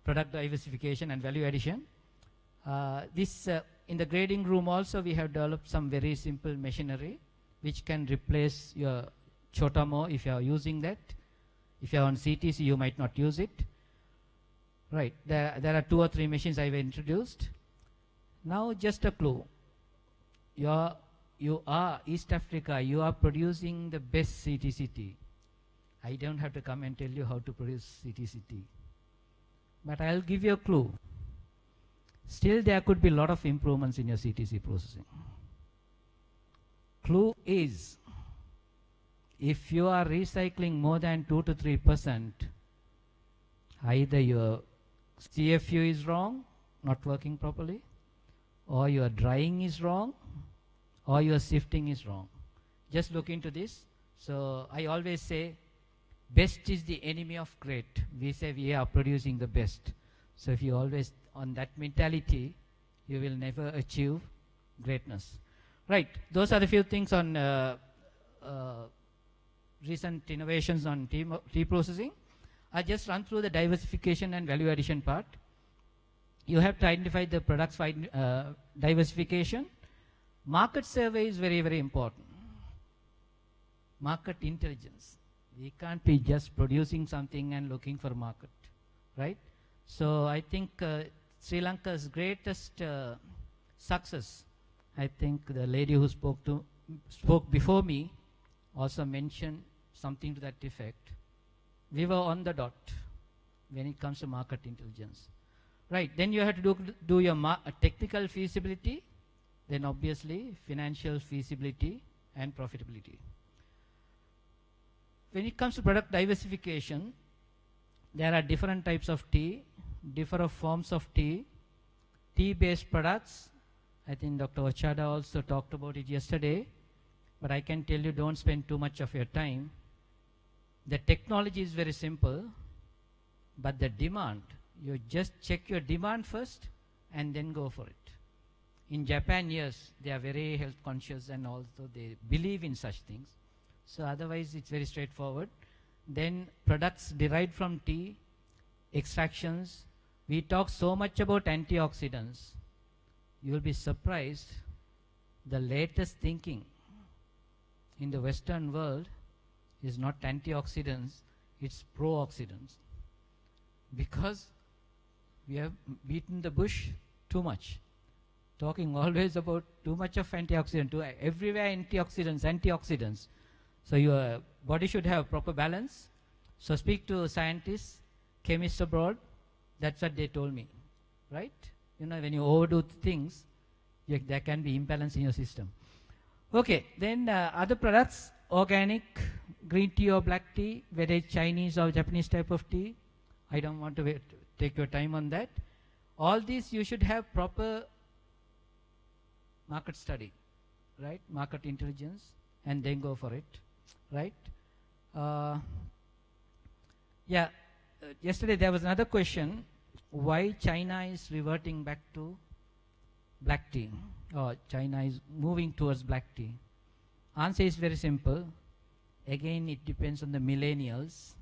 product diversification and value addition. In the grading room also, we have developed some very simple machinery which can replace your Chotamo if you are using that. If you are on CTC, you might not use it. Right, there are 2 or 3 machines I've introduced. Now just a clue. You are East Africa, you are producing the best CTC tea. I don't have to come and tell you how to produce CTC tea. But I'll give you a clue. Still there could be a lot of improvements in your CTC processing. Clue is, if you are recycling more than 2 to 3%, either your CFU is wrong, not working properly, or your drying is wrong, or your sifting is wrong. Just look into this. So I always say, best is the enemy of great. We say we are producing the best. So if you always on that mentality, you will never achieve greatness. Right, those are the few things on recent innovations on tea processing. I just run through the diversification and value addition part. You have to identify the products for diversification. Market survey is very, very important. Market intelligence. We can't be just producing something and looking for market, right? So I think Sri Lanka's greatest success, I think the lady who spoke before me also mentioned something to that effect. We were on the dot when it comes to market intelligence. Right, then you have to do your technical feasibility, then obviously financial feasibility and profitability. When it comes to product diversification, there are different types of tea, different forms of tea, tea-based products. I think Dr. Ochada also talked about it yesterday, but I can tell you don't spend too much of your time. The technology is very simple, but the demand, you just check your demand first and then go for it. In Japan, yes, they are very health conscious and also they believe in such things. So otherwise it's very straightforward. Then products derived from tea, extractions. We talk so much about antioxidants. You will be surprised the latest thinking in the Western world is not antioxidants, it's pro-oxidants. Because we have beaten the bush too much. Talking always about too much of antioxidant, everywhere antioxidants. So your body should have proper balance. So speak to scientists, chemists abroad, that's what they told me, right? You know, when you overdo things, there can be imbalance in your system. Okay, then other products, organic, green tea or black tea, whether it's Chinese or Japanese type of tea. I don't want to take your time on that. All these you should have proper market study. right? Market intelligence, and then go for it, right? Yesterday there was another question, why China is reverting back to black tea, or China is moving towards black tea. Answer is very simple. Again, it depends on the millennials.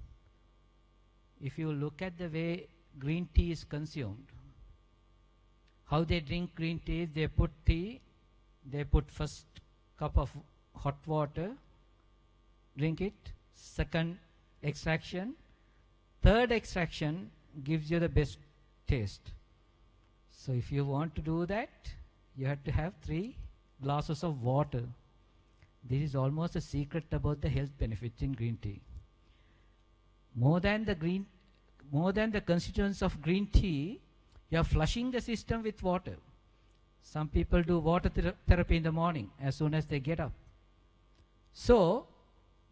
If you look at the way green tea is consumed, how they drink green tea, they put tea, they put first cup of hot water, drink it, second extraction, third extraction gives you the best taste. So if you want to do that, you have to have 3 glasses of water. This is almost a secret about the health benefits in green tea. More than the constituents of green tea, you are flushing the system with water. Some people do water therapy in the morning as soon as they get up. So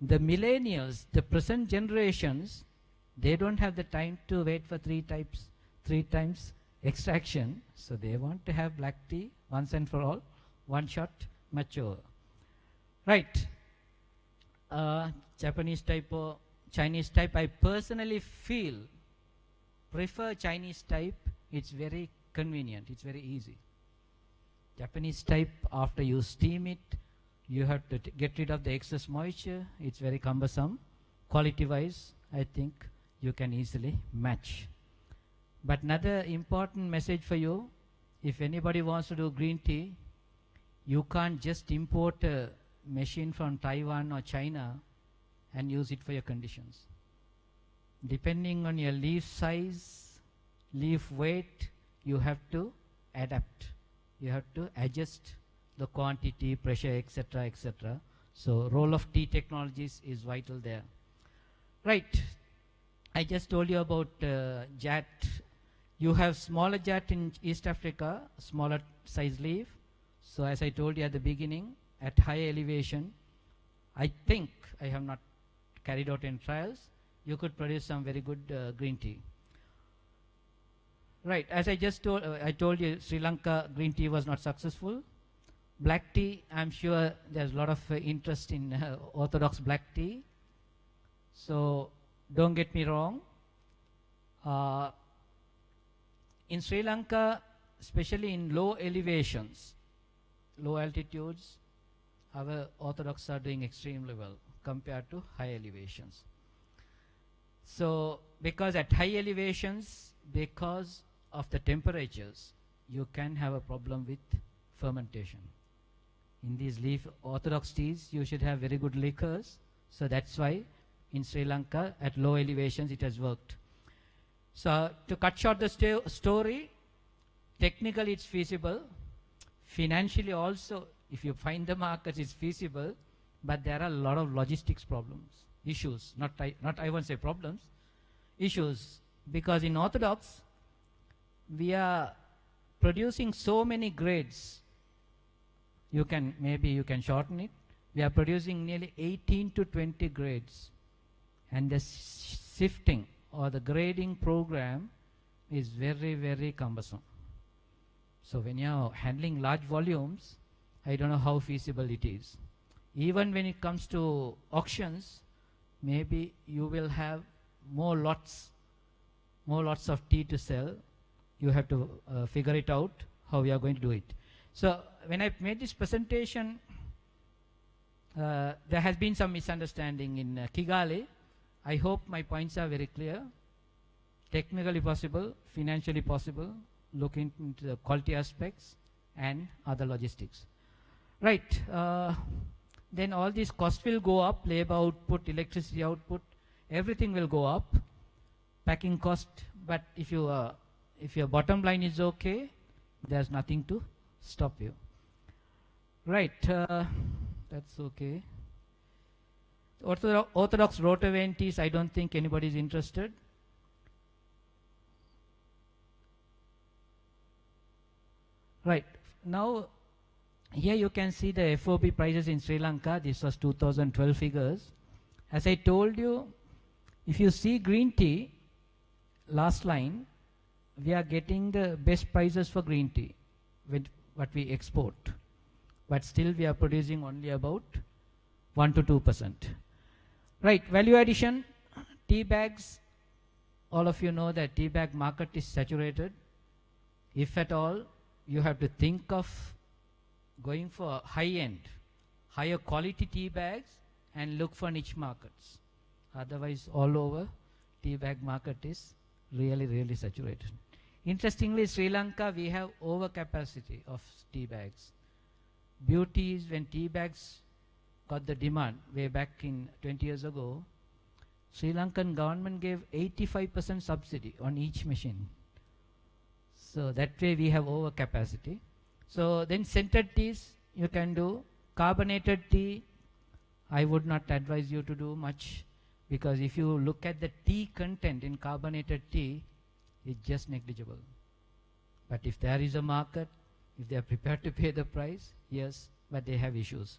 the millennials, the present generations, they don't have the time to wait for 3 times extraction. So they want to have black tea once and for all, one shot, mature. Right. Japanese type or Chinese type, I personally prefer Chinese type. It's very convenient, it's very easy. Japanese type, after you steam it, you have to get rid of the excess moisture. It's very cumbersome. Quality wise, I think you can easily match. But another important message for you, if anybody wants to do green tea, you can't just import a machine from Taiwan or China and use it for your conditions. Depending on your leaf size, leaf weight, you have to adapt. You have to adjust the quantity, pressure, etc., etc. So role of tea technologies is vital there. Right. I just told you about jet. You have smaller jet in East Africa, smaller size leaf. So as I told you at the beginning, at high elevation, I think, I have not carried out any trials, you could produce some very good green tea. Right, as I just told you, Sri Lanka green tea was not successful. Black tea, I'm sure there's a lot of interest in orthodox black tea. So don't get me wrong. In Sri Lanka, especially in low elevations, low altitudes, our orthodox are doing extremely well compared to high elevations. So because at high elevations, because of the temperatures, you can have a problem with fermentation. In these leaf orthodox teas, you should have very good liquors. So that's why in Sri Lanka, at low elevations, it has worked. So to cut short the story, technically it's feasible. Financially also, if you find the market, it's feasible. But there are a lot of logistics problems, issues, I won't say problems, issues. Because in orthodox, we are producing so many grades. Maybe you can shorten it. We are producing nearly 18 to 20 grades. And the sifting or the grading program is very, very cumbersome. So when you are handling large volumes, I don't know how feasible it is. Even when it comes to auctions, maybe you will have more lots of tea to sell. You have to figure it out how we are going to do it. So when I made this presentation, there has been some misunderstanding in Kigali. I hope my points are very clear. Technically possible, financially possible, looking into the quality aspects and other logistics. Right. Then all these costs will go up, labor output, electricity output, everything will go up, packing cost. But if your bottom line is okay, there's nothing to stop you. Right, that's okay. Orthodox rotavein teas, I don't think anybody is interested. Right, now here you can see the FOB prices in Sri Lanka. This was 2012 figures. As I told you, if you see green tea, last line, we are getting the best prices for green tea with what we export. but still we are producing only about 1 to 2%. Right, value addition, tea bags, all of you know that tea bag market is saturated. If at all, you have to think of going for high-end, higher quality tea bags and look for niche markets. Otherwise, all over, tea bag market is really, really saturated. Interestingly, Sri Lanka, we have overcapacity of tea bags. Beauty is when tea bags got the demand way back in 20 years ago, Sri Lankan government gave 85% subsidy on each machine. So that way we have overcapacity. So then scented teas you can do. Carbonated tea, I would not advise you to do much, because if you look at the tea content in carbonated tea, it's just negligible. But if there is a market, if they are prepared to pay the price, yes, but they have issues.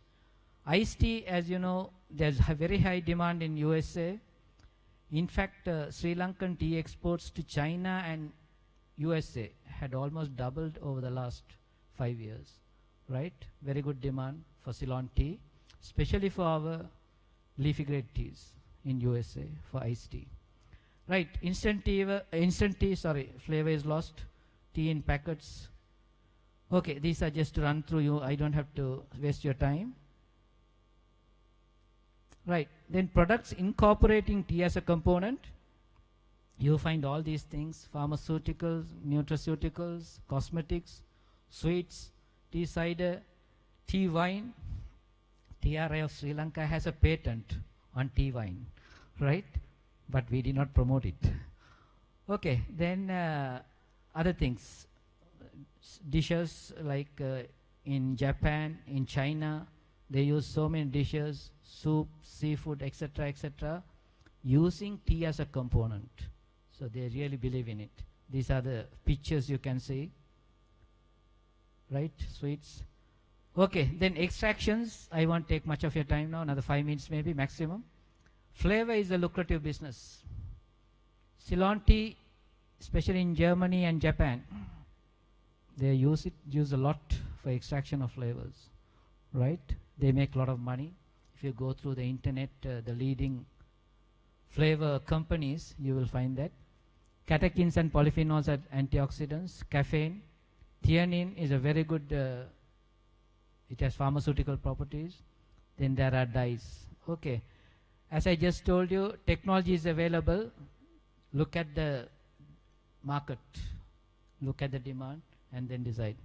Iced tea, as you know, there's a very high demand in USA. In fact, Sri Lankan tea exports to China and USA had almost doubled over the last 5 years, right? Very good demand for Ceylon tea, especially for our leafy grade teas in USA for iced tea. Right, instant tea, sorry, flavor is lost, tea in packets. Okay, these are just to run through you, I don't have to waste your time. Right, then products incorporating tea as a component. You find all these things: pharmaceuticals, nutraceuticals, cosmetics, sweets, tea cider, tea wine. TRI of Sri Lanka has a patent on tea wine, right? But we did not promote it. Okay, then other things, dishes like in Japan, in China, they use so many dishes, soup, seafood, etc., using tea as a component. So they really believe in it. These are the pictures you can see, right? Sweets. Okay, then extractions. I won't take much of your time now, another 5 minutes maybe maximum. Flavor is a lucrative business. Ceylon tea, especially in Germany and Japan, they use a lot for extraction of flavors, right? They make a lot of money. If you go through the internet, the leading flavor companies, you will find that. Catechins and polyphenols are antioxidants. Caffeine, theanine is a very good, it has pharmaceutical properties. Then there are dyes. Okay, as I just told you, technology is available. Look at the market, look at the demand, and then decide.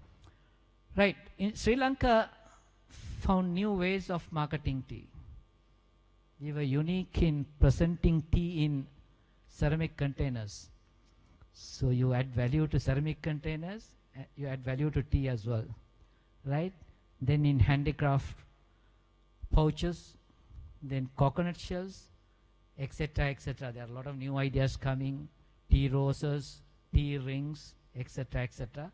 Right, in Sri Lanka found new ways of marketing tea. We were unique in presenting tea in ceramic containers. So you add value to ceramic containers, you add value to tea as well, right? Then in handicraft pouches, then coconut shells, etc. There are a lot of new ideas coming, tea roses, tea rings, etc.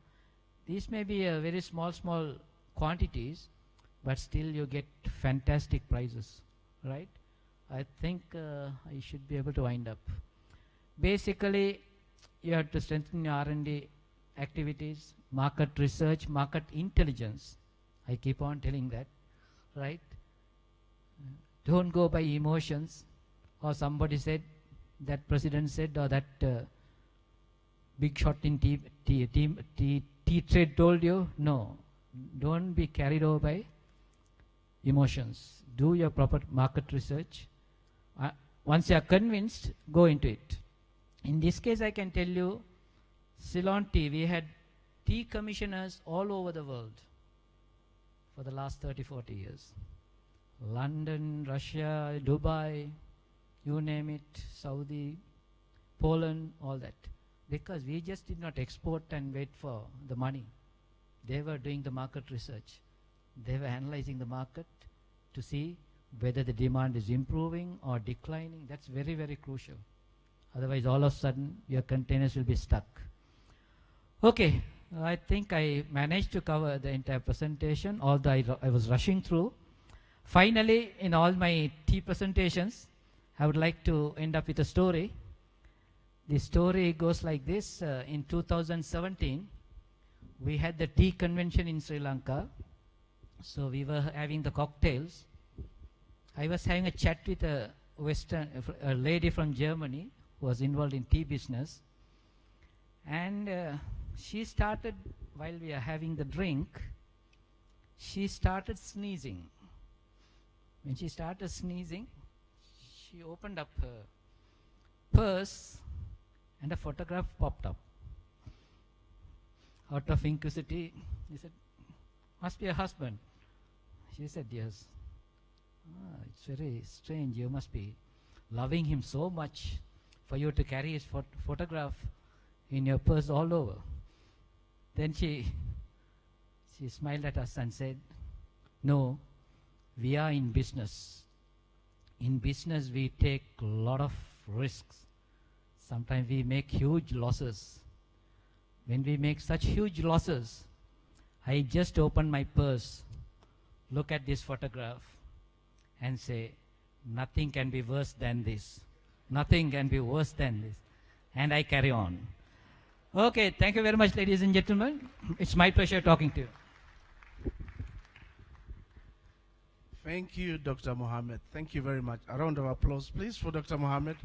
These may be very small quantities, but still you get fantastic prices, right? I think I should be able to wind up. Basically, you have to strengthen your R&D activities, market research, market intelligence. I keep on telling that, right? Don't go by emotions, or somebody said, that president said, or that big shot in tea trade told you. No, don't be carried over by emotions. Do your proper market research. Once you are convinced, go into it. In this case, I can tell you, Ceylon tea, we had tea commissioners all over the world for the last 30-40 years. London, Russia, Dubai, you name it, Saudi, Poland, all that. Because we just did not export and wait for the money. They were doing the market research. They were analyzing the market to see whether the demand is improving or declining. That's very, very crucial. Otherwise, all of a sudden, your containers will be stuck. Okay, I think I managed to cover the entire presentation, although I was rushing through. Finally, in all my tea presentations, I would like to end up with a story. The story goes like this. In 2017, we had the tea convention in Sri Lanka. So we were having the cocktails. I was having a chat with a a lady from Germany who was involved in tea business. And she started, while we are having the drink, she started sneezing. When she started sneezing, she opened up her purse and a photograph popped up. Out of inquisitivity, he said, "Must be a husband." She said, "Yes." "Ah, it's very strange. You must be loving him so much for you to carry his photograph in your purse all over." Then she smiled at us and said, "No, we are in business. In business, we take a lot of risks. Sometimes we make huge losses. When we make such huge losses, I just open my purse, look at this photograph, and say, nothing can be worse than this. Nothing can be worse than this." And I carry on. Okay, thank you very much, ladies and gentlemen. It's my pleasure talking to you. Thank you, Dr. Mohammed. Thank you very much. A round of applause, please, for Dr. Mohammed.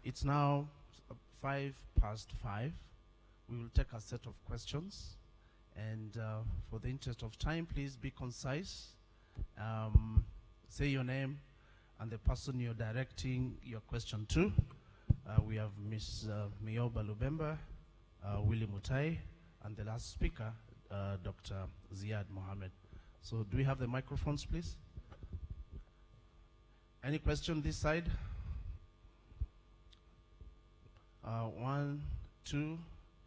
It's now 5:05. We will take a set of questions. And for the interest of time, please be concise. Say your name and the person you're directing your question to. We have Ms. Mioba Lubemba, Willie Mutai, and the last speaker, Dr. Ziad Mohammed. So do we have the microphones, please? Any question this side? 1, 2,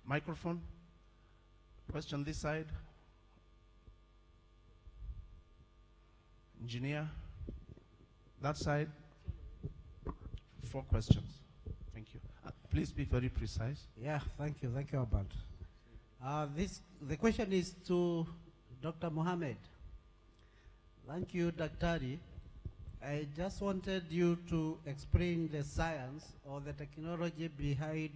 microphone. Question this side. Engineer. That side. 4 questions. Thank you. Please be very precise. Yeah, thank you, Albert. The question is to Dr. Mohammed. Thank you, Daktari. I just wanted you to explain the science or the technology behind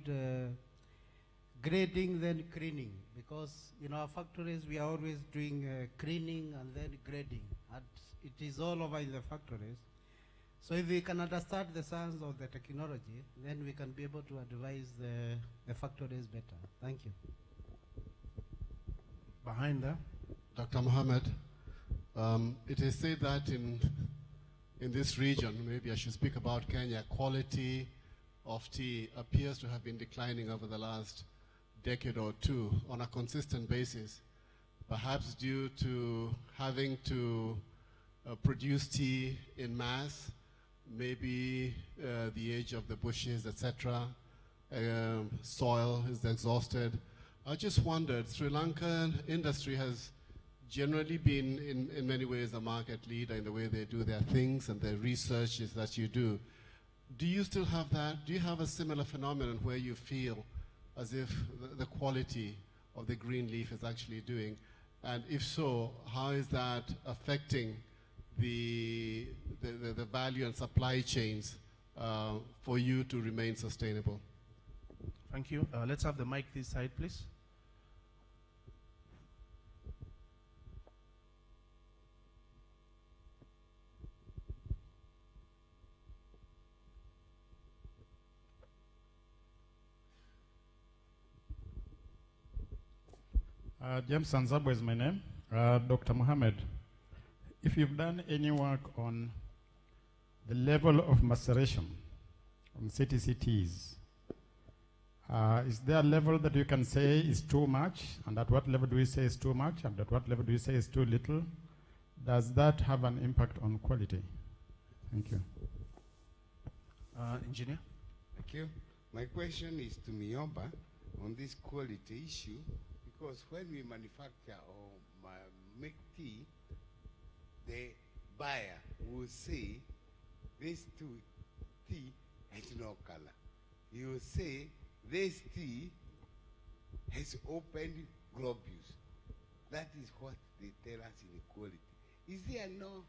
grading then cleaning, because in our factories we are always doing cleaning and then grading, and it is all over in the factories. So if we can understand the science of the technology, then we can be able to advise the factories better. Thank you. Behind there. Dr. Mohammed, it is said that in this region, maybe I should speak about Kenya, quality of tea appears to have been declining over the last decade or two on a consistent basis, perhaps due to having to produce tea in mass, maybe the age of the bushes, etc. Soil is exhausted. I just wondered, Sri Lankan industry has generally been in many ways a market leader in the way they do their things and the researches that you do. Do you still have that? Do you have a similar phenomenon where you feel as if the quality of the green leaf is actually doing? And if so, how is that affecting the value and supply chains for you to remain sustainable? Thank you. Let's have the mic this side, please. James Sanzabo is my name. Dr. Mohammed, if you've done any work on the level of maceration on CTCTs, is there a level that you can say is too much? And at what level do we say is too much? And at what level do we say is too little? Does that have an impact on quality? Thank you. Engineer? Thank you. My question is to Mioba on this quality issue, because when we manufacture or make tea, the buyer will say this tea has no color. He will say this tea has opened globules. That is what they tell us in quality. Is there no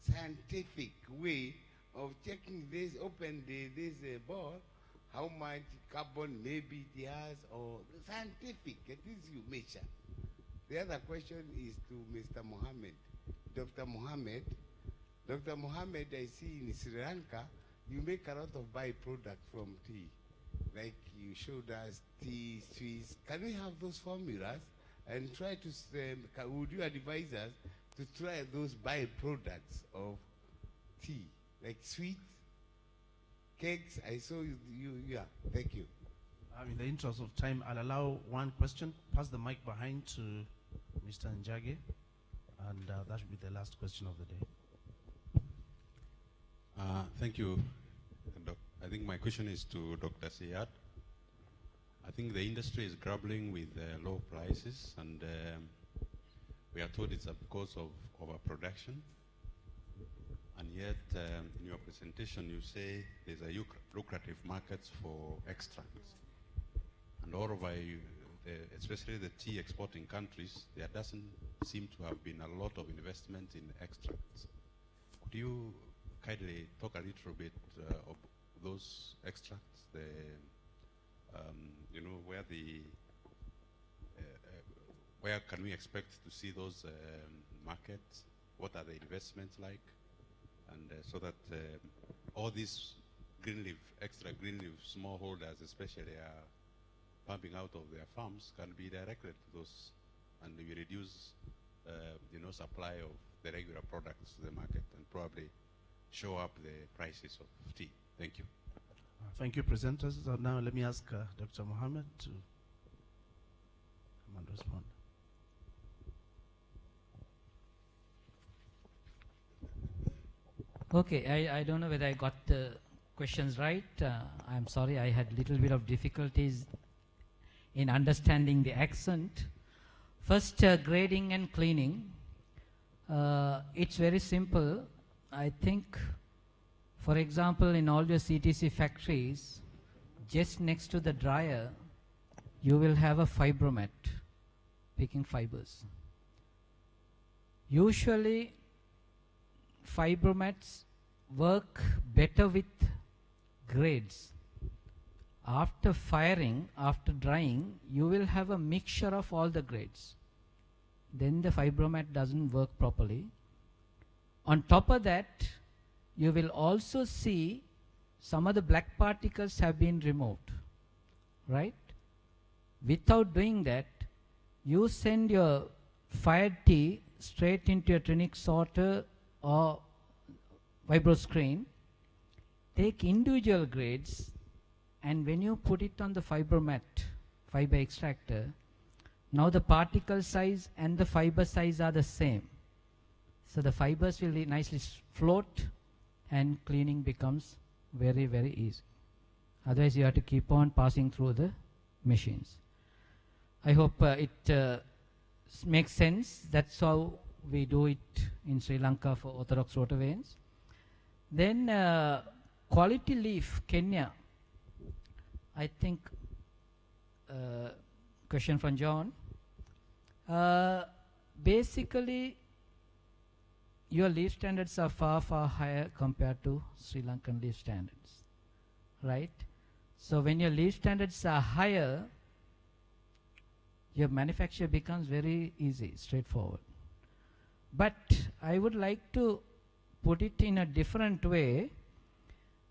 scientific way of checking this, this ball, how much carbon maybe it has, or scientific, at least you measure? The other question is to Mr. Mohammed. Dr. Mohammed, I see in Sri Lanka, you make a lot of byproducts from tea. Like you showed us tea, sweets. Can we have those formulas and try to, would you advise us to try those byproducts of tea, like sweets, cakes? I saw yeah, thank you. In the interest of time, I'll allow one question. Pass the mic behind to Mr. Njage, and that will be the last question of the day. Thank you. I think my question is to Dr. Siyat. I think the industry is grappling with low prices, and we are told it's because of overproduction. And yet, in your presentation, you say there's a lucrative markets for extracts. And moreover, especially the tea exporting countries, there doesn't seem to have been a lot of investment in extracts. Could you kindly talk a little bit of those extracts, where can we expect to see those markets? What are the investments like? And so that all these extra green leaf smallholders especially are pumping out of their farms can be directed to those, and we reduce supply of the regular products to the market and probably show up the prices of tea. Thank you. Thank you, presenters. So now let me ask Dr. Mohammed to come and respond. Okay, I don't know whether I got the questions right. I'm sorry, I had little bit of difficulties in understanding the accent. First, grading and cleaning. It's very simple. I think, for example, in all your CTC factories, just next to the dryer, you will have a fibromat, picking fibers. Usually, fibromats work better with grades. After firing, after drying, you will have a mixture of all the grades. Then the fibromat doesn't work properly. On top of that, you will also see some of the black particles have been removed, right? Without doing that, you send your fired tea straight into your trinic sorter or vibroscreen, take individual grades, and when you put it on the fibromat, fiber extractor, now the particle size and the fiber size are the same. So the fibers will nicely float and cleaning becomes very, very easy. Otherwise you have to keep on passing through the machines. I hope it makes sense. That's how we do it in Sri Lanka for orthodox rotor veins. Then quality leaf, Kenya. I think question from John. Basically, your leaf standards are far, far higher compared to Sri Lankan leaf standards, right? So when your leaf standards are higher, your manufacture becomes very easy, straightforward. But I would like to put it in a different way.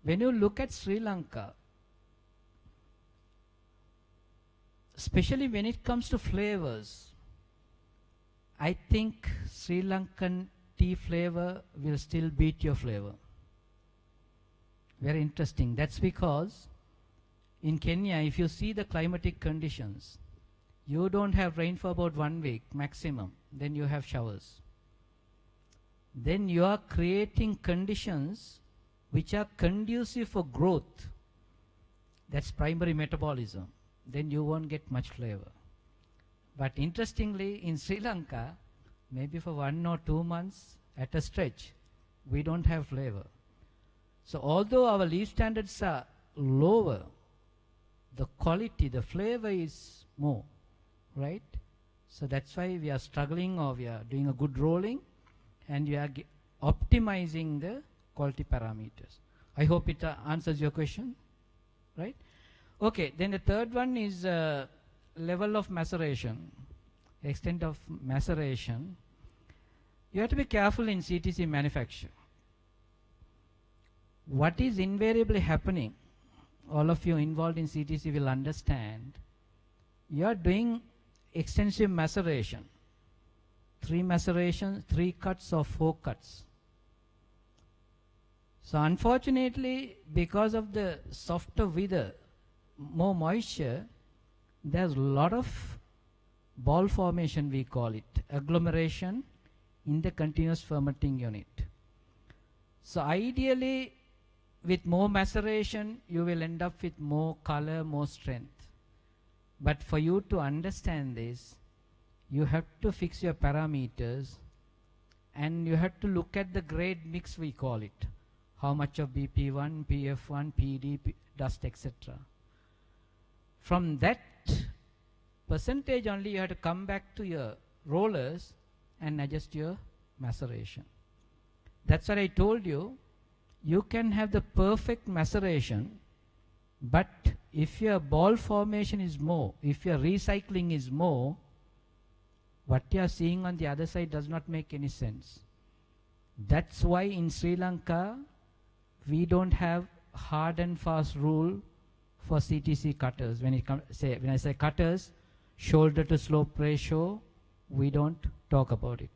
When you look at Sri Lanka, especially when it comes to flavors, I think Sri Lankan tea flavor will still beat your flavor. Very interesting. That's because in Kenya, if you see the climatic conditions, you don't have rain for about 1 week maximum, then you have showers. Then you are creating conditions which are conducive for growth. That's primary metabolism. Then you won't get much flavor. But interestingly, in Sri Lanka, maybe for 1 or 2 months at a stretch, we don't have flavor. So although our leaf standards are lower, the quality, the flavor is more, right? So that's why we are struggling, or we are doing a good rolling, and we are optimizing the quality parameters. I hope it answers your question, right? Okay, then the third one is level of maceration. extent of maceration, you have to be careful in CTC manufacture. What is invariably happening, all of you involved in CTC will understand, you are doing extensive maceration. 3 macerations, 3 cuts or 4 cuts. So unfortunately, because of the softer weather, more moisture, there's a lot of ball formation, we call it, agglomeration in the continuous fermenting unit. So ideally, with more maceration, you will end up with more color, more strength. But for you to understand this, you have to fix your parameters and you have to look at the grade mix, we call it. How much of BP1, PF1, PD, dust, etc. From that percentage only, you have to come back to your rollers and adjust your maceration. That's what I told you. You can have the perfect maceration, but if your ball formation is more, if your recycling is more, what you are seeing on the other side does not make any sense. That's why in Sri Lanka, we don't have hard and fast rule for CTC cutters. When I say cutters, shoulder to slope ratio, we don't talk about it.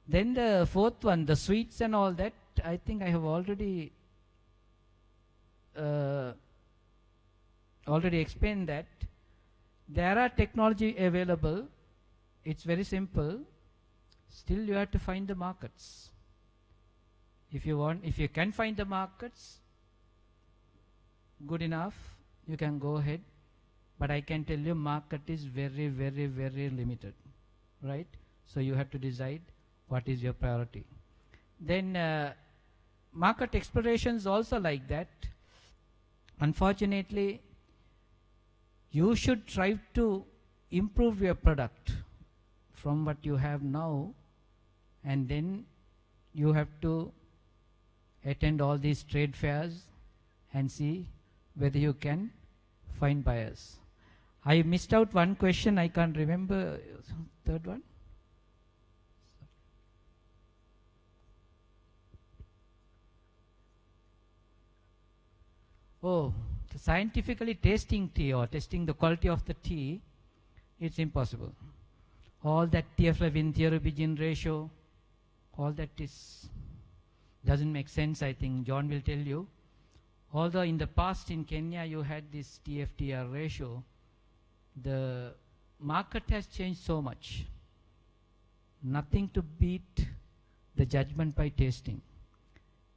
Then the fourth one, the sweets and all that, I think I have already explained that. There are technology available. It's very simple. Still you have to find the markets. If you can find the markets, good enough, you can go ahead. But I can tell you market is very, very, very limited, right? So you have to decide what is your priority. Then market exploration is also like that. Unfortunately, you should try to improve your product from what you have now, and then you have to attend all these trade fairs and see whether you can find buyers. I missed out one question, I can't remember. Third one? Oh, scientifically tasting tea or testing the quality of the tea, it's impossible. All that TFLevin, theorobigin ratio, all that doesn't make sense, I think. John will tell you. Although in the past in Kenya you had this TFTR ratio, the market has changed so much. Nothing to beat the judgment by tasting.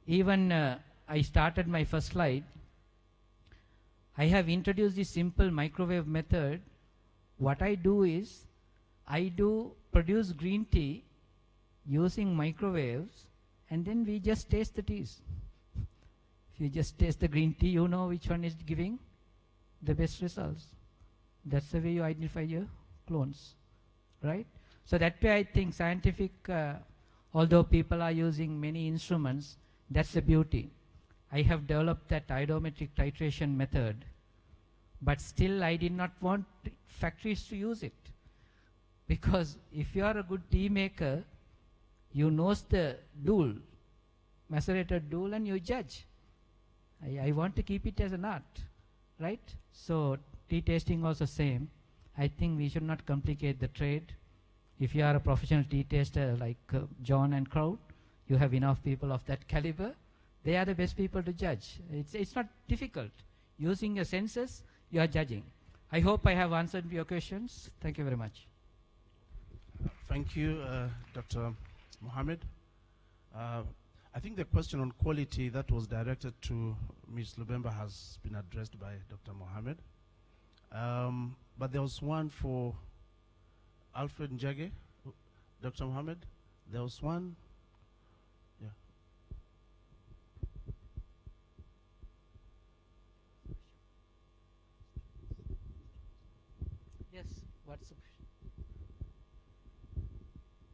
Even I started my first slide. I have introduced this simple microwave method. What I do is, I do produce green tea using microwaves, and then we just taste the teas. If you just taste the green tea, you know which one is giving the best results. That's the way you identify your clones, right? So that way I think scientific, although people are using many instruments, that's the beauty. I have developed that iodometric titration method, but still I did not want factories to use it. Because if you are a good tea maker, you know the dual, macerated dual, and you judge. I want to keep it as an art, right? So tea tasting also same. I think we should not complicate the trade. If you are a professional tea taster like John and crowd, you have enough people of that caliber. They are the best people to judge. It's not difficult. Using your senses, you are judging. I hope I have answered your questions. Thank you very much. Thank you, Dr. Mohammed. I think the question on quality that was directed to Ms. Lubemba has been addressed by Dr. Mohammed. But there was one for Alfred Njage. Dr. Mohammed, there was one. Yeah. Yes, what's the question?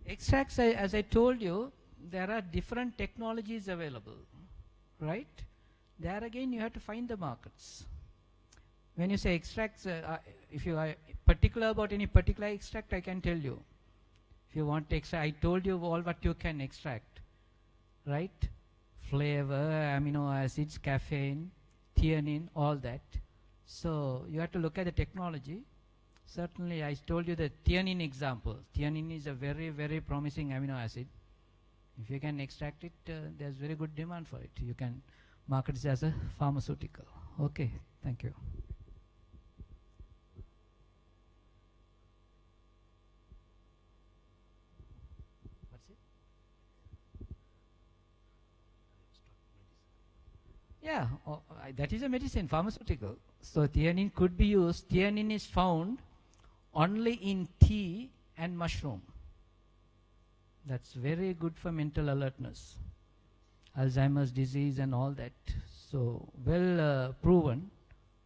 Extracts, as I told you, there are different technologies available, right? There again, you have to find the markets. When you say extracts, if you are particular about any particular extract, I can tell you. If you want to extract, I told you all what you can extract, right? Flavor, amino acids, caffeine, theanine, all that. So you have to look at the technology. Certainly, I told you the theanine example. Theanine is a very, very promising amino acid. If you can extract it, there's very good demand for it. You can market it as a pharmaceutical. Okay, thank you. What's it? Yeah, that is a medicine, pharmaceutical. So theanine could be used. Theanine is found only in tea and mushroom. That's very good for mental alertness, Alzheimer's disease and all that. So well proven.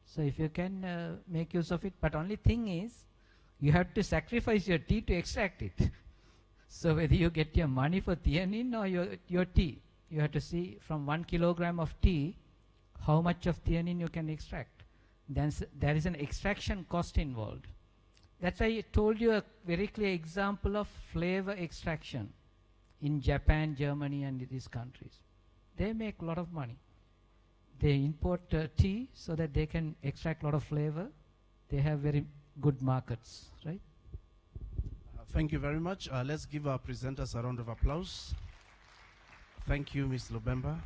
So if you can make use of it, but only thing is, you have to sacrifice your tea to extract it. So whether you get your money for theanine or your tea, you have to see from 1 kilogram of tea, how much of theanine you can extract. Then there is an extraction cost involved. That's why I told you a very clear example of flavor extraction in Japan, Germany, and these countries. They make a lot of money. They import tea so that they can extract a lot of flavor. They have very good markets, right? Thank you very much. Let's give our presenters a round of applause. Thank you, Ms. Lubemba.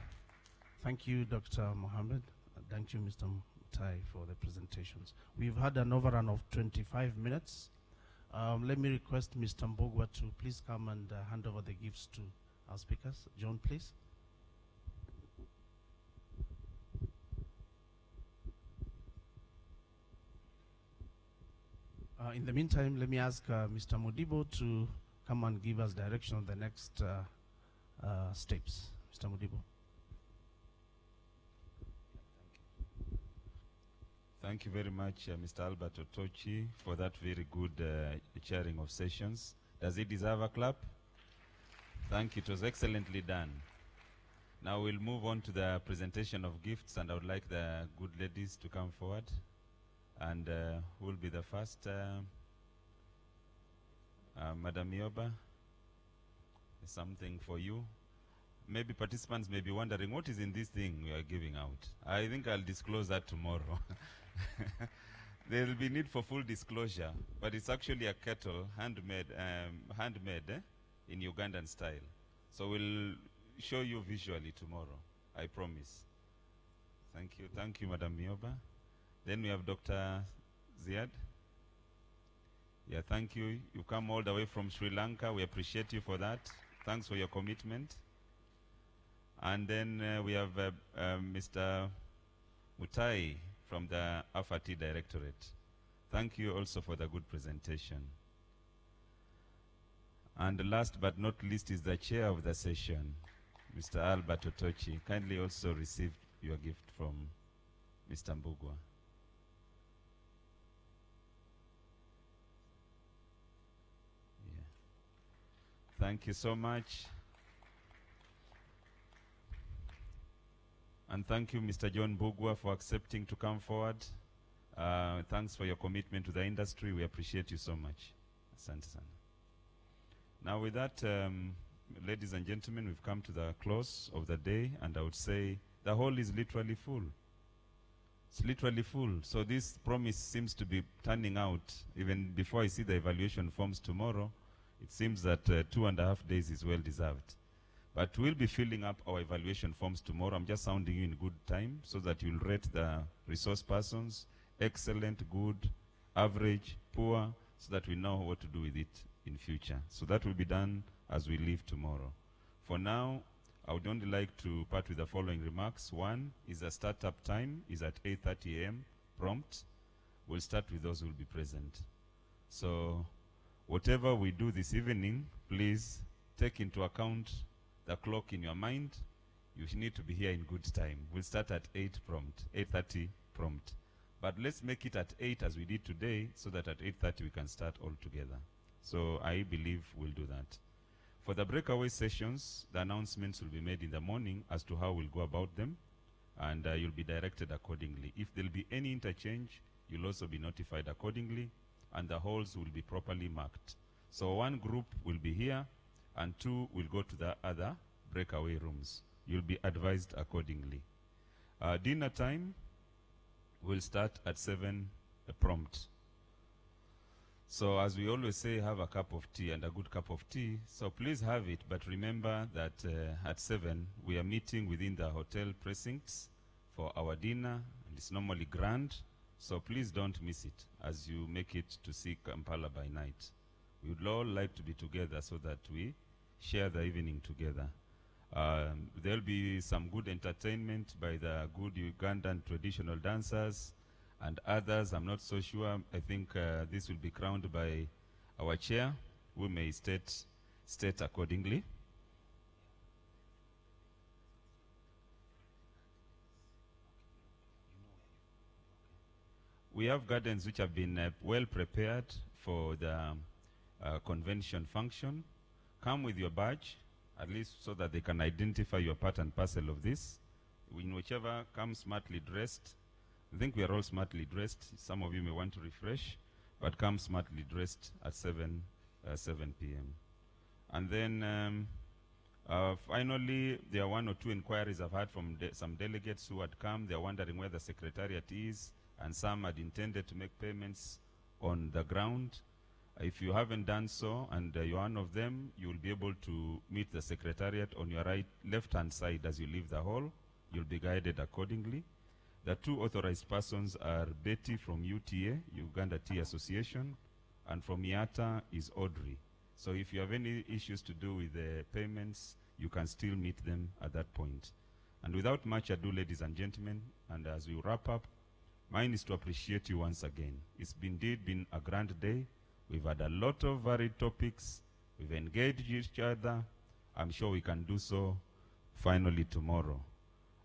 Thank you, Dr. Mohammed. Thank you, Mr. Mutai, for the presentations. We've had an overrun of 25 minutes. Let me request Mr. Mbogwa to please come and hand over the gifts to our speakers. John, please. In the meantime, let me ask Mr. Modibo to come and give us direction on the next steps. Mr. Modibo. Thank you very much, Mr. Albert Otochi, for that very good chairing of sessions. Does he deserve a clap? Thank you. It was excellently done. Now we'll move on to the presentation of gifts, and I would like the good ladies to come forward. And who will be the first? Madam Yoba, something for you. Maybe participants may be wondering, what is in this thing we are giving out? I think I'll disclose that tomorrow. There will be need for full disclosure, but it's actually a kettle, handmade in Ugandan style. So we'll show you visually tomorrow, I promise. Thank you, Madam Mioba. Then we have Dr. Ziad. Yeah, thank you. You come all the way from Sri Lanka. We appreciate you for that. Thanks for your commitment. And then we have Mr. Mutai from the AFAT Directorate. Thank you also for the good presentation. And last but not least is the chair of the session, Mr. Albert Otochi. Kindly also receive your gift from Mr. Mbugwa. Yeah. Thank you so much. And thank you, Mr. John Mbugwa, for accepting to come forward. Thanks for your commitment to the industry. We appreciate you so much. Asante sana. Now with that, ladies and gentlemen, we've come to the close of the day, and I would say the hall is literally full. It's literally full. So this promise seems to be turning out. Even before I see the evaluation forms tomorrow, it seems that 2.5 days is well deserved. But we'll be filling up our evaluation forms tomorrow. I'm just sounding you in good time so that you'll rate the resource persons, excellent, good, average, poor, so that we know what to do with it in future. So that will be done as we leave tomorrow. For now, I would only like to part with the following remarks. One is the startup time is at 8:30 a.m. prompt. We'll start with those who will be present. So whatever we do this evening, please take into account the clock in your mind. You need to be here in good time. We'll start at 8:30 prompt. But let's make it at 8 as we did today, so that at 8:30 we can start all together. So I believe we'll do that. For the breakaway sessions, the announcements will be made in the morning as to how we'll go about them, and you'll be directed accordingly. If there'll be any interchange, you'll also be notified accordingly, and the halls will be properly marked. So one group will be here, and 2 will go to the other breakaway rooms. You'll be advised accordingly. Dinner time will start at 7 prompt. So as we always say, have a cup of tea and a good cup of tea. So please have it, but remember that at 7, we are meeting within the hotel precincts for our dinner, and it's normally grand. So please don't miss it as you make it to see Kampala by night. We would all like to be together so that we share the evening together. There'll be some good entertainment by the good Ugandan traditional dancers and others. I'm not so sure. I think this will be crowned by our chair, who may state accordingly. We have gardens which have been well prepared for the convention function. Come with your badge, at least so that they can identify your part and parcel of this. In whichever, come smartly dressed. I think we are all smartly dressed. Some of you may want to refresh, but come smartly dressed at 7 p.m. And then finally, there are 1 or 2 inquiries I've had from some delegates who had come. They're wondering where the secretariat is, and some had intended to make payments on the ground. If you haven't done so, and you're one of them, you will be able to meet the secretariat on your left-hand side as you leave the hall. You'll be guided accordingly. The 2 authorized persons are Betty from UTA, Uganda Tea Association, and from IATA is Audrey. So if you have any issues to do with the payments, you can still meet them at that point. And without much ado, ladies and gentlemen, and as we wrap up, mine is to appreciate you once again. It's indeed been a grand day. We've had a lot of varied topics. We've engaged each other. I'm sure we can do so finally tomorrow.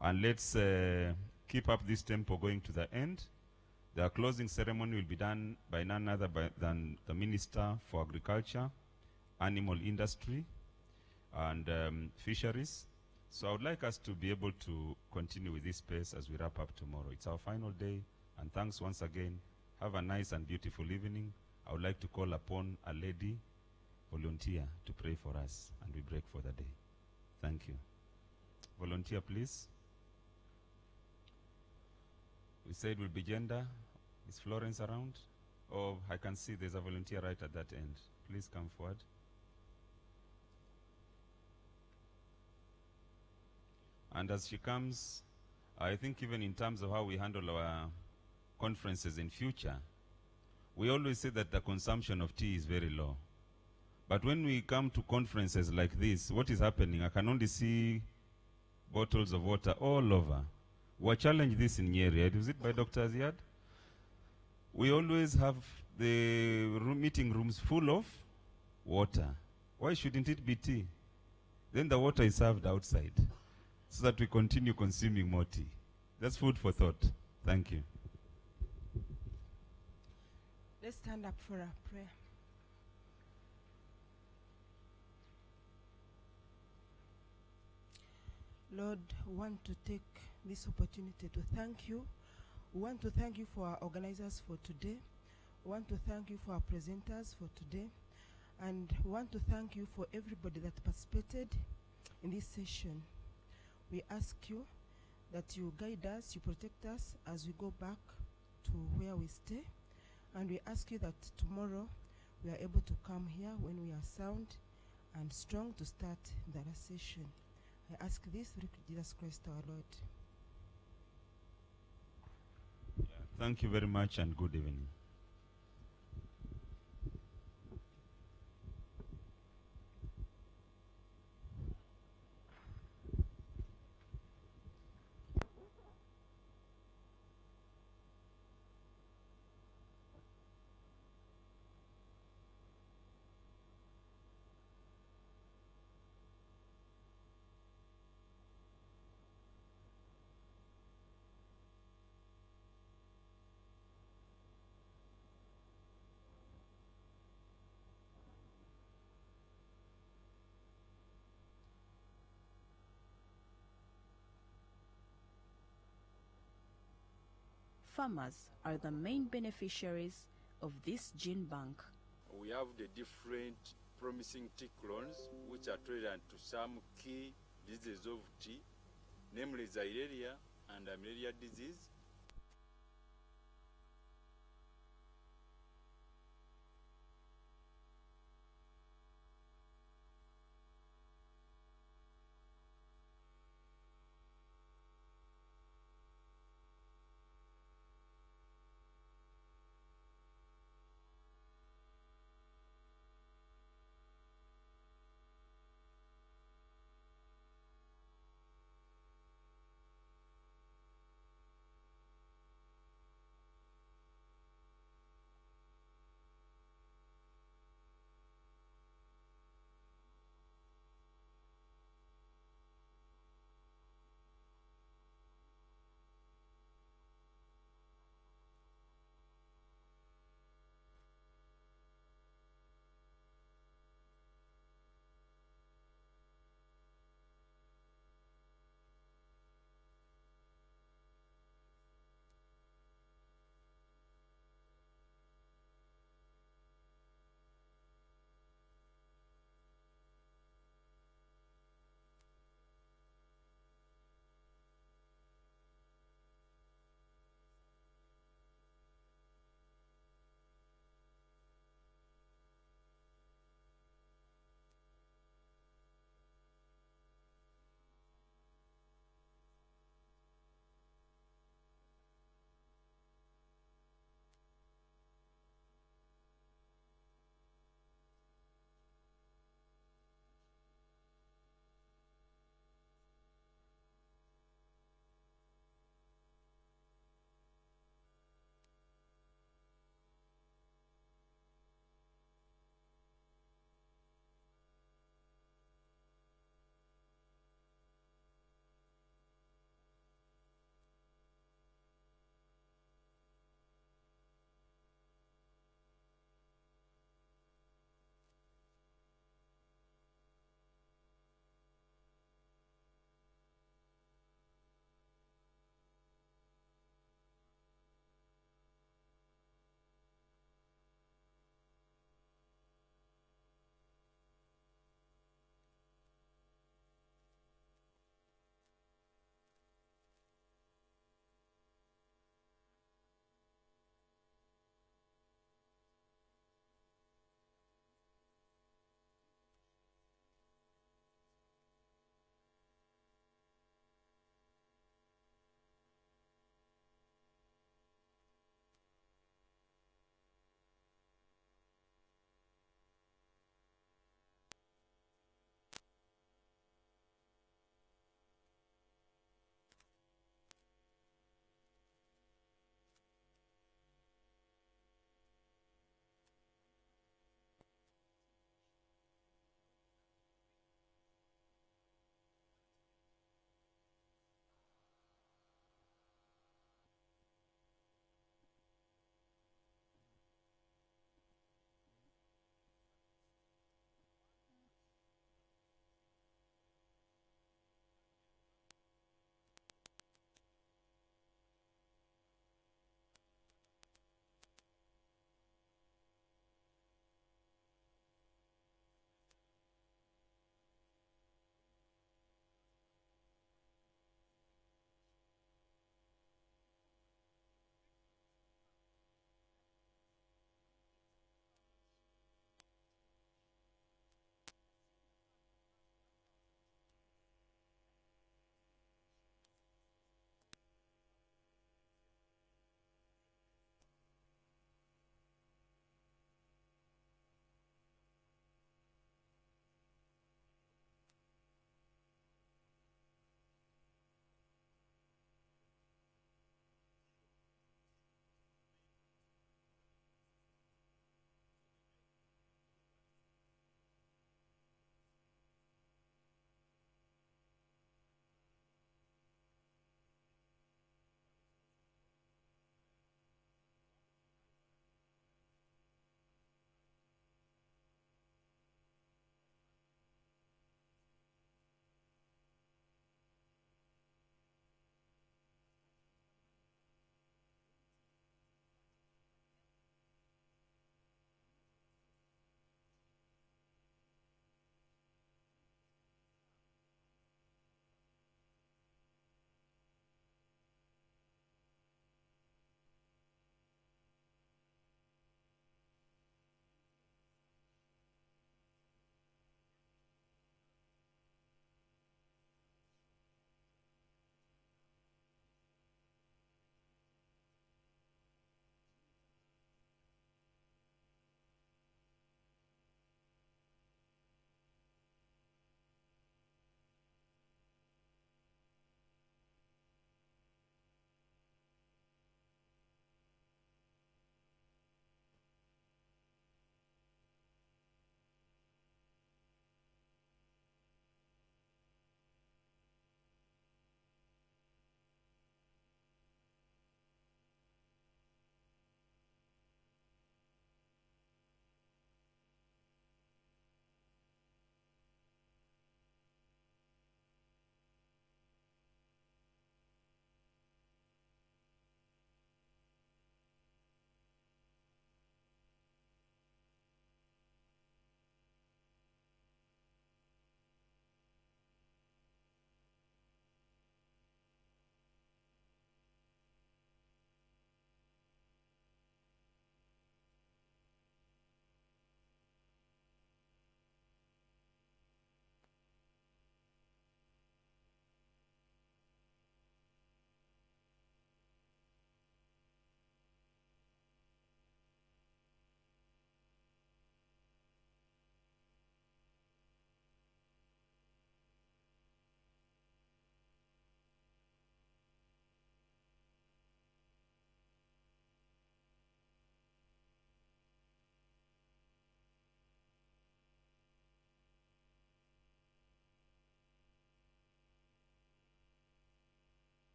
And let's keep up this tempo going to the end. The closing ceremony will be done by none other than the Minister for Agriculture, Animal Industry, and Fisheries. So I would like us to be able to continue with this pace as we wrap up tomorrow. It's our final day, and thanks once again. Have a nice and beautiful evening. I would like to call upon a lady volunteer to pray for us, and we break for the day. Thank you. Volunteer, please. We said will be gender. Is Florence around? Oh, I can see there's a volunteer right at that end. Please come forward. And as she comes, I think even in terms of how we handle our conferences in future, we always say that the consumption of tea is very low. But when we come to conferences like this, what is happening? I can only see bottles of water all over. We challenged this in Nyeri. Is it by Dr. Aziad? We always have the meeting rooms full of water. Why shouldn't it be tea? Then the water is served outside so that we continue consuming more tea. That's food for thought. Thank you. Let's stand up for a prayer. Lord, we want to take this opportunity to thank you. We want to thank you for our organizers for today. We want to thank you for our presenters for today. And we want to thank you for everybody that participated in this session. We ask you that you guide us, you protect us as we go back to where we stay. And we ask you that tomorrow we are able to come here when we are sound and strong to start the session. I ask this through Jesus Christ our Lord. Thank you very much and good evening. farmers are the main beneficiaries of this gene bank. We have the different promising tea clones which are tolerant to some key diseases of tea, namely Xylella and Amelia disease,